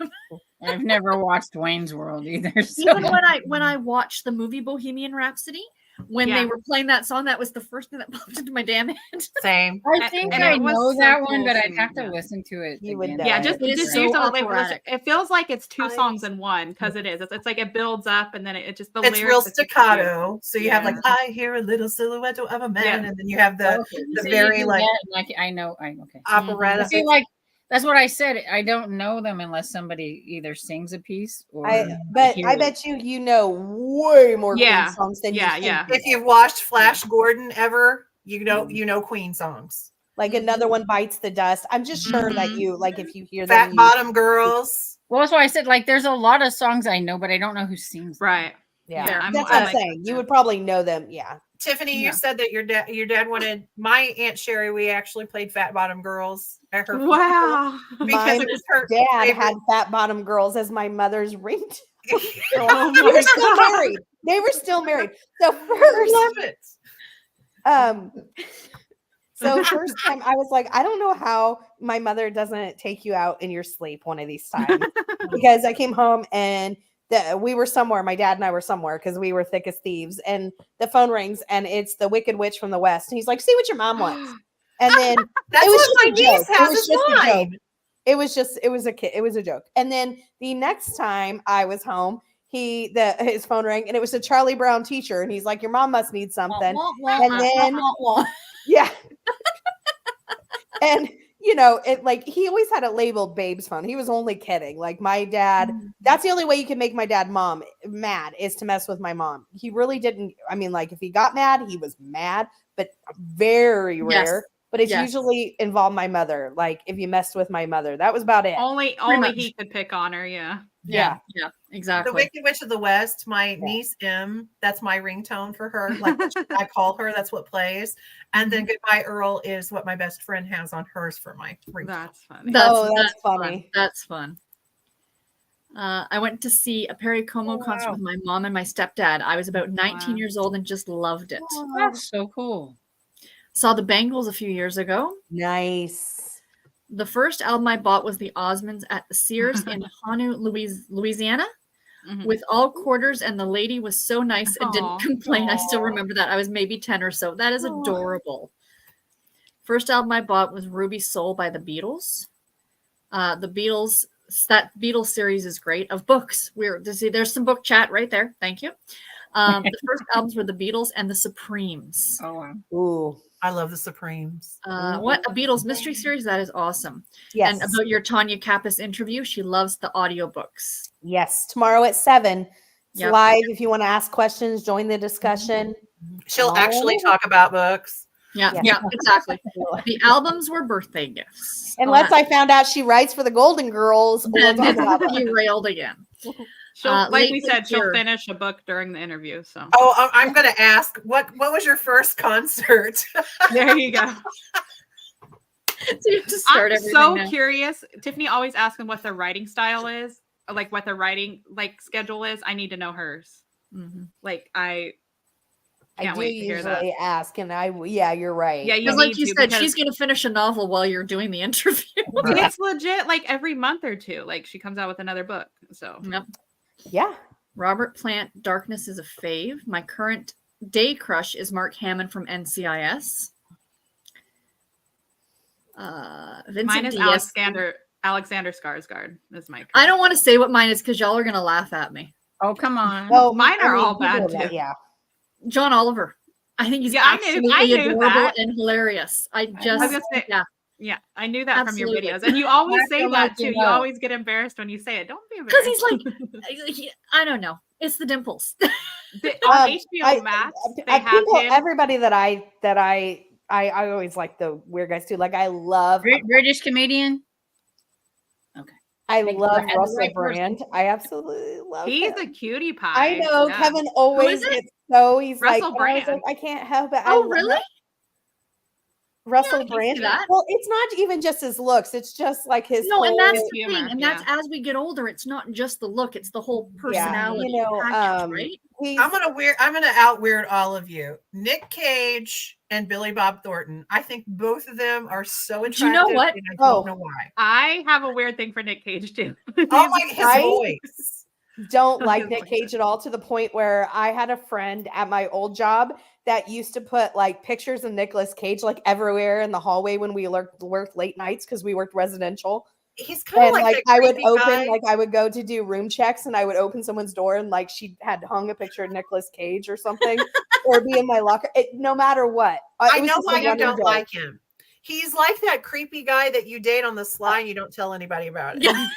I've never watched Wayne's World either. So. Even when I watched the movie Bohemian Rhapsody, when Yeah. they were playing that song, that was the first thing that popped into my damn head. Same. I think and I it was know so that cool one, but I'd singing, have to yeah. listen to it. You would again. know. Yeah, just It is just so use it. operatic. It feels like it's two I- songs in one because it is. It's like it builds up and then it just the It's lyrics. real it's just cute. staccato. So you have like Yeah. I hear a little silhouette of a man, Yeah. and then you have the Okay, the so you very, do like- that, I know. Okay. operatic. See, like that's what I said. I don't know them unless somebody either sings a piece or. I hear it. bet you know way more Yeah. Queen songs than Yeah, you think yeah. you If know. you've watched Flash Gordon ever, you know Queen songs. Like another one bites the dust. I'm just sure that Mhm. you like if you hear Fat them. Bottom Girls. Well, that's why I said like there's a lot of songs I know, but I don't know who sings. them. Right. Yeah, Yeah, I'm- that's I what I'm like saying. that, You yeah. would probably know them. Yeah. Tiffany, you Yeah. said that your dad wanted my Aunt Sherry. We actually played Fat Bottom Girls at her Wow. because Mine it was her Dad favorite. had Fat Bottom Girls as my mother's ringtone. Oh They were my still God. married. They were still married. So I first, love it. first time I was like, I don't know how my mother doesn't take you out in your sleep one of these times because I came home and we were somewhere. My dad and I were somewhere because we were thick as thieves. And the phone rings, and it's the Wicked Witch from the West. And he's like, "See what your mom wants." And then That's it was what my just a niece joke. has It was as just a joke. mine. It was a joke. And then the next time I was home, his phone rang, and it was a Charlie Brown teacher, and he's like, "Your mom must need something." And then yeah. And it like he always had it labeled Babe's phone. He was only kidding. Like my dad, that's the only way you can make my dad mad is to mess with my mom. He really didn't. I mean, like if he got mad, he was mad, but very rare. But it's usually involved my mother. Like if you messed with my mother, that was about it. Only he could pick on her. Yeah. Yeah, exactly. The Wicked Witch of the West, my niece M, that's my ringtone for her. Like I call her, that's what plays. And then Goodbye Earl is what my best friend has on hers for my ringtone. That's funny. That's funny. That's fun. I went to see a Perry Como concert with my mom and my stepdad. I was about 19 years old and just loved it. That's so cool. Saw the Bangles a few years ago. Nice. The first album I bought was the Osmonds at the Sears in Honolulu, Louisiana, with all quarters, and the lady was so nice and didn't complain. I still remember that. I was maybe 10 or so. That is adorable. First album I bought was Ruby Soul by the Beatles. The Beatles, that Beatles series is great of books. There's some book chat right there. Thank you. The first albums were the Beatles and the Supremes. Oh, wow. Ooh. I love the Supremes. What a Beatles mystery series. That is awesome. Yes. And about your Tanya Kappas interview, she loves the audiobooks. Yes. Tomorrow at 7. It's Yep. live. If you want to ask questions, join the discussion. She'll actually talk about books. Yeah, exactly. The albums were birthday gifts. Unless I found out she writes for the Golden Girls. We'll then talk about that. you railed again. Like we Late said, this she'll year. finish a book during the interview. So Oh, I'm going to ask, what was your first concert? there you go. So you have to start I'm everything so now. curious. Tiffany always asks them what their writing style is, like what their writing schedule is. I need to know hers. Mhm. Like I I can't do wait to hear that. usually ask, and you're right. Yeah, you Because like need you to, said, because she's going to finish a novel while you're doing the interview. it's legit like every month or two. Like she comes out with another book. So Yep. Yeah. Robert Plant, Darkness is a fave. My current day crush is Mark Hammond from NCIS. Vincent mine is Diaz. Alexander Skarsgård is my. I don't want to say what mine is because y'all are going to laugh at me. Oh, come on. Oh, Mine are all you know bad, that, too. Yeah. John Oliver. I think he's Yeah, I knew absolutely adorable that. and hilarious. I was just, gonna say- Yeah, I knew that Absolutely. from your videos, and you always I say feel that like too. you You know. always get embarrassed when you say it. Don't be because embarrassed. he's like, I don't know. It's the dimples. On HBO Max, they have him. Everybody that I always like the weird guys too. Like I love British comedian. I Thank love you. And the Russell right person. Brand. I absolutely love He's him. a cutie pie. I know Yeah. Kevin always is it? gets so he's Russell like, and I was Brand. like, I can't help it. Oh, really? Russell I can see Brand. that. Well, it's not even just his looks; it's just like his. No, and whole- that's the humor, thing. And yeah. that's as we get older, it's not just the look, it's the whole personality you know, package, right? he's, I'm gonna out weird all of you. Nick Cage and Billy Bob Thornton. I think both of them are so Do attractive. you know what? And I don't know why. I have a weird thing for Nick Cage too. Oh my, his Right? voice. don't like His Nick voice. Cage at all, to the point where I had a friend at my old job that used to put like pictures of Nicolas Cage like everywhere in the hallway when we worked late nights because we worked residential. He's kind of And like, like that I would creepy open, guy. like I would go to do room checks, and I would open someone's door, and like she had hung a picture of Nicolas Cage or something, or be in my locker. No matter what, I it was know just a why you running don't joke. like him. He's like that creepy guy that you date on the sly and you don't tell anybody about it. Yeah.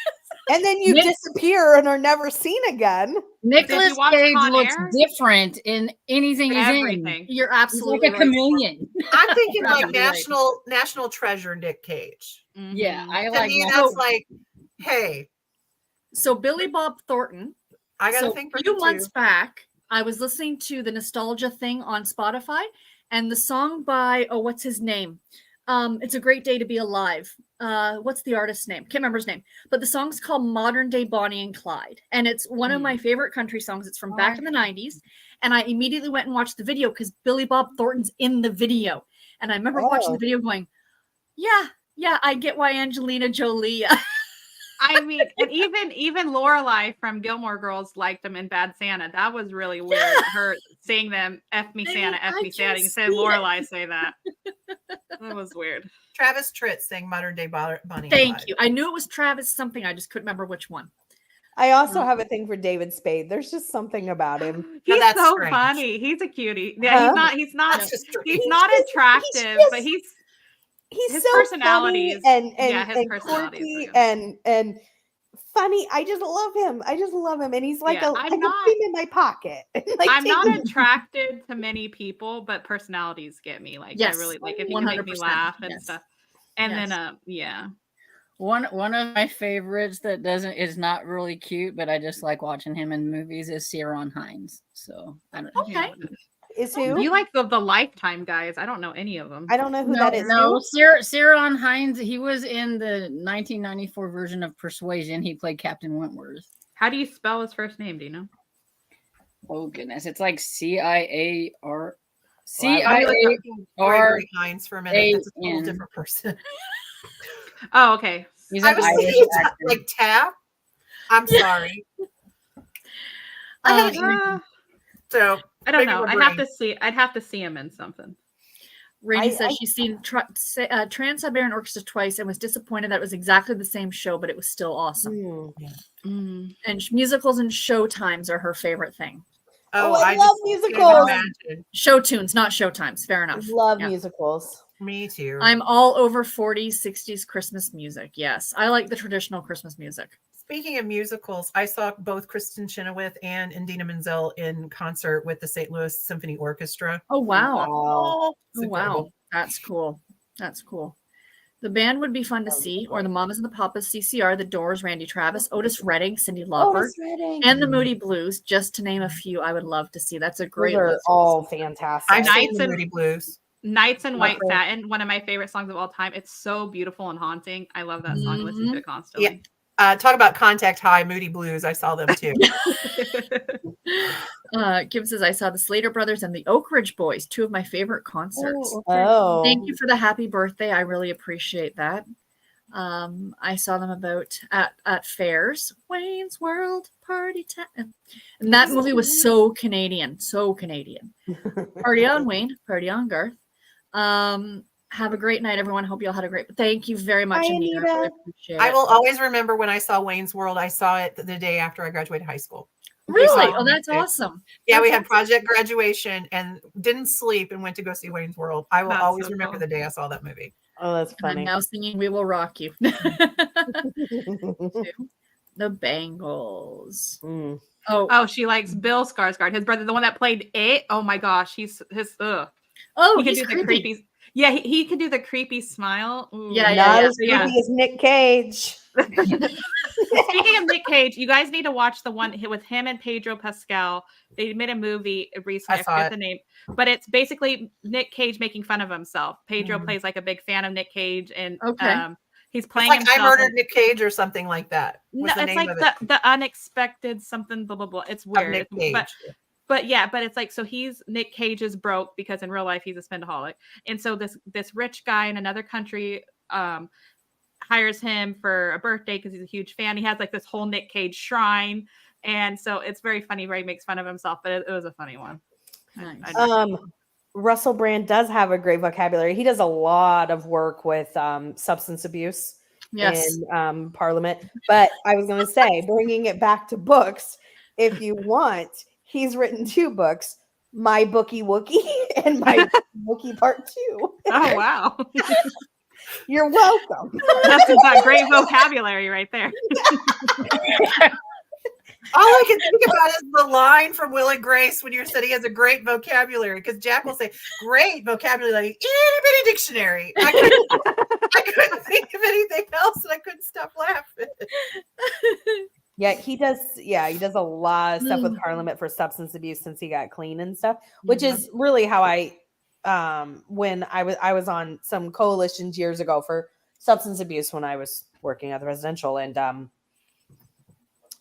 And then you Nick- disappear and are never seen again. Nicholas watch Cage Con looks Air? different in anything he's in. Everything. You're He's absolutely like a right. chameleon. I'm thinking like Probably right. national treasure Nick Cage. Yeah, Mhm. I To like me, that. that's like, hey, So Billy Bob Thornton. I got So to think a for few you months too. back, I was listening to the Nostalgia thing on Spotify, and the song by what's his name? It's a Great Day to Be Alive. What's the artist's name? Can't remember his name. But the song's called Modern Day Bonnie and Clyde, and it's one of my favorite country songs. It's from back in the '90s, and I immediately went and watched the video because Billy Bob Thornton's in the video, and I remember watching Oh. the video going, "Yeah, I get why Angelina Jolie." I mean, and even Lorelai from Gilmore Girls liked him in Bad Santa. That was really weird. Her saying them "F me Santa, F me Santa." You said Lorelai say that. That was weird. Travis Tritt sang "Modern Day Bunny." Thank you. I knew it was Travis something. I just couldn't remember which one. I also have a thing for David Spade. There's just something about him. He's that's so strange. funny. He's a cutie. Yeah, Huh? he's not That's just he's strange. not just- attractive, he's but just- he's He's his so personality is- funny yeah, his and personality is quirky really and funny. I just love him. And he's like Yeah, I I'm can not- put him in my pocket. Like, I'm not take him. attracted to many people, but personalities get me. Like Yes, I really like if you can make me 100%, laugh and yes. stuff. And Yes. then yeah. One of my favorites that is not really cute, but I just like watching him in movies is Ciarán Hinds. So I don't know. Okay. Is who? You like the Lifetime guys. I don't know any of them. I don't know who No, that is. no, Who? Ciarán Hinds. He was in the 1994 version of Persuasion. He played Captain Wentworth. How do you spell his first name? Do you know? Oh goodness, it's like CIAR. I CIA. like R- Gregory Hines for a minute. That's a total A-N. different person. Oh, okay. He's I an was Irish thinking actor. like Tap. I'm sorry. I had so I don't Regular know. I'd have brain. to see. I'd have to see him in something. Rainey I- says I- she's seen Trans-Siberian Orchestra twice and was disappointed that it was exactly the same show, but it was still awesome. And musicals and show times are her favorite thing. Oh, oh, I I love just can't musicals. imagine. Show tunes, not show times. Fair enough. Love Yeah. musicals. Me too. I'm all over 40s, 60s Christmas music. Yes, I like the traditional Christmas music. Speaking of musicals, I saw both Kristen Chenoweth and Indina Menzel in concert with the St. Louis Symphony Orchestra. Oh wow! Wow. It's Oh, wow, incredible. that's cool. That's cool. The band would be fun to see, or the Mamas and the Papas, CCR, the Doors, Randy Travis, Otis Redding, Cyndi Lauper, Otis Redding. and the Moody Blues, just to name a few. I would love to see. That's a Those great are list. all fantastic. I've seen Nights the and- Moody Blues. Nights in White Okay. Satin, one of my favorite songs of all time. It's so beautiful and haunting. I love that song. I listen to it constantly. Talk about Contact High, Moody Blues. I saw them too. Kim says, I saw the Slater Brothers and the Oak Ridge Boys, two of my favorite concerts. Oh. Thank you for the happy birthday. I really appreciate that. I saw them at fairs, Wayne's World Party Time. And that movie was so Canadian. Party on, Wayne. Party on, Garth. Have a great night, everyone. Hope you all had a great. Thank you very much, Bye, Anita. I Anita. really appreciate I it. will always remember when I saw Wayne's World. I saw it the day after I graduated high school. Really? Oh, Oh, that's okay. awesome. Yeah, we That's had project graduation and didn't sleep and went to go see Wayne's World. I will That's always so remember cool. the day I saw that movie. Oh, that's I'm funny. now singing "We Will Rock You." The Bangles. Mm. Oh, Oh, she likes Bill Skarsgård, his brother, the one that played it. Oh my gosh, he's his. Ugh. oh, He can he's do the creepy. creepy. Yeah, he can do the creepy smile. Ooh. Yeah, Not yeah. as creepy as Nick Cage. Speaking of Nick Cage, you guys need to watch the one with him and Pedro Pascal. They made a movie recently. I I saw forget it. the name, but it's basically Nick Cage making fun of himself. Pedro Mhm. plays like a big fan of Nick Cage, and Okay. he's It's playing like himself. I Murdered Nick Cage or something like that. No, Was the it's name like of it. the unexpected something blah blah blah. It's Of weird, Nick Cage. but yeah, but it's like so he's Nick Cage is broke because in real life he's a spendaholic, and so this rich guy in another country hires him for a birthday because he's a huge fan. He has like this whole Nick Cage shrine, and so it's very funny where he makes fun of himself, but it was a funny one. Nice. Russell Brand does have a great vocabulary. He does a lot of work with substance abuse Yes. in Parliament. But I was going to say, bringing it back to books, if you want, he's written 2 books, My Bookie Wookie and My Wookie Part 2. Oh wow, You're welcome. that's a great vocabulary right there. All I can think about is the line from Will and Grace when you said he has a great vocabulary, because Jack will say, great vocabulary, like itty bitty dictionary. I couldn't think of anything else and I couldn't stop laughing. Yeah, he does a lot of stuff with Mm. Parliament for substance abuse since he got clean and stuff, which is really how I when I was on some coalitions years ago for substance abuse when I was working at the residential, and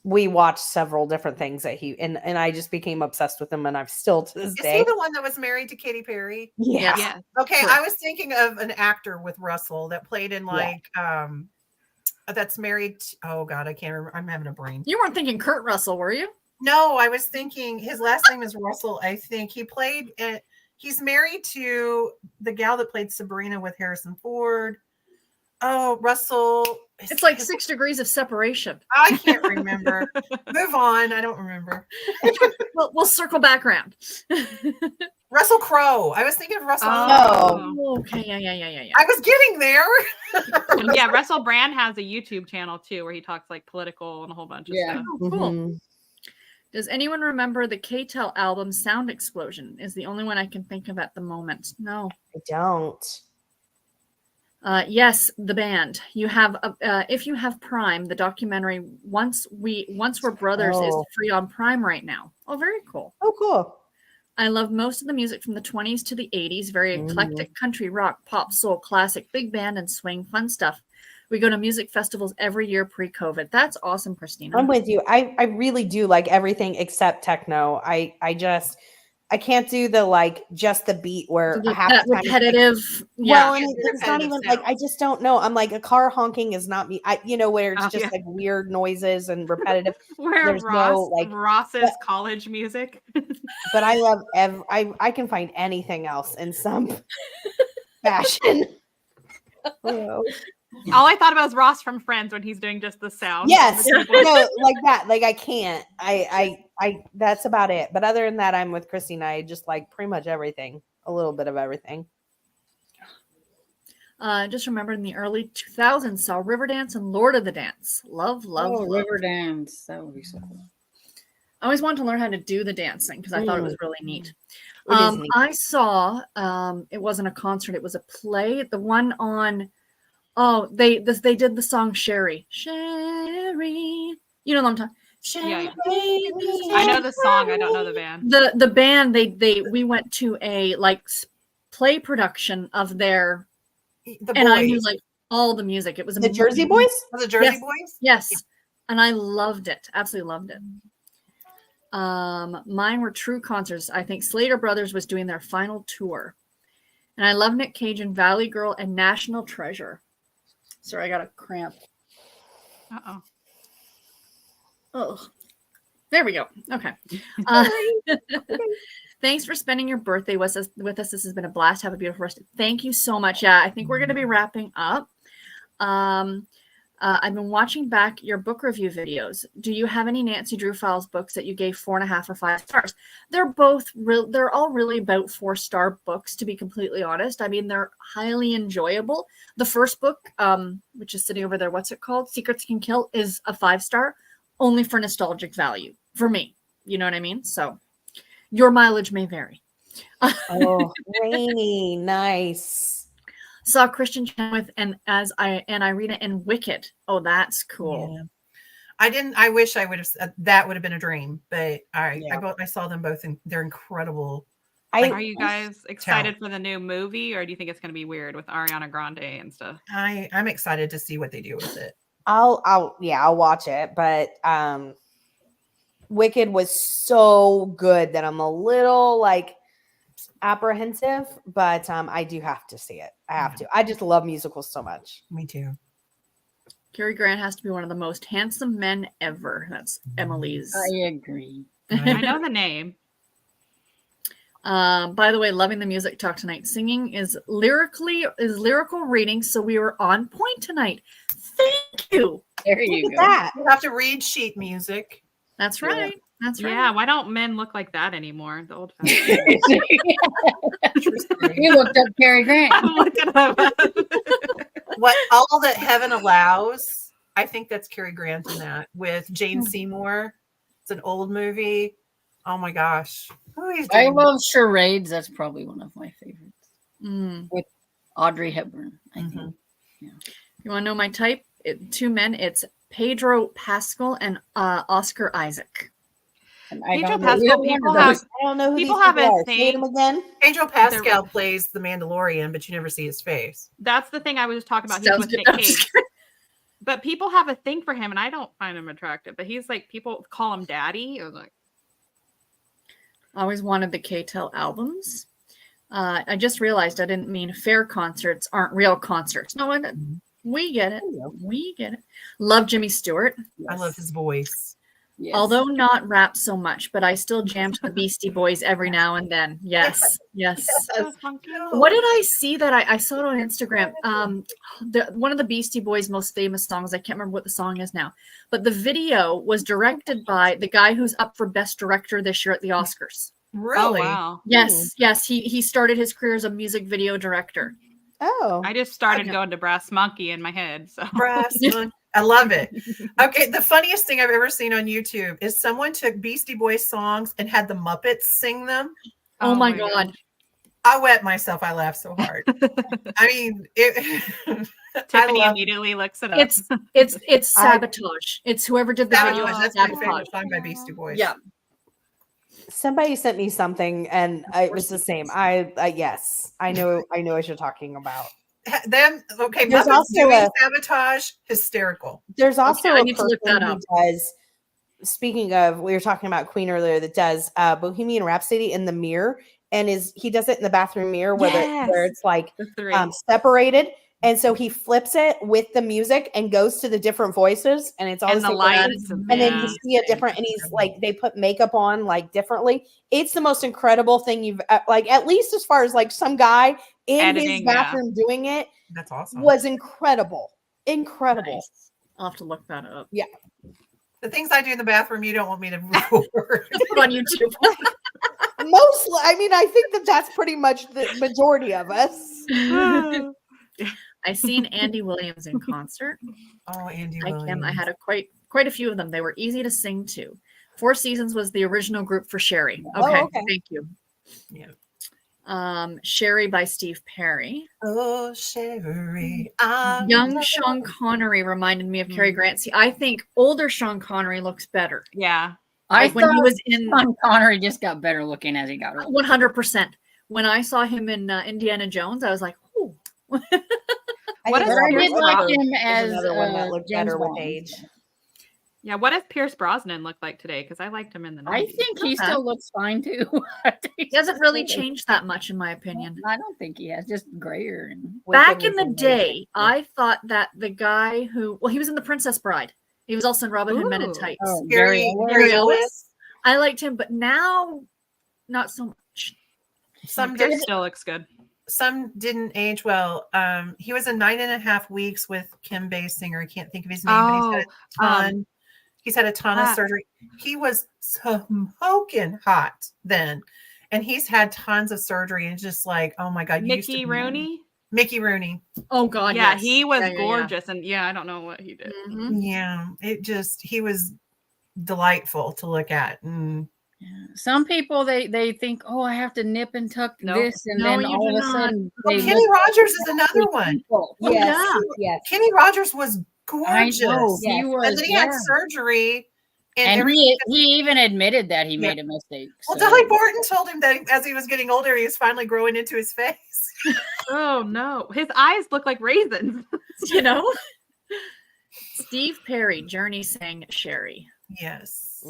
we watched several different things that he and I just became obsessed with him, and I'm still to this Is day. he the one that was married to Katy Perry? Yeah. Yeah, Okay, Sure. I was thinking of an actor with Russell that played in like that's married. Oh God, I can't remember. I'm having a brain. You weren't thinking Kurt Russell, were you? No, I was thinking his last name is Russell. I think he played it. He's married to the gal that played Sabrina with Harrison Ford. Oh, Russell. It's like 6 degrees of separation. I can't remember. Move on. I don't remember. We'll circle back around. Russell Crowe. I was thinking of Russell. Oh. Okay, yeah. I was getting there. Yeah, Russell Brand has a YouTube channel too where he talks like political and a whole bunch of stuff. Oh, cool. Mhm. Does anyone remember the K-Tel album Sound Explosion? Is the only one I can think of at the moment. No. I don't. Yes, the band. You have if you have Prime, the documentary Once We're Brothers is Oh. free on Prime right now. Oh, very cool. Oh, cool. I love most of the music from the 20s to the 80s. Very eclectic country, rock, pop, soul, classic, big band, and swing. Fun stuff. We go to music festivals every year pre-COVID. That's awesome, Christina. I'm with you. I really do like everything except techno. I can't do the like just the beat where half That the time repetitive. well, Yeah. and it's not repetitive even like I just don't know. I'm like a car honking is not me. Where it's Oh, just yeah. like weird noises and repetitive. Where There's no, like- Ross's college music. But I love I can find anything else in some fashion. Oh. All I thought about was Ross from Friends when he's doing just the sound. Yes, on the keyboard. no, like that. Like I can't. I. That's about it. But other than that, I'm with Christina. I just like pretty much everything. A little bit of everything. Just remember in the early 2000s, saw Riverdance and Lord of the Dance. Love. Riverdance. That would be so cool. I always wanted to learn how to do the dancing because I thought it was really neat. It is neat. I saw it wasn't a concert, it was a play. The one on they did the song Sherry. Sherry. You know what I'm talking. Yeah, Sherry. I know the song. I don't know the band. The band we went to a play production of their The and I boys. knew like all the music. It was The Jersey Boys? The Jersey Yes. Boys. Yes. And I loved it. Absolutely loved it. Mine were true concerts. I think Slater Brothers was doing their final tour. And I love Nick Cage and Valley Girl and National Treasure. Sorry, I got a cramp. Uh-oh. Oh, there we go. Okay. Thanks for spending your birthday with us. This has been a blast. Have a beautiful rest. Thank you so much. Yeah, I think we're going to be wrapping up. I've been watching back your book review videos. Do you have any Nancy Drew Files books that you gave 4.5 or 5 stars? They're both real. They're all really about 4-star books, to be completely honest. I mean, they're highly enjoyable. The first book, which is sitting over there, what's it called? Secrets Can Kill, is a 5-star, only for nostalgic value for me. You know what I mean? So your mileage may vary. Oh, rainy, nice. Saw Christian Chenoweth and Irina in Wicked. Oh, that's cool. Yeah. I wish I would have. That would have been a dream. But I saw them both, and they're incredible. Are you guys excited for the new movie, or do you think it's going to be weird with Ariana Grande and stuff? I'm excited to see what they do with it. I'll watch it, but Wicked was so good that I'm a little like apprehensive, but I do have to see it. I have to. I just love musicals so much. Me too. Cary Grant has to be one of the most handsome men ever. That's Emily's. I agree. I know the name. By the way, loving the music talk tonight. Singing is lyrical reading, so we were on point tonight. Thank you. There you Look go. at that. You have to read sheet music. That's right. That's right. Yeah, why don't men look like that anymore? The old You looked up Cary Grant. What all that heaven allows. I think that's Cary Grant in that with Jane Seymour. It's an old movie. Oh my gosh. I love Charades. That's probably one of my favorites. With Audrey Hepburn, I think. Yeah. You want to know my type? 2 men. It's Pedro Pascal and Oscar Isaac. And Pedro Pascal, people have people have a Say thing. them again. Pedro Pascal plays the Mandalorian, but you never see his face. That's the thing I was talking about. He's Sounds with good. Nick Cage. But people have a thing for him, and I don't find him attractive. But he's like, people call him daddy. I was like, Always wanted the K-Tel albums. I just realized I didn't mean fair concerts aren't real concerts. No, We get it. We get it. Love Jimmy Stewart. I love his voice. Yes. Although not rap so much, but I still jam to the Beastie Boys every now and then. Yes. Yes. So funky. What did I see that I saw it on Instagram? One of the Beastie Boys' most famous songs. I can't remember what the song is now, but the video was directed by the guy who's up for Best Director this year at the Oscars. Really? Oh wow. Yes, yes. He started his career as a music video director. Oh, I just started Okay. going to Brass Monkey in my head. So Brass Monkey. I love it. Okay, the funniest thing I've ever seen on YouTube is someone took Beastie Boys songs and had the Muppets sing them. Oh, my my God. I wet myself. I laughed so hard. I mean, Tiffany love- immediately looks it up. It's Sabotage. It's whoever did the video. Sabotage. That's my favorite song by Beastie Boys. Yeah. somebody sent me something, and it was the same. Yes, I know what you're talking about. Them okay. There's Muppets also doing a- Sabotage, hysterical. There's also I a need to look person that who up. does. Speaking of, we were talking about Queen earlier. That does Bohemian Rhapsody in the mirror, and he does it in the bathroom mirror where Yes. where it's like The three. separated, and so he flips it with the music and goes to the different voices, and it's all and the same lights. voices, and then you see a different, and he's like they put makeup on like differently. It's the most incredible thing you've like, at least as far as like some guy in his Editing, yeah. bathroom doing it That's awesome. was incredible. Nice. I'll have to look that up. The things I do in the bathroom, you don't want me to record. Put on YouTube. Mostly, I mean, I think that's pretty much the majority of us. I seen Andy Williams in concert. Oh, Andy I Williams. had quite a few of them. They were easy to sing to. Four Seasons was the original group for Sherry. Okay, okay. thank you. Yeah. Sherry by Steve Perry. Oh, Sherry. I'm Young Sean Connery reminded me of Cary Grant. See, I think older Sean Connery looks better. Yeah. I Like when he thought was in Sean Connery just got better looking as he got older. 100%. When I saw him in Indiana Jones, I was like, "Ooh." What think is But I Robert did like Robert him is as another one that looked James better with Bond. age. Yeah. What does Pierce Brosnan look like today? Because I liked him in the 90s. I think he Okay. still looks fine too. I think He he's hasn't just really old. changed that much, in my opinion. I don't think he has, just grayer and Back Wicked in the was day, amazing. I thought that the guy who, he was in The Princess Bride. He was also in Robin Hood Men in Ooh. Tights. Oh, Gary, Ellis. Gary Ellis. Ellis. I liked him, but now, not so much. Some Pierce didn't, still looks good. some didn't age well. He was in 9.5 weeks with Kim Basinger. I can't think of his name, but he's had a ton of surgery. He was smoking hot then, and he's had tons of surgery. And just like, oh my god, you used to Mickey be- Rooney. Mickey Rooney. Oh God, Yeah, yes. he was Yeah, yeah, yeah. gorgeous, and I don't know what he did. Mhm. Yeah, he was delightful to look at. And some people they think, oh, I have to nip and tuck No. this, and No, then you all do of a not. sudden oh, they Kenny look Rogers is another one. people. Oh, Yes, yeah. yes. Kenny Rogers was I gorgeous. know Yes. he was, And then he had yeah. surgery. and everything. he even admitted that he Yeah. made a mistake. Well, so- Dolly Parton told him that as he was getting older, he was finally growing into his face. Oh no, his eyes look like raisins. You know. Steve Perry, Journey sang Sherry. Yes.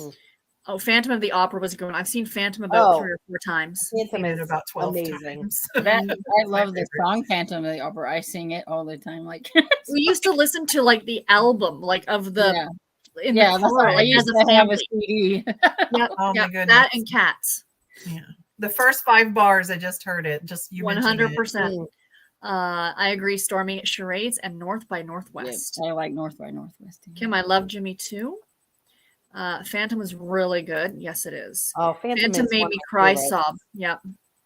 Oh, Phantom of the Opera was a good one. I've seen Phantom about Oh. 3 or 4 times. Phantom Seen it is about 12 amazing. times. That I my love the favorite. song Phantom of the Opera. I sing it all the time. Like We used to listen to like the album, like of the yeah, in yeah. the That's car, all. I like, used as to a have a family. CD. Yeah, Oh my yeah, goodness. that and Cats. The first 5 bars, I just heard it. Just you mentioned it. 100%. Mm. I agree. Stormy, Charades, and North by Yes, Northwest. I like North by Northwest. too. Kim, I love Jimmy too. Phantom is really good. Yes, it is. Oh, Phantom Phantom is made one me of my cry favorites. sob. Yep.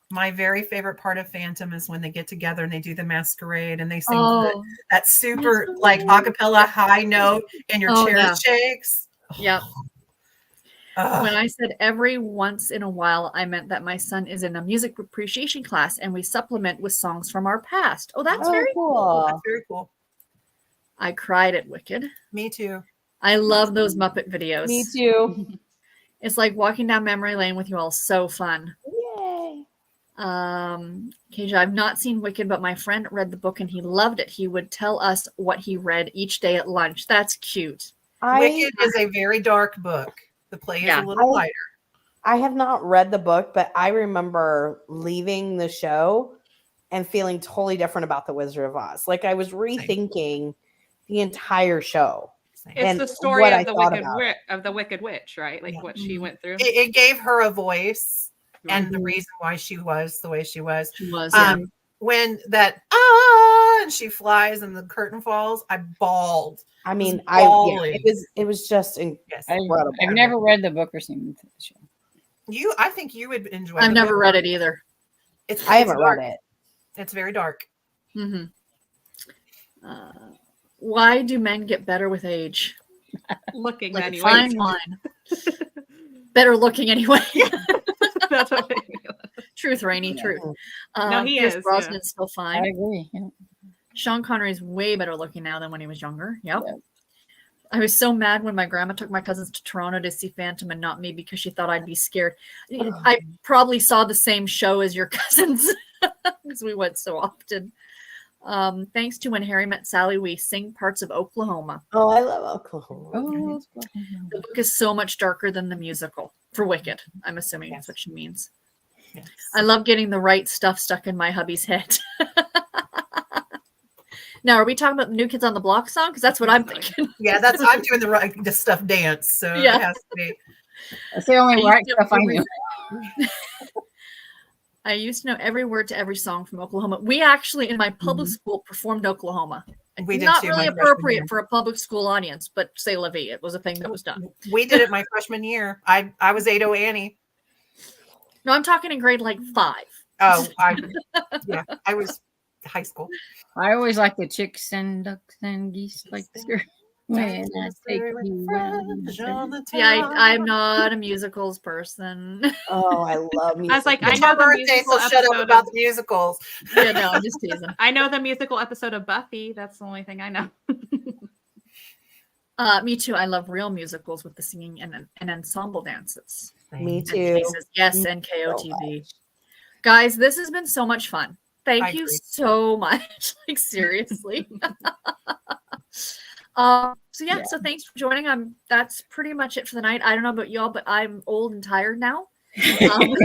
My very favorite part of Phantom is when they get together and they do the masquerade and they sing Oh, that super like acapella high note and your Oh, chair yeah. shakes. yep. Ugh. When I said every once in a while, I meant that my son is in a music appreciation class and we supplement with songs from our past. Oh, that's Oh, very cool. That's very cool. I cried at Wicked. Me too. I love those Muppet videos. Me too. It's like walking down memory lane with you all. So fun. Yay. Keisha, I've not seen Wicked, but my friend read the book and he loved it. He would tell us what he read each day at lunch. That's cute. Wicked is a very dark book. The play is Yeah. a little I- lighter. I have not read the book, but I remember leaving the show and feeling totally different about The Wizard of Oz. Like I was rethinking the entire show. It's and the story what I of the thought Wicked about Witch, right? Like Yeah. what she went through. It gave her a voice and the Mhm. reason why she was the way she was. She was. When that and she flies and the curtain falls, I bawled. I mean, bawling. it was just Yes. incredible. I've never read the book or seen the show. I think you would enjoy I've the never book. read it either. I haven't dark. read it. It's very dark. Mm-hmm. Why do men get better with age? Looking Like a anyway. fine wine. Better looking anyway. That's what made me laugh. Truth, Rainey, truth. No, he Pierce is, Brosnan's still I fine. agree. Yeah. Sean Connery's way better looking now than when he was younger. Yep. Yep. I was so mad when my grandma took my cousins to Toronto to see Phantom and not me because she thought I'd be scared. I probably saw the same show as your cousins because we went so often. Thanks to When Harry Met Sally, we sing parts of Oklahoma. Oh, I love Oklahoma. Oh, The book is so much darker than the musical for Wicked. I'm assuming Yes. that's what she means. Yes. I love getting the right stuff stuck in my hubby's head. Now, are we talking about the New Kids on the Block song? Because that's what I'm thinking. Yeah, I'm doing the stuff dance, so Yeah. it has to be. that's the only right stuff I knew. I used to know every word to every song from Oklahoma. We actually, in my public Mhm. school, performed Oklahoma. We did Not too, really my freshman appropriate year. for a public school audience, but say la vie. It was a thing that was done. We did it my freshman year. I was 8 Annie. No, I'm talking in grade like 5. Oh, I was high school. I always like the chicks and ducks and geese like the when I take you out. Yeah, I'm not a musicals person. Oh, I love music. I was like, I It's know my the birthday, musical so shut up episode about of, the musicals. Yeah, no, I'm just teasing. I know the musical episode of Buffy. That's the only thing I know. Me too. I love real musicals with the singing and ensemble dances. Me And too. faces. Yes, Me NKOTB. Guys, this has been so much fun. Thank I you agree. so much. Like seriously. So yeah, so thanks for joining. That's pretty much it for the night. I don't know about y'all, but I'm old and tired now. I'm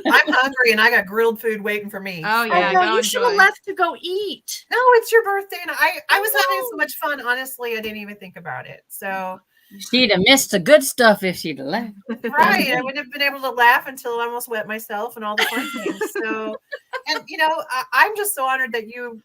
hungry and I got grilled food waiting for me. Oh, yeah. I know go you should have enjoy. left to go eat. No, it's your birthday, and I was having so much fun. Honestly, I didn't even think about it. So She'd have missed the good stuff if she'd have left. right, I wouldn't have been able to laugh until I almost wet myself and all the fun things. So, and I'm just so honored that you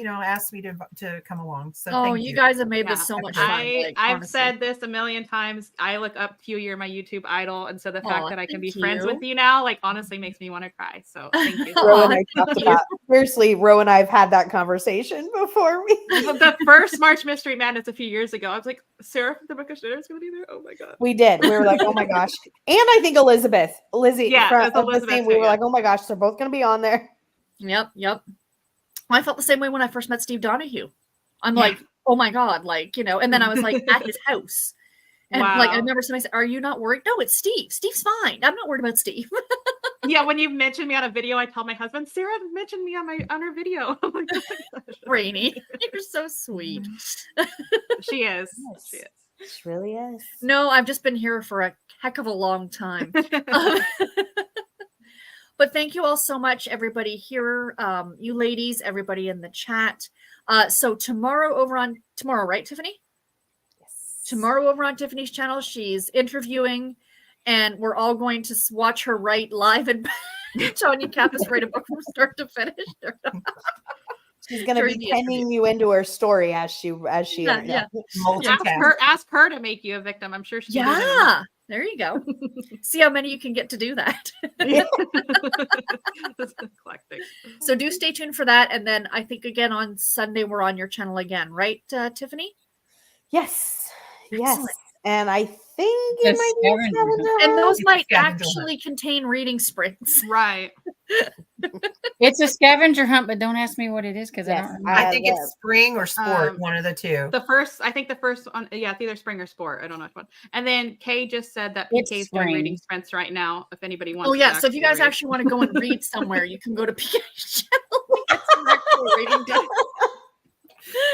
asked me to come along. So Oh, thank you guys have made Yeah, this so much fun. I've honestly. said this a million times. I look up to you. You're my YouTube idol, and so the fact Aw, that I can be thank friends you. with you now, like honestly, makes me want to cry. So thank you. Ro and I Aw, talked thank you. about seriously. Ro and I have had that conversation before. The first March Mystery Madness a few years ago, I was like, Sarah from the Book of Shannara is going to be there. Oh my god. We did. We were like, oh my gosh. And I think Lizzie, Yeah, from- it was of the Elizabeth same, too, we were yeah. like, oh my gosh, they're both going to be on there. Yep. I felt the same way when I first met Steve Donahue. I'm Yeah. like, oh my god, and then I was like at his house. And I Wow. remember somebody said, "Are you not worried?" No, it's Steve. Steve's fine. I'm not worried about Steve. Yeah, when you mentioned me on a video, I tell my husband, Sarah mentioned me on her video. I'm like, oh my gosh. Rainy, you're so sweet. She is. Yes. She is. It really is. No, I've just been here for a heck of a long time. But thank you all so much, everybody here, you ladies, everybody in the chat. So tomorrow, right, Tiffany? Yes. Tomorrow over on Tiffany's channel, she's interviewing, and we're all going to watch her write live and Tanya Kappas write a book from start to finish. She's going to during be the penning you into her story as she Yeah. Ask her to make you a victim. I'm sure she can do that. Yeah, there you go. See how many you can get to do that. That's eclectic. So do stay tuned for that. And then I think again on Sunday, we're on your channel again, right, Tiffany? Yes. Yes. Excellent. And I think The it might be a scavenger scavenger And hunt. those might scavenger actually contain reading sprints. Right. It's a scavenger hunt, but don't ask me what it is because Yes, I don't remember. I think love- it's spring or sport, one of the two. I think the first one, yeah, it's either spring or sport. I don't know which one. And then Kay just said that It's PK's doing spring. reading sprints right now. If anybody wants Oh to yeah, so if you guys read. actually want to go and read somewhere, you can go to PK's channel and get some actual reading done.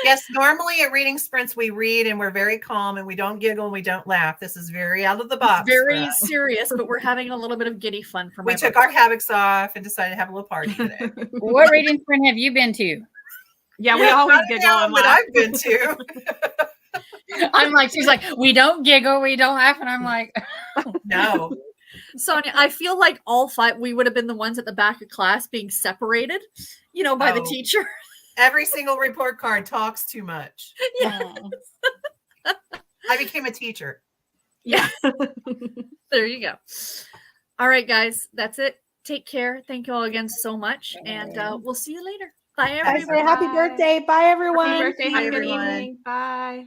Yes, normally at reading sprints we read and we're very calm and we don't giggle and we don't laugh. This is very out of the box. Very serious, but we're having a little bit of giddy fun for my We took our habits off and decided to have a little party today. What reading sprint have you been to? Yeah, we always giggle and that laugh. I've been to. I'm like, she's like, we don't giggle, we don't laugh, and I'm like, No. Sonia, I feel like all 5 we would have been the ones at the back of class being separated, by the teacher. Every single report card talks too much. Yeah. I became a teacher. Yeah. There you go. All right, guys, that's it. Take care. Thank you all again so much, and we'll see you later. Bye, I everybody. say happy birthday. Bye, everyone. Happy birthday, Bye, have a good everyone. evening. Bye.